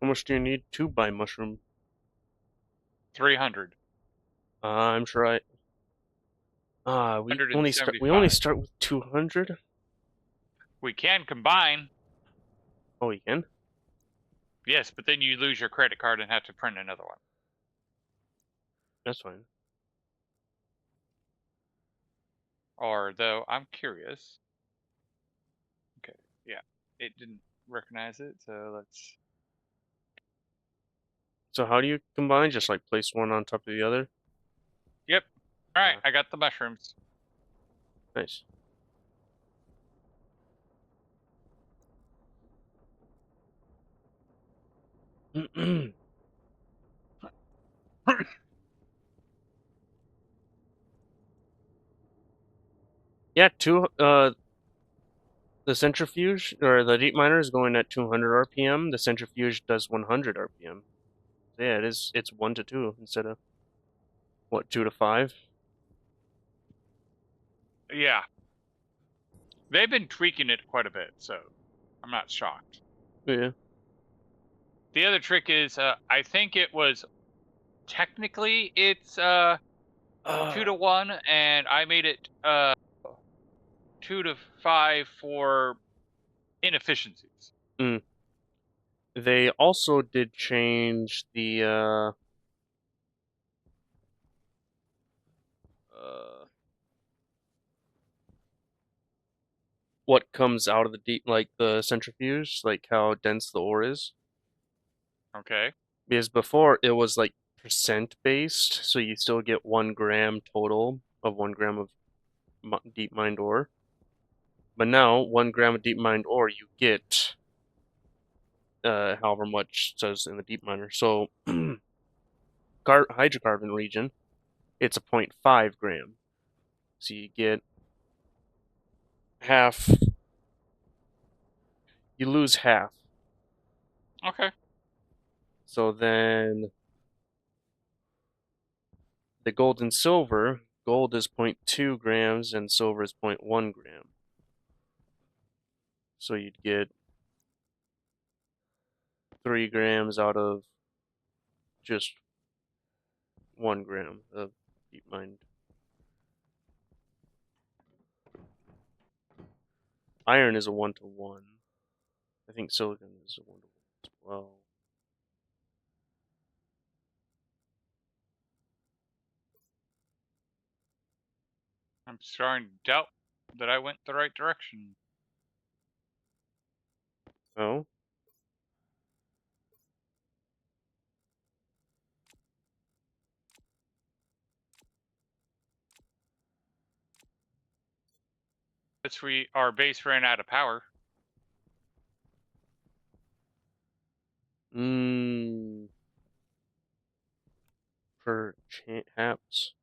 How much do you need to buy mushroom? 300. I'm sure I. We only 175. start with 200. We can combine. Oh, we can. Yes, but then you lose your credit card and have to print another one. That's fine. Or though I'm curious. Okay, yeah, it didn't recognize it, so let's. So how do you combine? Just like place one on top of the other. Yep. All right, I got the mushrooms. Nice. Yeah, the centrifuge or the deep miner is going at 200 RPM. The centrifuge does 100 RPM. So yeah, it's 1 to 2 instead of what 2 to 5. Yeah. They've been tweaking it quite a bit, so I'm not shocked. Yeah. The other trick is, I think it was technically it's 2 to 1, and I made it 2 to 5 for inefficiencies. They also did change the what comes out of the deep, like the centrifuge, like how dense the ore is. Okay. Because before it was like percent based, so you still get 1 gram total of 1 gram of deep mined ore. But now 1 gram of deep mined ore, you get however much says in the deep miner. So hydrocarbon region, it's a 0.5 gram. So you get half. You lose half. Okay. So then the gold and silver, gold is 0.2 grams and silver is 0.1 gram. So you'd get 3 grams out of just 1 gram of deep mined. Iron is a 1-to-1. I think silicon is a 1-to-1 as well. I'm starting to doubt that I went the right direction. Oh? Our base ran out of power. Mmm. Perhaps.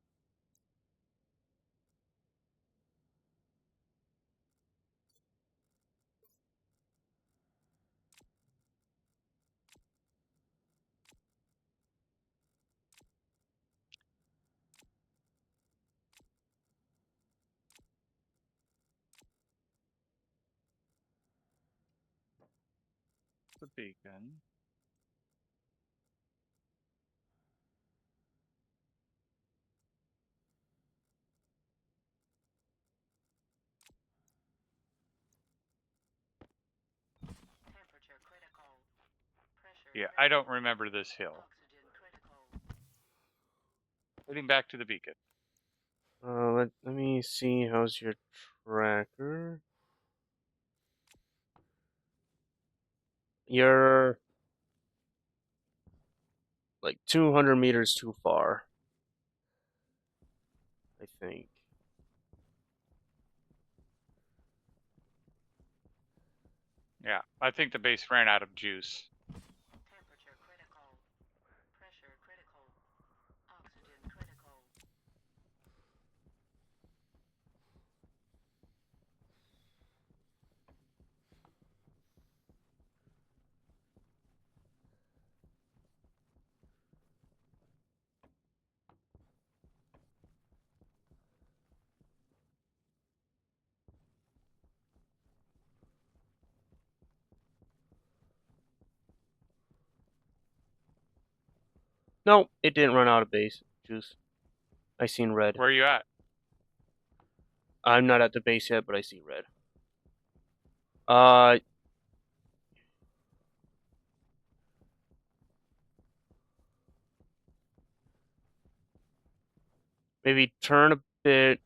The beacon. Temperature critical. Pressure Yeah, I don't critical. remember this hill. Oxygen critical. Heading back to the beacon. Let me see. How's your tracker? You're like 200 meters too far, I think. Yeah, I think the base ran out of juice. Temperature critical. Pressure critical. Oxygen critical. No, it didn't run out of base juice. I seen red. Where are you at? I'm not at the base yet, but I see red. Uh, maybe turn a bit,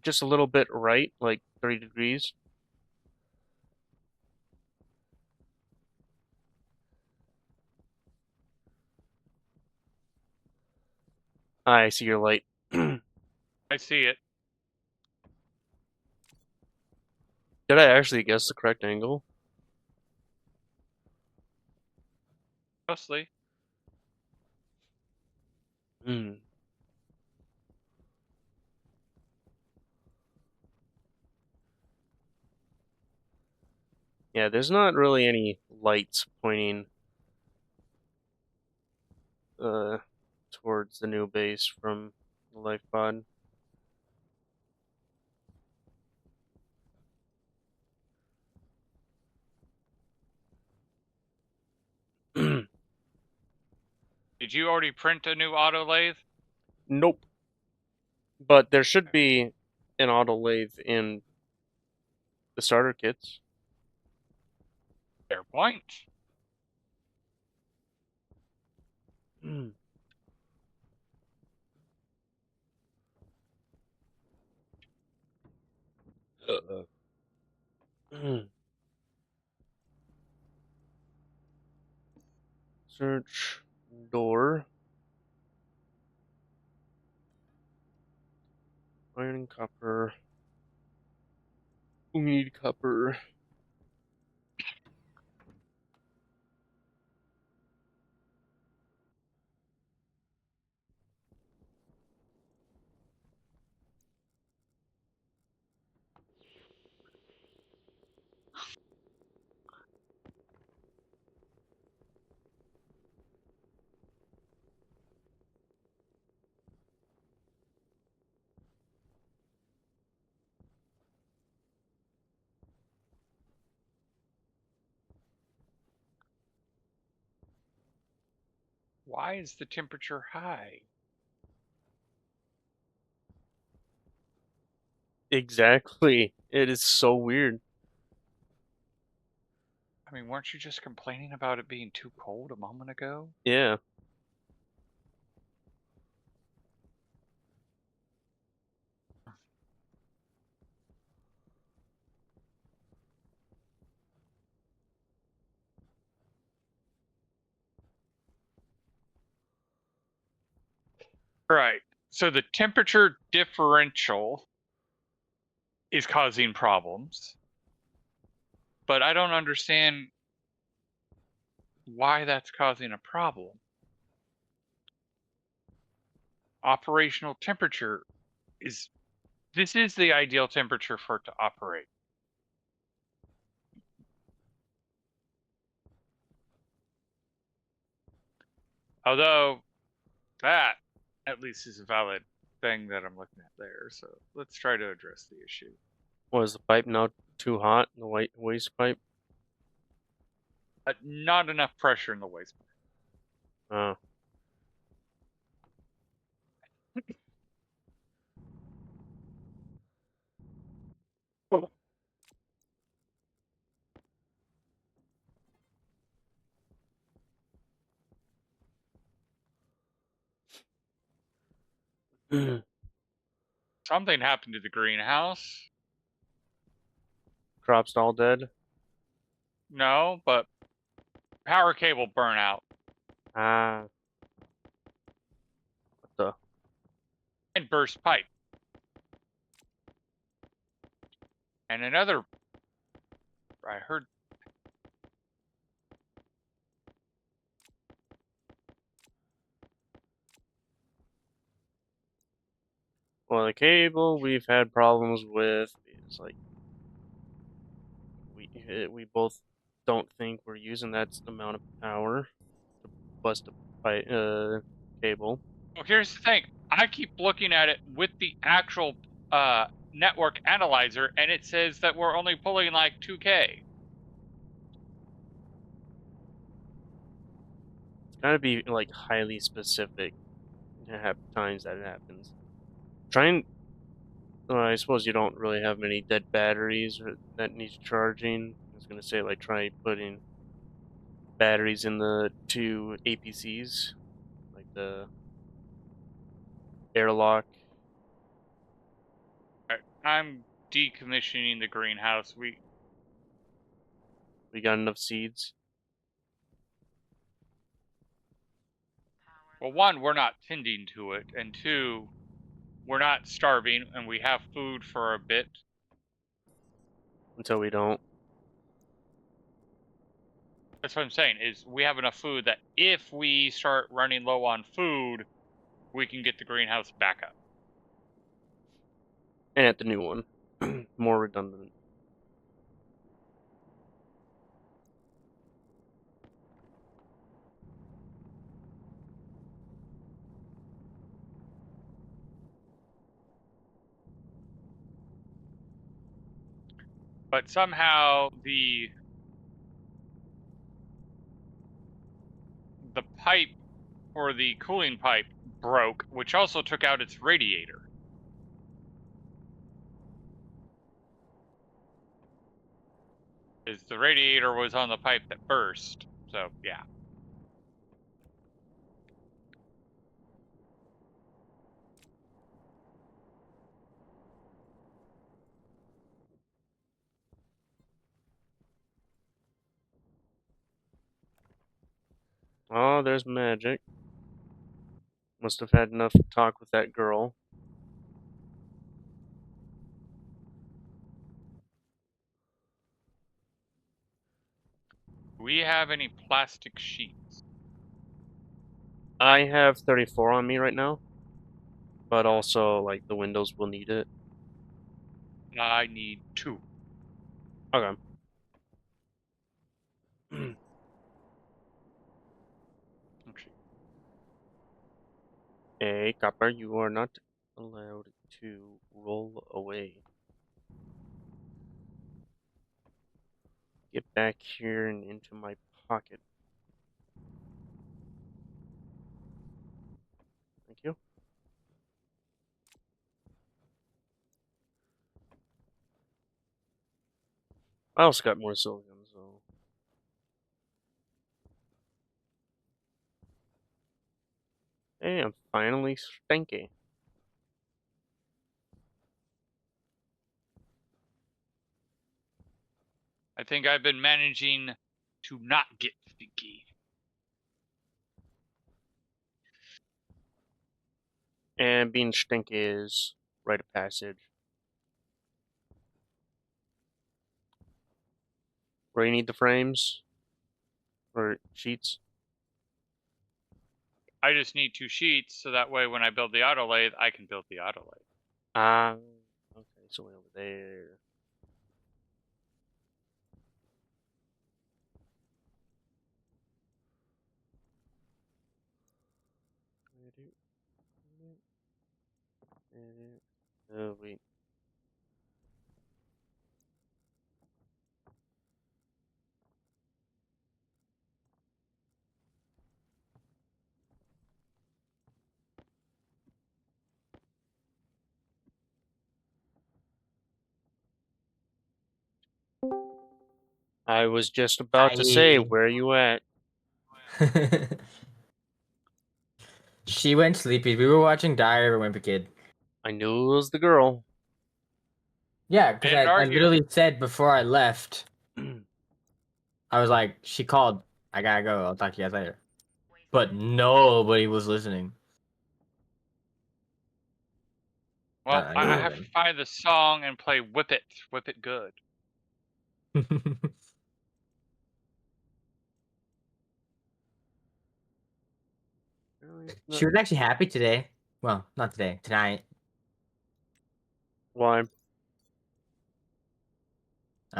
just a little bit right, like 30 degrees. I see your light. Did I see it. I actually guess the correct angle? Mostly. Hmm. Yeah, there's not really any lights pointing uh towards the new base from the life pod. Did you already print a new auto lathe? Nope. But there should be an auto lathe in the starter kits. Fair point. Hmm. Search door. Iron and copper. We need copper. Why is the temperature high? Exactly. It is so weird. I mean, weren't you just complaining about it being too cold a moment ago? Yeah. Right. So the temperature differential is causing problems, but I don't understand why that's causing a problem. Operational temperature is this is the ideal temperature for it to operate. Although that at least is a valid thing that I'm looking at there. So let's try to address the issue. Was the pipe now too hot? The white waste pipe? Not enough pressure in the waste. Oh. Something happened to the greenhouse. Crops all dead? No, but power cable burnout Ah. What the? and burst pipe. And another, I heard. Well, the cable we've had problems with is like we both don't think we're using that amount of power to bust a cable. Well, here's the thing. I keep looking at it with the actual network analyzer, and it says that we're only pulling like 2K. It's gotta be like highly specific to have times that it happens. Trying. I suppose you don't really have many dead batteries that needs charging. I was gonna say like try putting batteries in the two APCs, like the airlock. I'm decommissioning the greenhouse. We got enough seeds. Well, one, we're not tending to it, and two, we're not starving, and we have food for a bit. Until we don't. That's what I'm saying. Is we have enough food that if we start running low on food, we can get the greenhouse back up. And at the new one. More redundant. But somehow the pipe or the cooling pipe broke, which also took out its radiator. Is the radiator was on the pipe that burst. So yeah. Oh, there's magic. Must have had enough talk with that girl. Do we have any plastic sheets? I have 34 on me right now, but also like the windows will need it. I need 2. Okay. Actually, Hey, Copper, you are not allowed to roll away. Get back here and into my pocket. Thank you. I also got more silicon, so. Hey, I'm finally stinky. I think I've been managing to not get stinky. And being stinky is rite of passage. Where you need the frames? Or sheets? I just need 2 sheets, so that way when I build the auto lathe, I can build the auto lathe. Ah, okay, so way over there. Oh, wait. I was just about to say, where are you at? She went sleepy. We were watching Diary of a Wimpy Kid. I knew it was the girl. Yeah, because didn't I argue. literally said before I left, I was like, she called. I gotta go. I'll talk to you guys later. But nobody was listening. Well, I I know have to find the song and play Whip It Good. them. She was actually happy today. Well, not today. Tonight. Why? I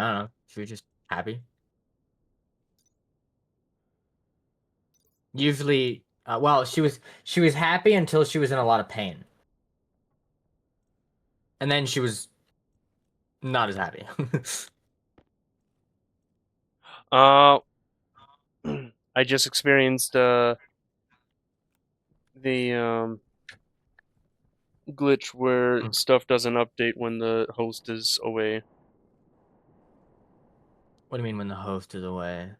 don't know. She was just happy. Usually, well, she was happy until she was in a lot of pain, and then she was not as happy. Uh, I just experienced the glitch where Hmm. stuff doesn't update when the host is away. What do you mean when the host is away?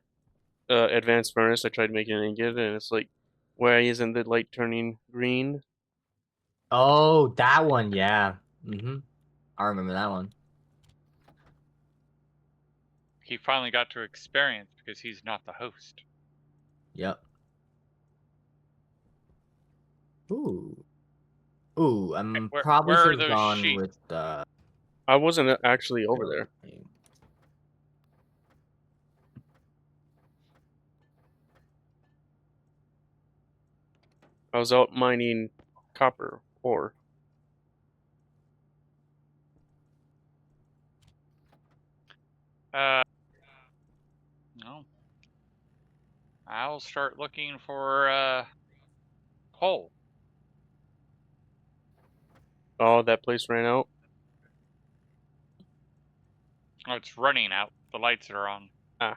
Advanced furnace. I tried making an ingot, and it's like, why isn't the light turning green? Oh, that one, yeah. I remember that one. He finally got to experience because he's not the host. Yep. Ooh. Ooh, I'm probably Where should are have those gone sheets? with I wasn't actually over there. I was out mining copper ore. No. I'll start looking for coal. Oh, that place ran out. Oh, it's running out. The lights are on. Ah.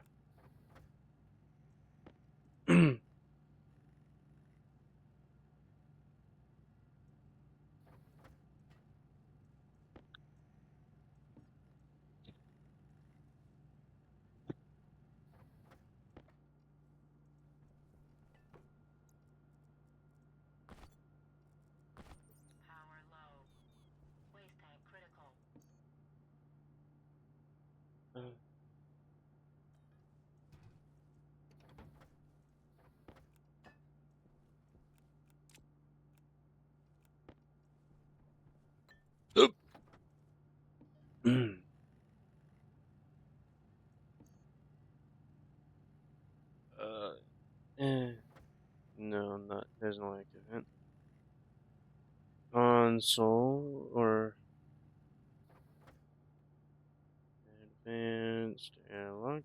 Power low. Waste tank critical. No, not. There's no active event. Console or advanced airlock.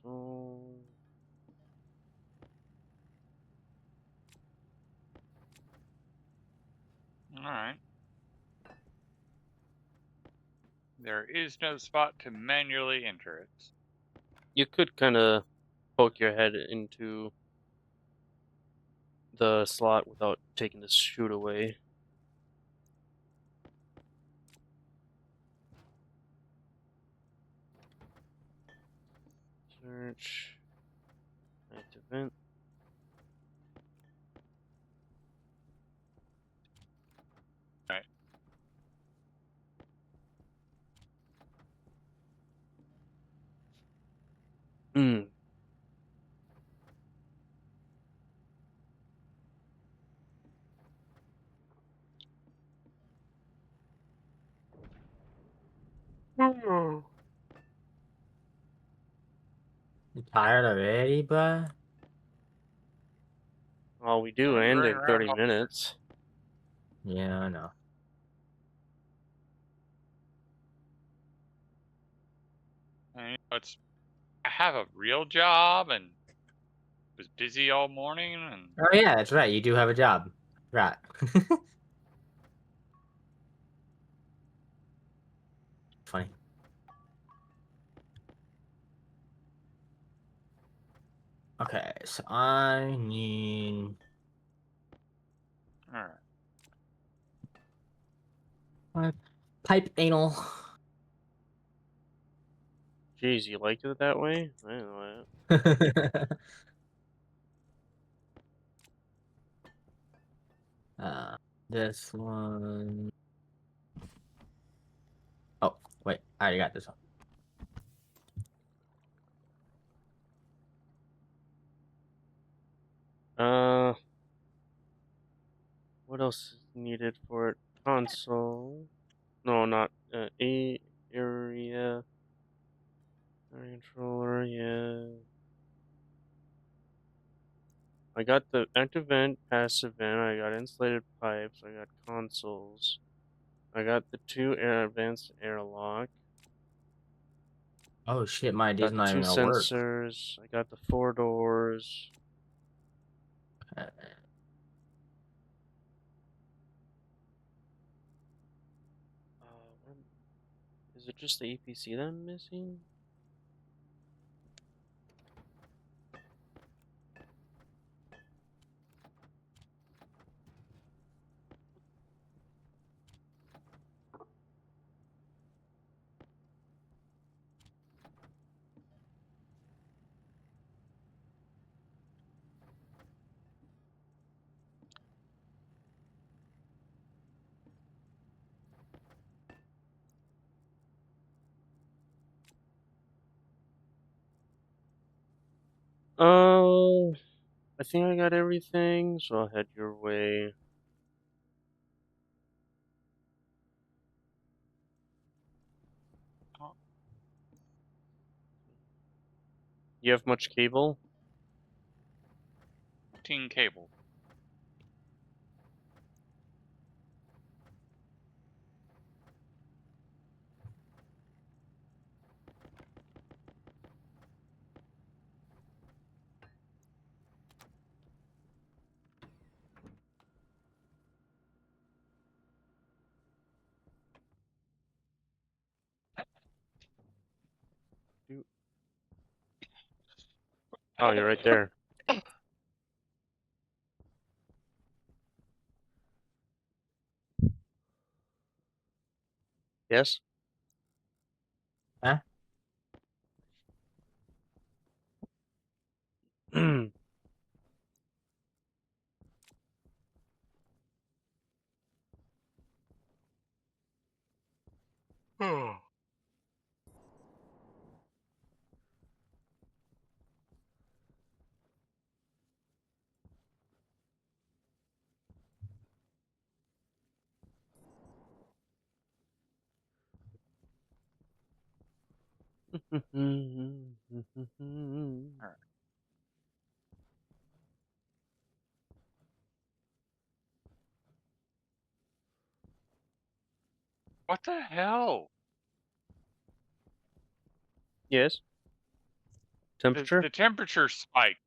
Console. All right. There is no spot to manually enter it. You could kind of poke your head into the slot without taking the chute away. Search. Active event. Right. Hmm. You tired already, bruh? Well, we do I'm end running in around 30 all- minutes. Yeah, I know. And, it's I have a real job and was busy all morning and Oh yeah, that's right. You do have a job. Right. Funny. Okay, so I need all right. pipe anal. Jeez, you liked it that way? I didn't know This one. Oh, wait, I already got this one. that. What else is needed for it? Console. No, not area controller. Yeah. I got the active vent, passive vent. I got insulated pipes. I got consoles. I got the two advanced airlock. Oh shit, my idea's Got the not two even gonna work. sensors. I got the 4 doors. Uh, What is it? Just the APC that I'm missing? Oh, I think I got everything, so I'll head your way. You have much cable? 15 cable. Oh, you're right there. Yes? huh? Alright. What the hell? Yes. Temperature? The temperature spiked.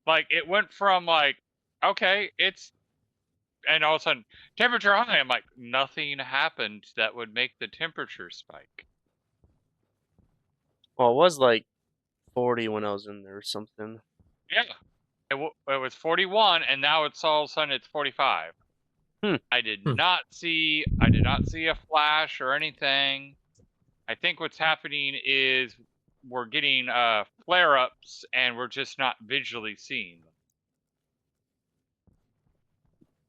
Like, it went from, like, okay, it's... And all of a sudden, temperature high. I'm like, nothing happened that would make the temperature spike. Well, it was like 40 when I was in there or something. Yeah. It was 41, and now it's all of a sudden it's 45. I did not see a flash or anything. I think what's happening is we're getting flare-ups and we're just not visually seeing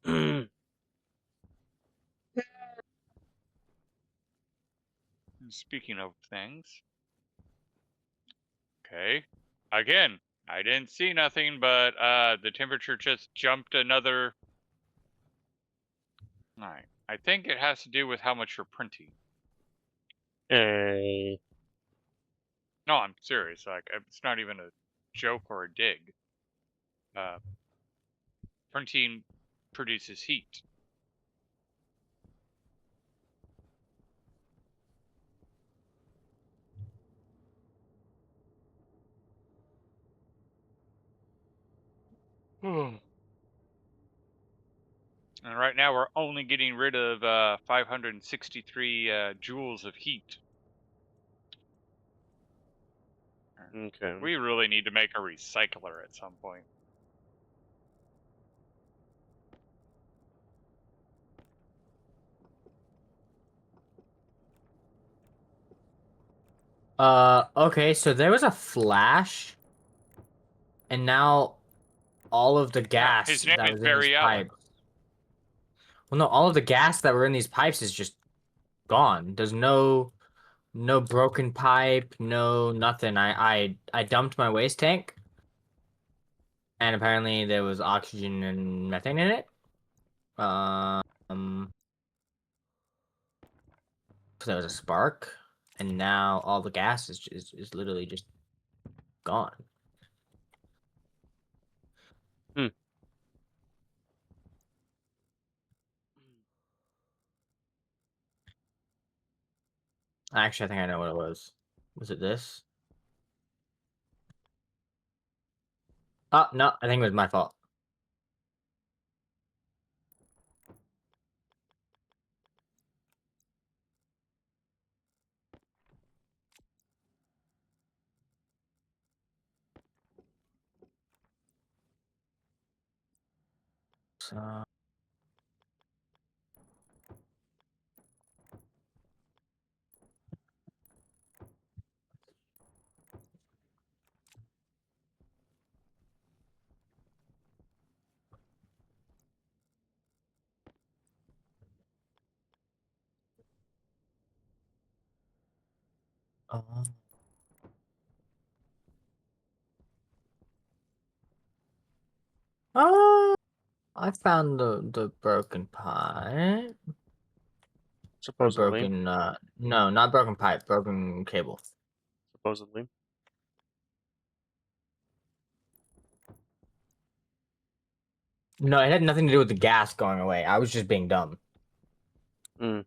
them. Speaking of things, okay, again, I didn't see nothing, but the temperature just jumped another. All right, I think it has to do with how much you're printing. Eh. No, I'm serious. Like, it's not even a joke or a dig. Printing produces heat. And right now we're only getting rid of 563 joules of heat. Okay. We really need to make a recycler at some point. Okay, so there was a flash, and now all of the Yeah, gas his name that is was in these Barry Allen. pipes. Well, no, all of the gas that were in these pipes is just gone. There's no broken pipe, no nothing. I dumped my waste tank, and apparently there was oxygen and methane in it. Um, so there was a spark, and now all the gas is literally just gone. Hmm. Actually, I think I know what it was. Was it this? Oh, no, I think it was my fault. So, uh, oh, I found the broken pipe. Or Supposedly. broken, no, not broken pipe, broken cable. Supposedly. No, it had nothing to do with the gas going away. I was just being dumb. Hmm.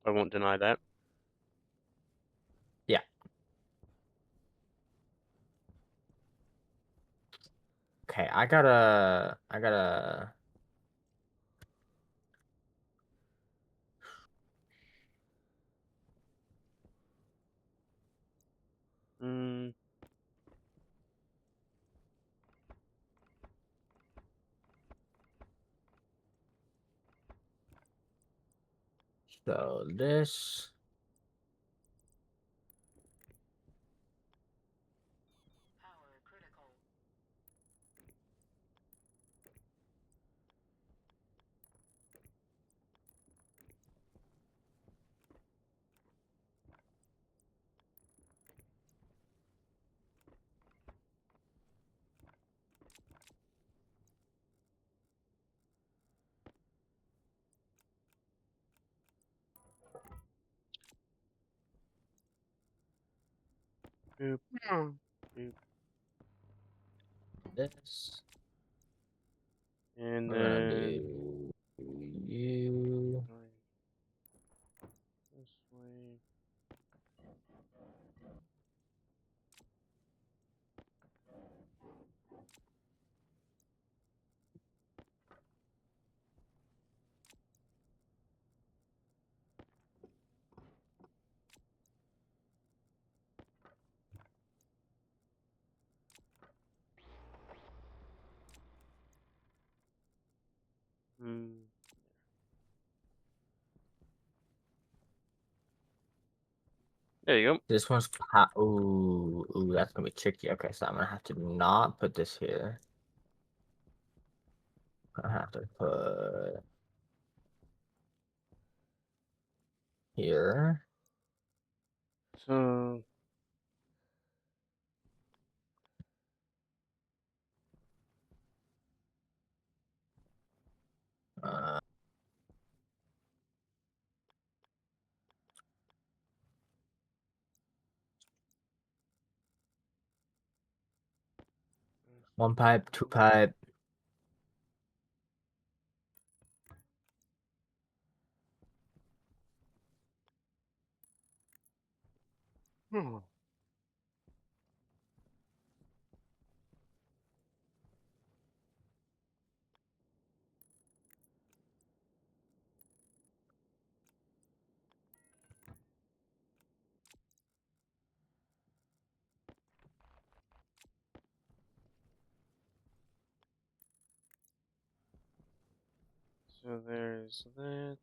I won't deny that. Yeah. Okay, I gotta. Hmm. So this. Power critical. Boop, boop. This. And We're gonna then do you. this way. Hmm. There you go. This one's ooh, that's gonna be tricky. Okay, so I'm gonna have to not put this here. I have to put here. So Uh, one pipe, two pipe. there's that.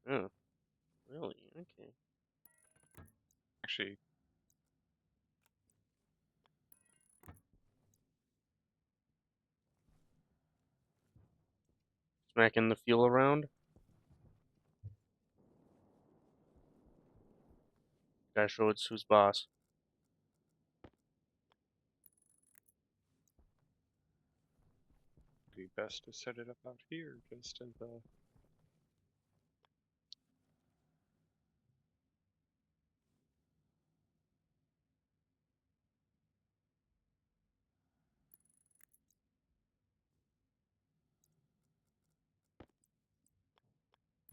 Oh, really? Okay. Actually, Smacking the fuel around. Gotta show it's who's boss. it'd be best to set it up out here, just as a.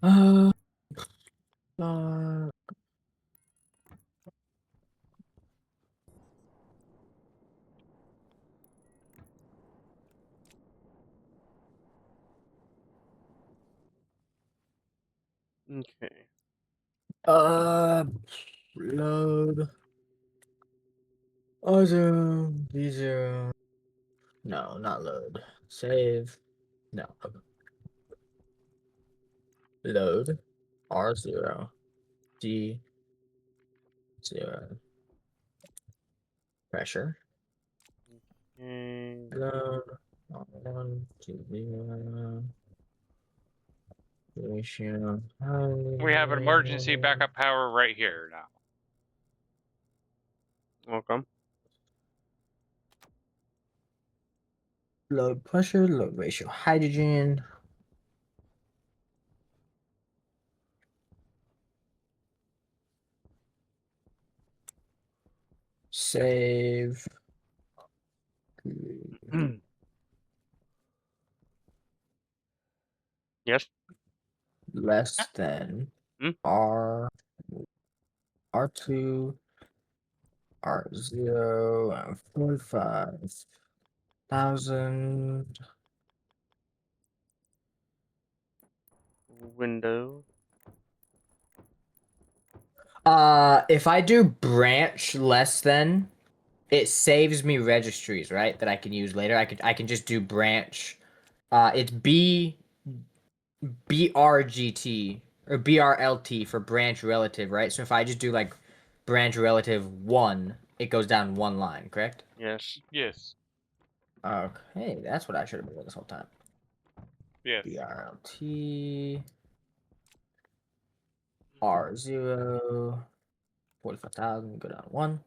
Uh, uh, Okay. uh, load. Zero, V0. No, not load. Save. No. Load. R0. D0. Pressure. Okay. Load. R1, 2, 0. Ratio. We have an emergency backup power right here now. Welcome. Load pressure, load ratio, hydrogen. Save. Yes. Less than Hmm? R2 R0 and 45,000. Window. If I do branch less than, it saves me registries, right? That I can use later. I can just do branch. It's BRGT or BRLT for branch relative, right? So if I just do like branch relative 1, it goes down one line, correct? Yes. Yes. Okay, that's what I should have been doing this whole time. Yes. BRLT R0 45,000, go down 1.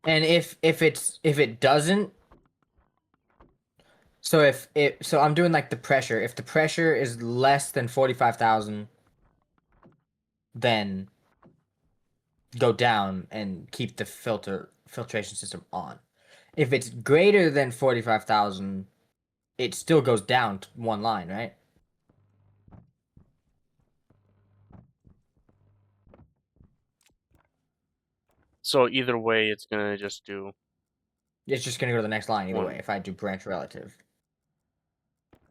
And if it doesn't, so I'm doing like the pressure. If the pressure is less than 45,000, then go down and keep the filtration system on. If it's greater than 45,000, it still goes down to one line, right? So either way, it's gonna just do. It's just gonna go to the next line either One. way if I do branch relative.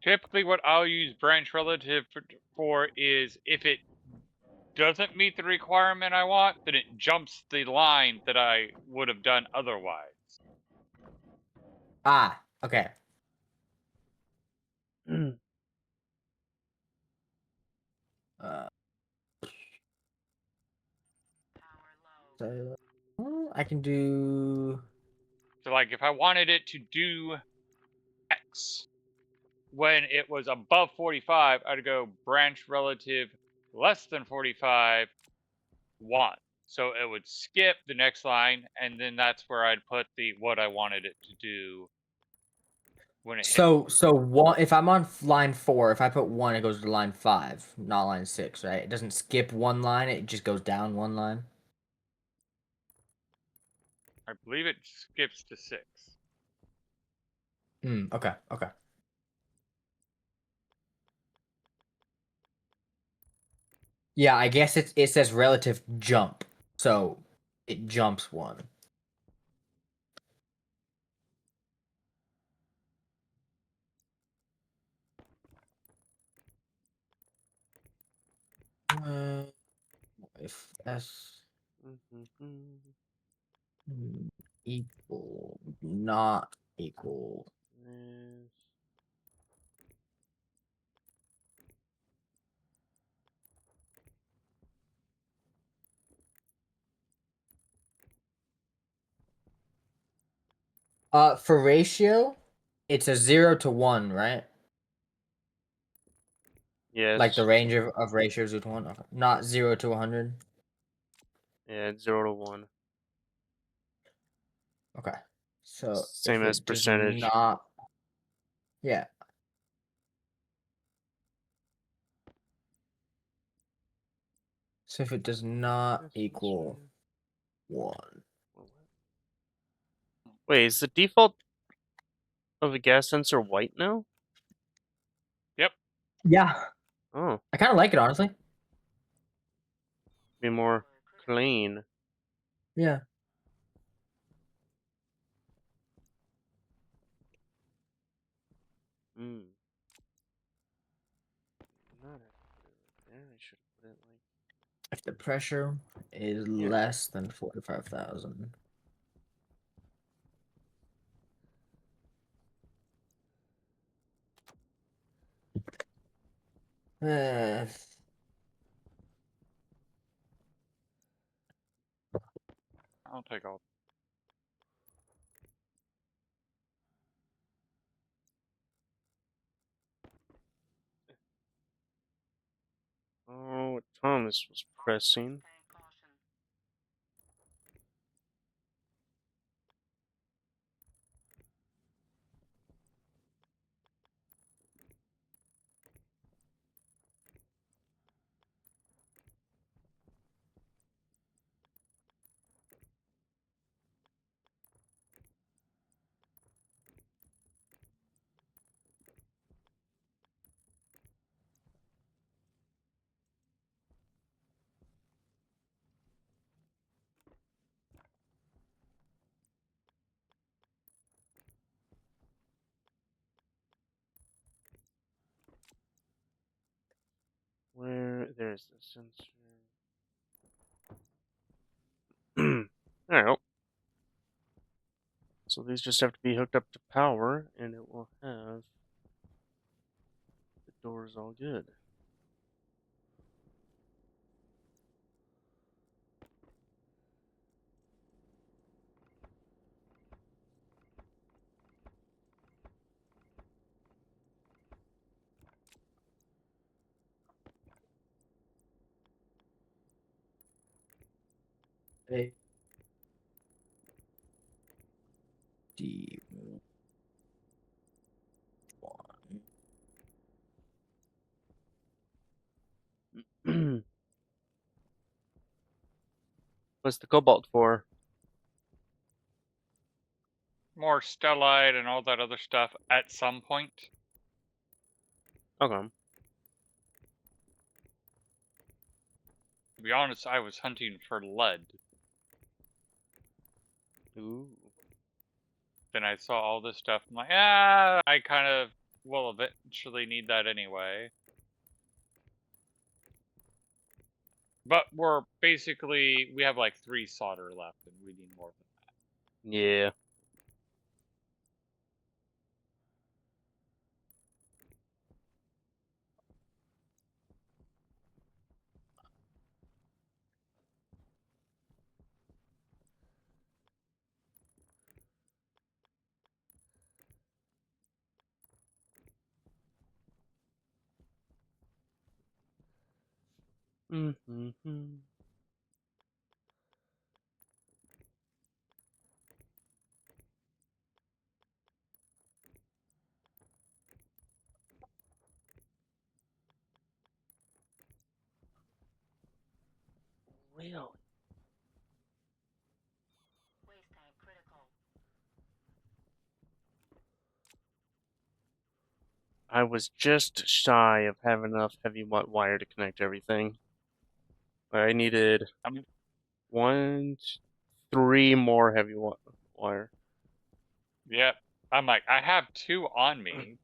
Typically, what I'll use branch relative for is if it doesn't meet the requirement I want, then it jumps the line that I would have done otherwise. Ah, okay. Uh, Power low. so I can do. So, like, if I wanted it to do X when it was above 45, I'd go branch relative less than 45, 1. So it would skip the next line, and then that's where I'd put the what I wanted it to do when it hit. So one. If I'm on line 4, if I put 1, it goes to line 5, not line 6, right? It doesn't skip one line; it just goes down one line. I believe it skips to 6. Okay. Okay. Yeah, I guess it says relative jump, so it jumps one. If S equal not equal. For ratio, it's a 0 to 1, right? Like the Yes. range of ratios is 1, okay. Not 0 to 100. Yeah, it's 0 to 1. Okay. So Same if as it does percentage. not, yeah. So if it does not equal 1. Wait, is the default of a gas sensor white now? Yep. Yeah. Oh, I kind of like it, honestly. be more clean. Yeah. Hmm. Not have to put it right there. I should have put it like. If the pressure is Yeah. less than 45,000. Uh, I'll take all. Oh, Thomas was pressing. Tank caution. Where there's the sensor. Alright. So these just have to be hooked up to power, and it will have the doors all good. hey, 51. What's the cobalt for? More stellite and all that other stuff at some point. Okay. To be honest, I was hunting for lead. Ooh. Then I saw all this stuff. I'm like, I kind of will eventually need that anyway. But we have like 3 solder left, and we need more than that. Yeah. Mm-hmm. Well, Waste time critical. I was just shy of having enough heavy wire to connect everything. I needed I'm, 3 more heavy wire. yep. I'm like, I have 2 on me.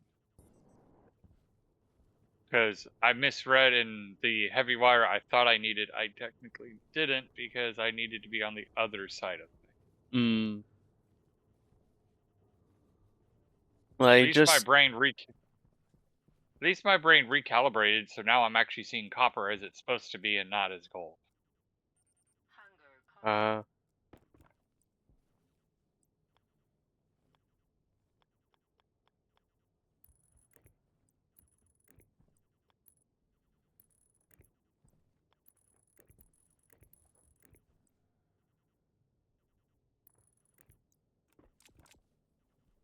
Because I misread in the heavy wire I thought I needed. I technically didn't because I needed to be on the other side of things. Mm. At I least my just brain recalibrated, so now I'm actually seeing copper as it's supposed to be and not as gold. Hunger calls. uh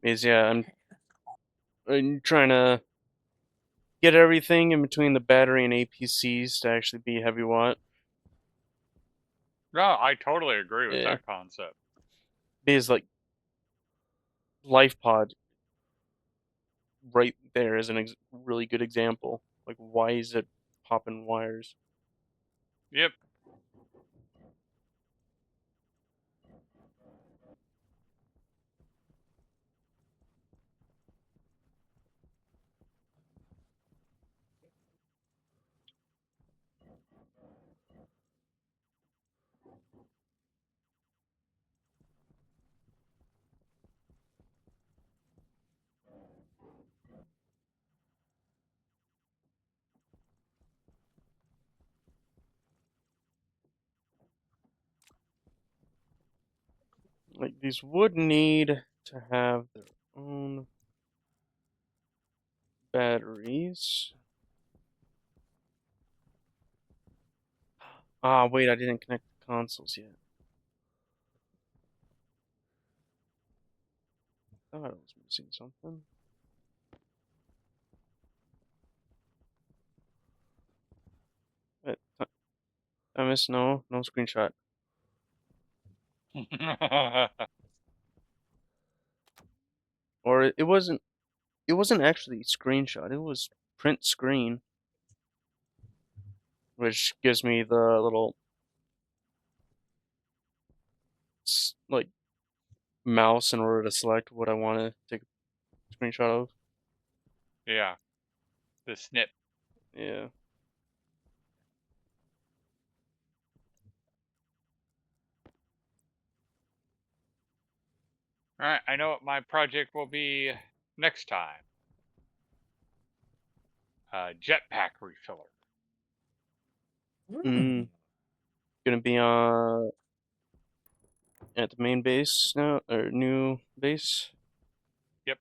is yeah, I'm trying to get everything in between the battery and APCs to actually be heavy watt. No, I totally agree with Yeah. that concept. Because like Life Pod right there is a really good example. Like why is it popping wires? Yep. Like these would need to have their own batteries. Ah, wait, I didn't connect the consoles yet. I thought I was missing something. Wait, I missed no screenshot. Or it wasn't actually screenshot. It was print screen, which gives me the little like mouse in order to select what I want to take a screenshot of. Yeah. The snip. Yeah. Alright, I know what my project will be next time. Jetpack refiller. Mm. Gonna be at the main base now, or new base. Yep.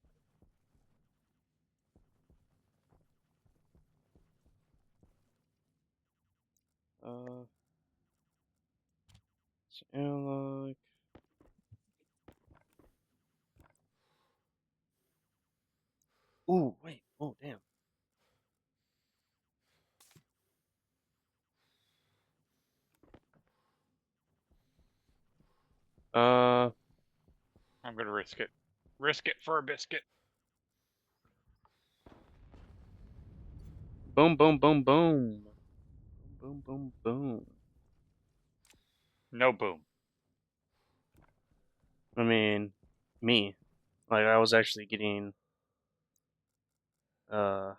Uh, it's analog. Ooh, wait. Oh, damn. I'm gonna risk it. Risk it for a biscuit. Boom, boom, boom, boom. Boom, boom, boom. No boom. I mean, me. Like, I was actually getting, uh,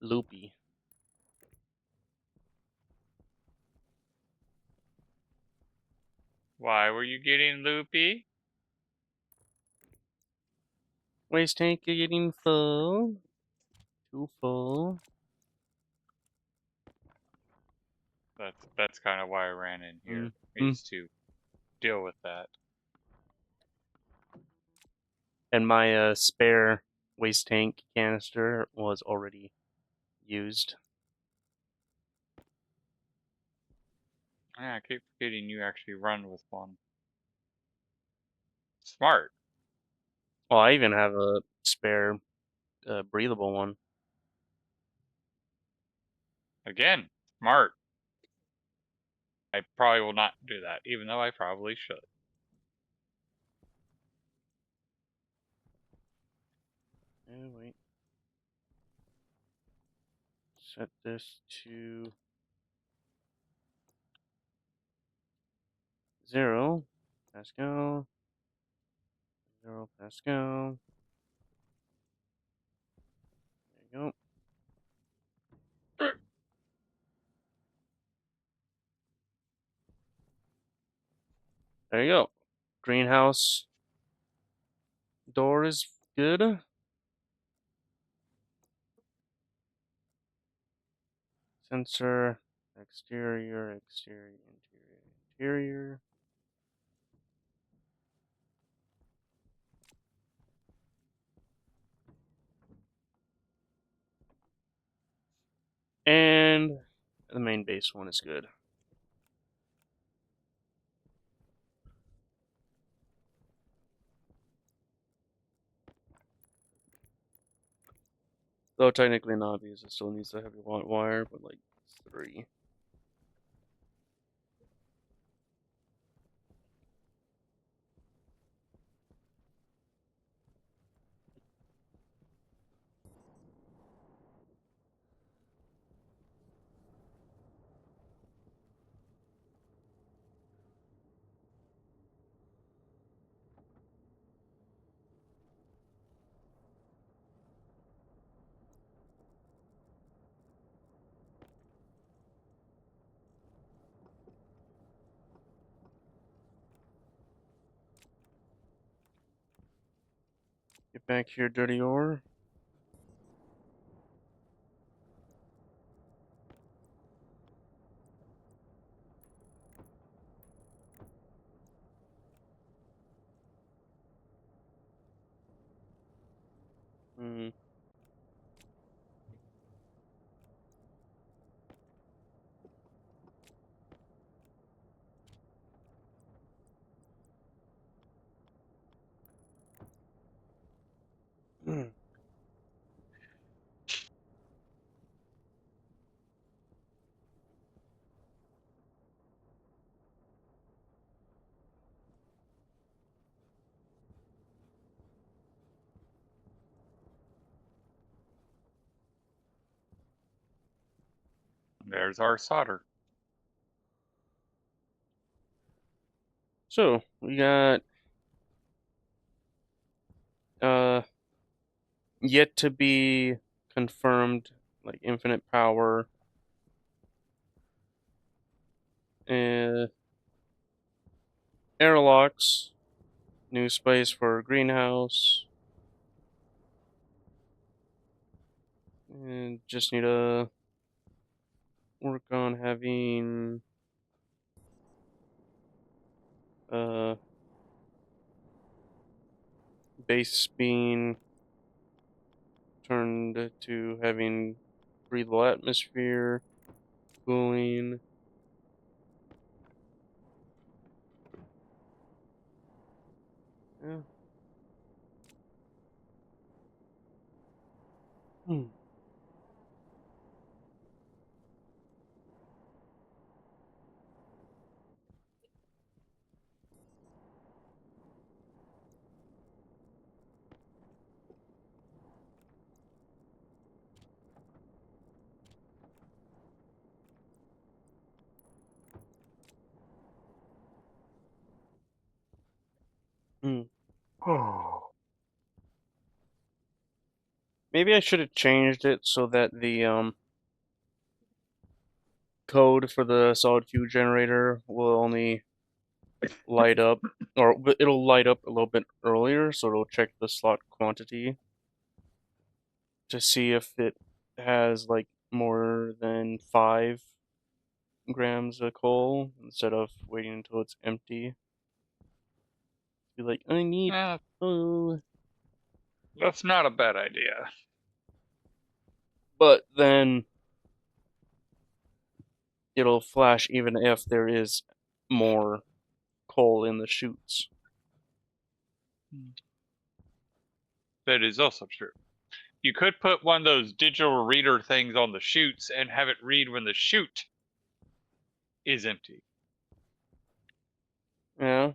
loopy. Why were you getting loopy? Waste tank getting full. Too full. That's kind of why I ran in here. Mm. Is to deal with that. And my, spare waste tank canister was already used. Yeah, I keep forgetting you actually run with one. Smart. Well, I even have a spare, breathable one. Again, smart. I probably will not do that, even though I probably should. Wait. Set this to 0 Pascal. 0 Pascal. There you go. There you go. Greenhouse door is good. Sensor, exterior, exterior, interior, interior. And the main base one is good. Though technically not, because it still needs the heavy wire, but like 3. Get back here, dirty ore. Hmm. There's our solder. So we got uh yet to be confirmed, like infinite power, airlocks, new space for greenhouse, and just need to work on having uh base being turned to having breathable atmosphere, cooling. Yeah. Maybe I should have changed it so that the code for the solid fuel generator will only light up, or it'll light up a little bit earlier, so it'll check the slot quantity to see if it has like more than 5 grams of coal instead of waiting until it's empty. Be like, I need coal. That's not a bad idea. But then it'll flash even if there is more coal in the chutes. That is also true. You could put one of those digital reader things on the chutes and have it read when the chute is empty. Yeah.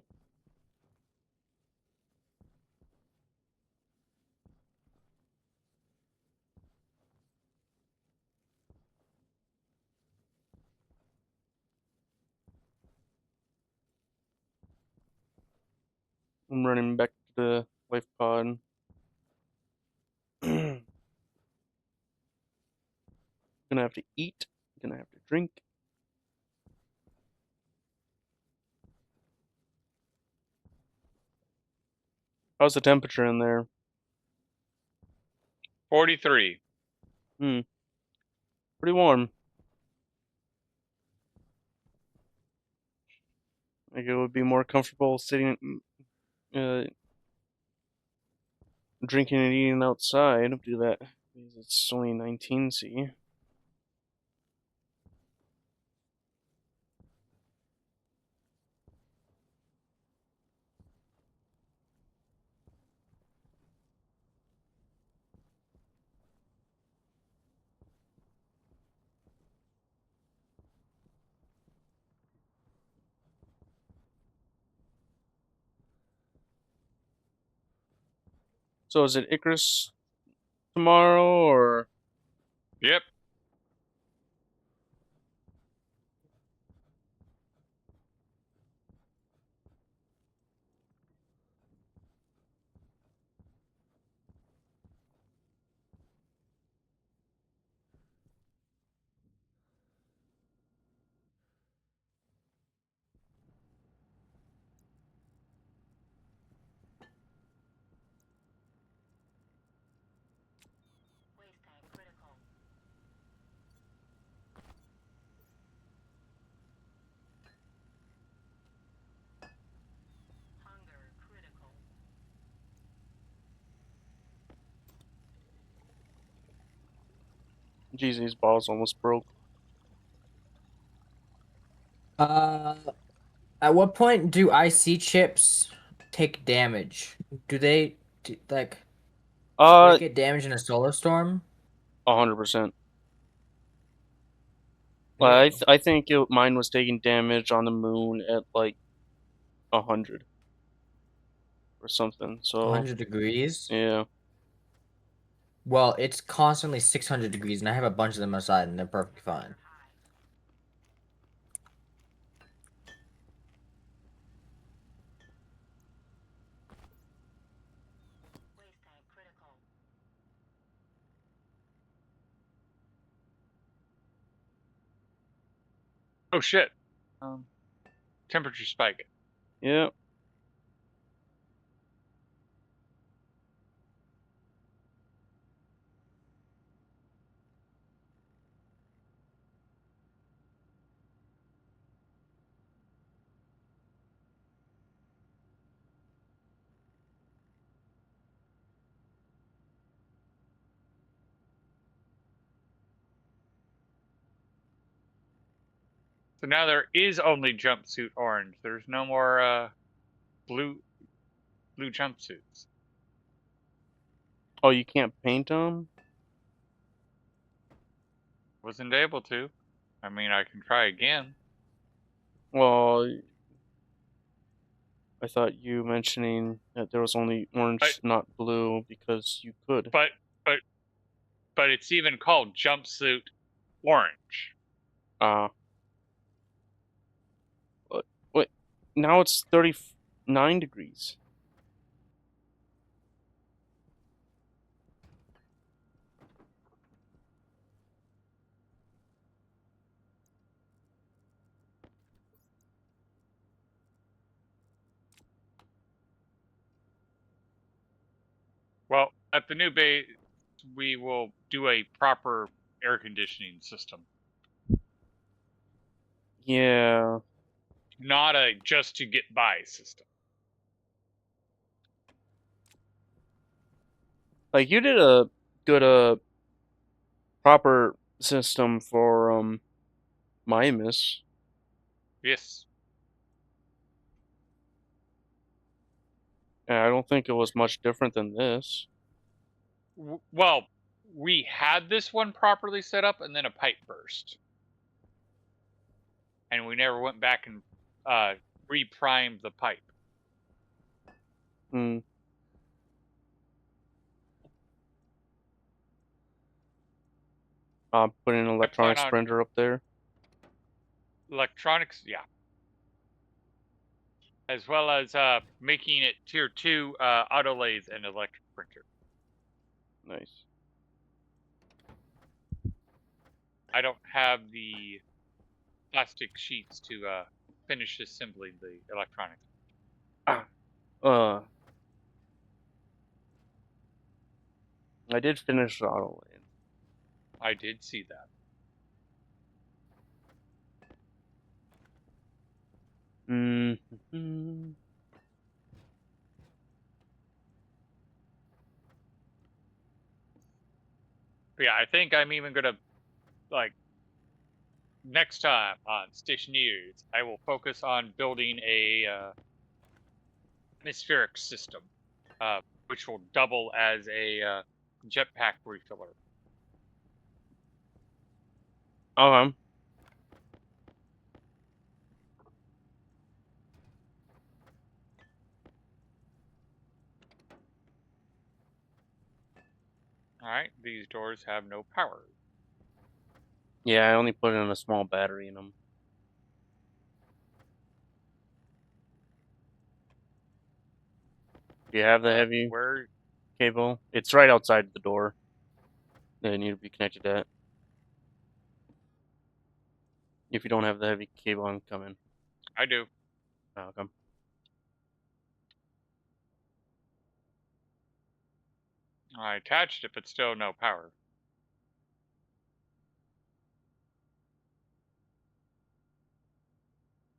I'm running back to the life pod. Gonna have to eat. Gonna have to drink. How's the temperature in there? 43. Pretty warm. Like it would be more comfortable sitting, drinking and eating outside. Do that because it's only 19°C. So is it Icarus tomorrow or? Yep. Waste time critical. Hunger critical. Jeez, these balls almost broke. At what point do IC chips take damage? Do they like Uh, get damaged in a solar storm? 100%. Really? I think mine was taking damage on the moon at like 100 or something. So 100 degrees? yeah. Well, it's constantly 600 degrees, and I have a bunch of them outside, and they're perfectly fine. Waste time critical. Oh shit. Temperature spike. Yeah. So now there is only jumpsuit orange. There's no more blue jumpsuits. Oh, you can't paint them? Wasn't able to. I mean, I can try again. Well, I thought you mentioning that there was only orange, not blue, because you could. But it's even called jumpsuit orange. Ah. Wait, now it's 39 degrees. at the new base, we will do a proper air conditioning system, Yeah. not a just to get by system. Like you did a good proper system for Mimus. Yes. And I don't think it was much different than this. Well, we had this one properly set up, and then a pipe burst, and we never went back and reprimed the pipe. Hmm. Putting an electronic on- sprinter up there. Electronics, yeah. As well as making it tier 2 auto lathe and electric printer. Nice. I don't have the plastic sheets to finish assembling the electronics. I did finish the auto lane. I did see that. Mm-hmm. But yeah, I think I'm even gonna like next time on Stationeers, I will focus on building a atmospheric system, which will double as a jetpack refiller. Okay. Alright, these doors have no power. Yeah, I only put in a small battery in them. Do you have the heavy Where? cable? It's right outside the door. They need to be connected to it. If you don't have the heavy cable, I'm coming. I do. I'll come. I attached it, but still no power.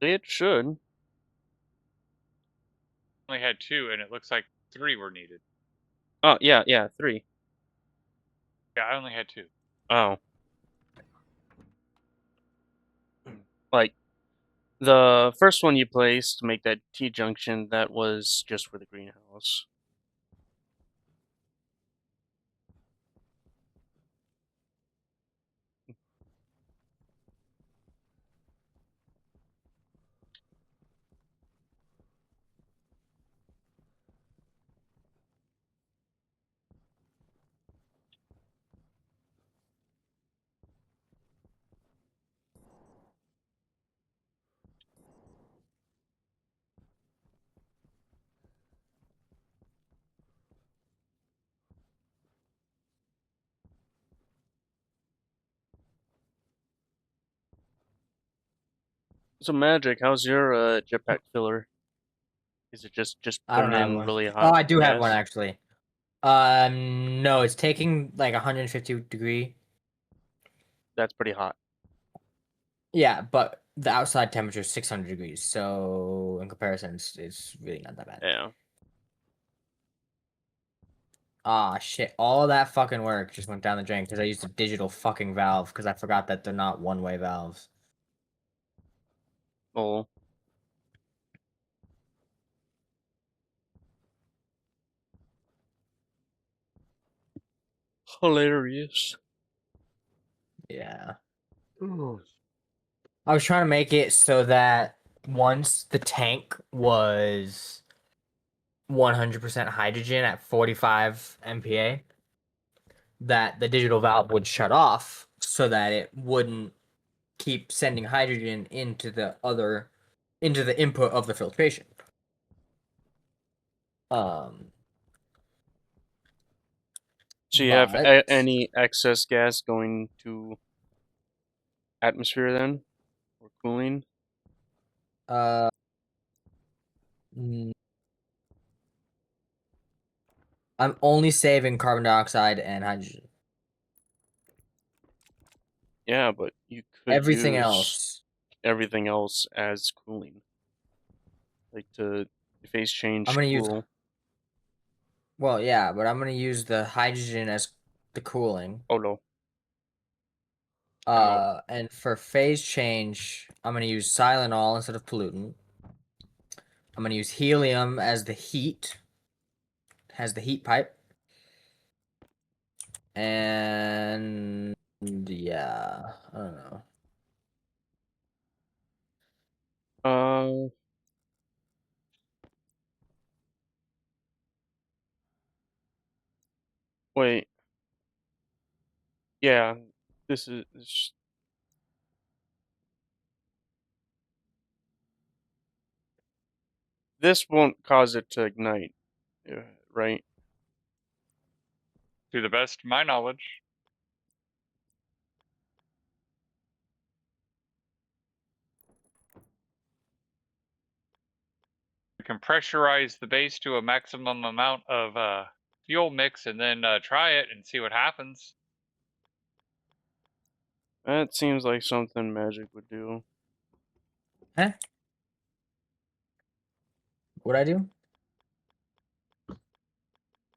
It should. Only had 2, and it looks like 3 were needed. Oh, yeah, 3. Yeah, I only had 2. Oh. Like, the first one you placed to make that T-junction, that was just for the greenhouse. So, Magic, how's your jetpack filler? Is it just I don't putting have in one. really Oh, hot I do have one gas? actually. No, it's taking like 150 degree. That's pretty hot. Yeah, but the outside temperature is 600 degrees, so in comparison, it's really not that bad. Yeah. Ah, shit. All that fucking work just went down the drain because I used a digital fucking valve because I forgot that they're not one-way valves. Oh. Hilarious. Yeah. I was trying to make it so that once the tank was 100% hydrogen at 45 MPa, that the digital valve would shut off so that it wouldn't keep sending hydrogen into the input of the filtration. So you have But any excess gas going to atmosphere then? Or cooling? uh mm, I'm only saving carbon dioxide and hydrogen. Yeah, but you could Everything use else. everything else as cooling. Like to phase change I'm gonna use. cool. Well, yeah, but I'm gonna use the hydrogen as the cooling. Oh no. And for phase change, I'm gonna use silanol instead of pollutant. I'm gonna use helium as the heat. Has the heat pipe. And yeah, I don't know. Uh, wait. Yeah, this won't cause it to ignite, right? To the best of my knowledge. We can pressurize the base to a maximum amount of fuel mix and then try it and see what happens. That seems like something magic would do. Huh? What'd I do?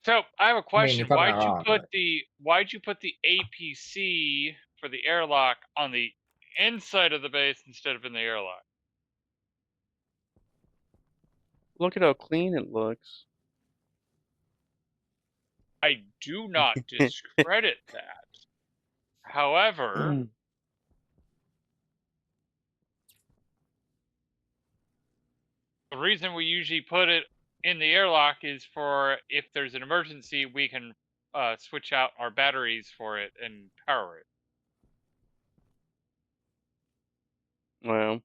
So I have a I mean, question. you're probably not wrong. But... Why'd you put the APC for the airlock on the inside of the base instead of in the airlock? Look at how clean it looks. I do not discredit that. However, the reason we usually put it in the airlock is for if there's an emergency, we can switch out our batteries for it and power it. Well,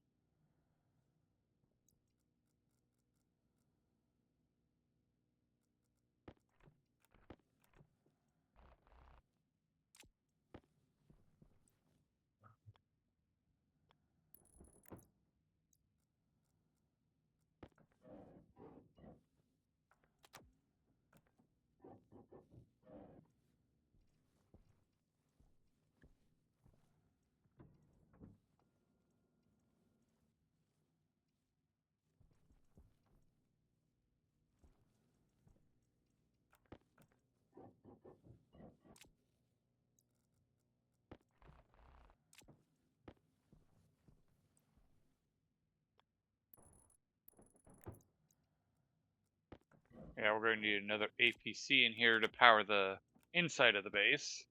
Yeah, we're going to need another APC in here to power the inside of the base.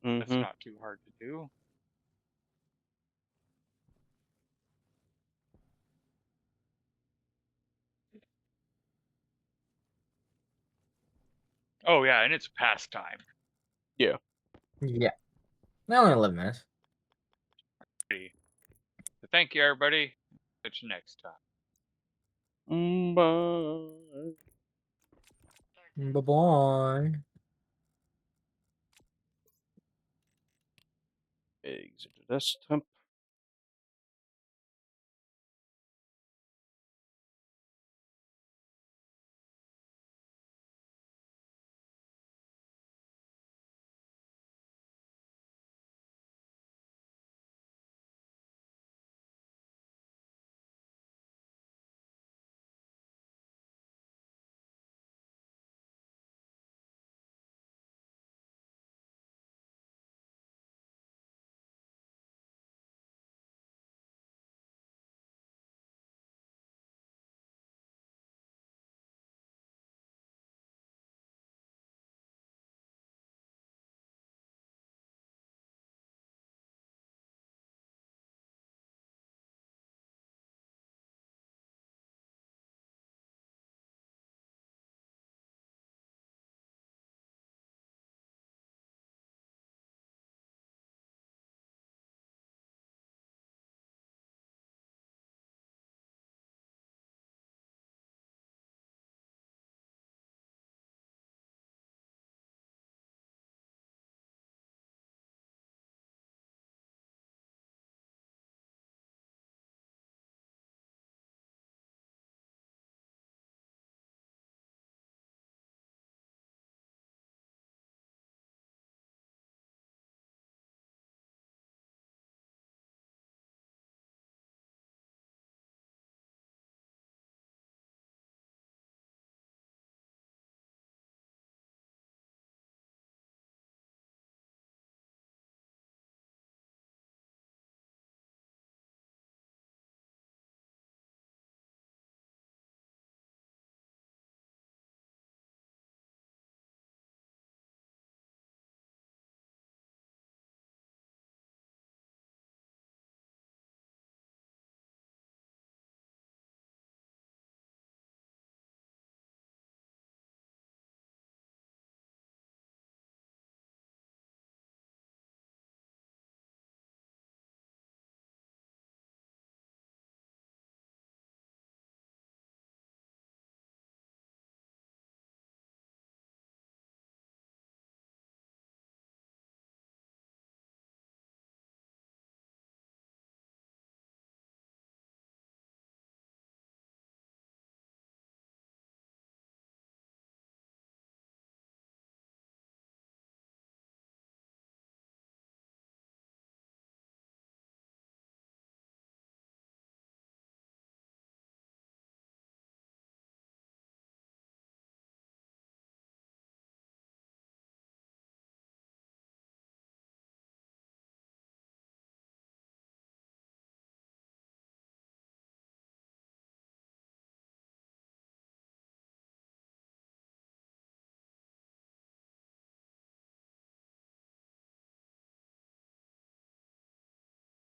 That's not too hard to do. Oh yeah, and it's past time. yeah. Yeah. Only 11 minutes. So thank you, everybody. Catch you next time. Bye. Bye-bye. Exit the desktop.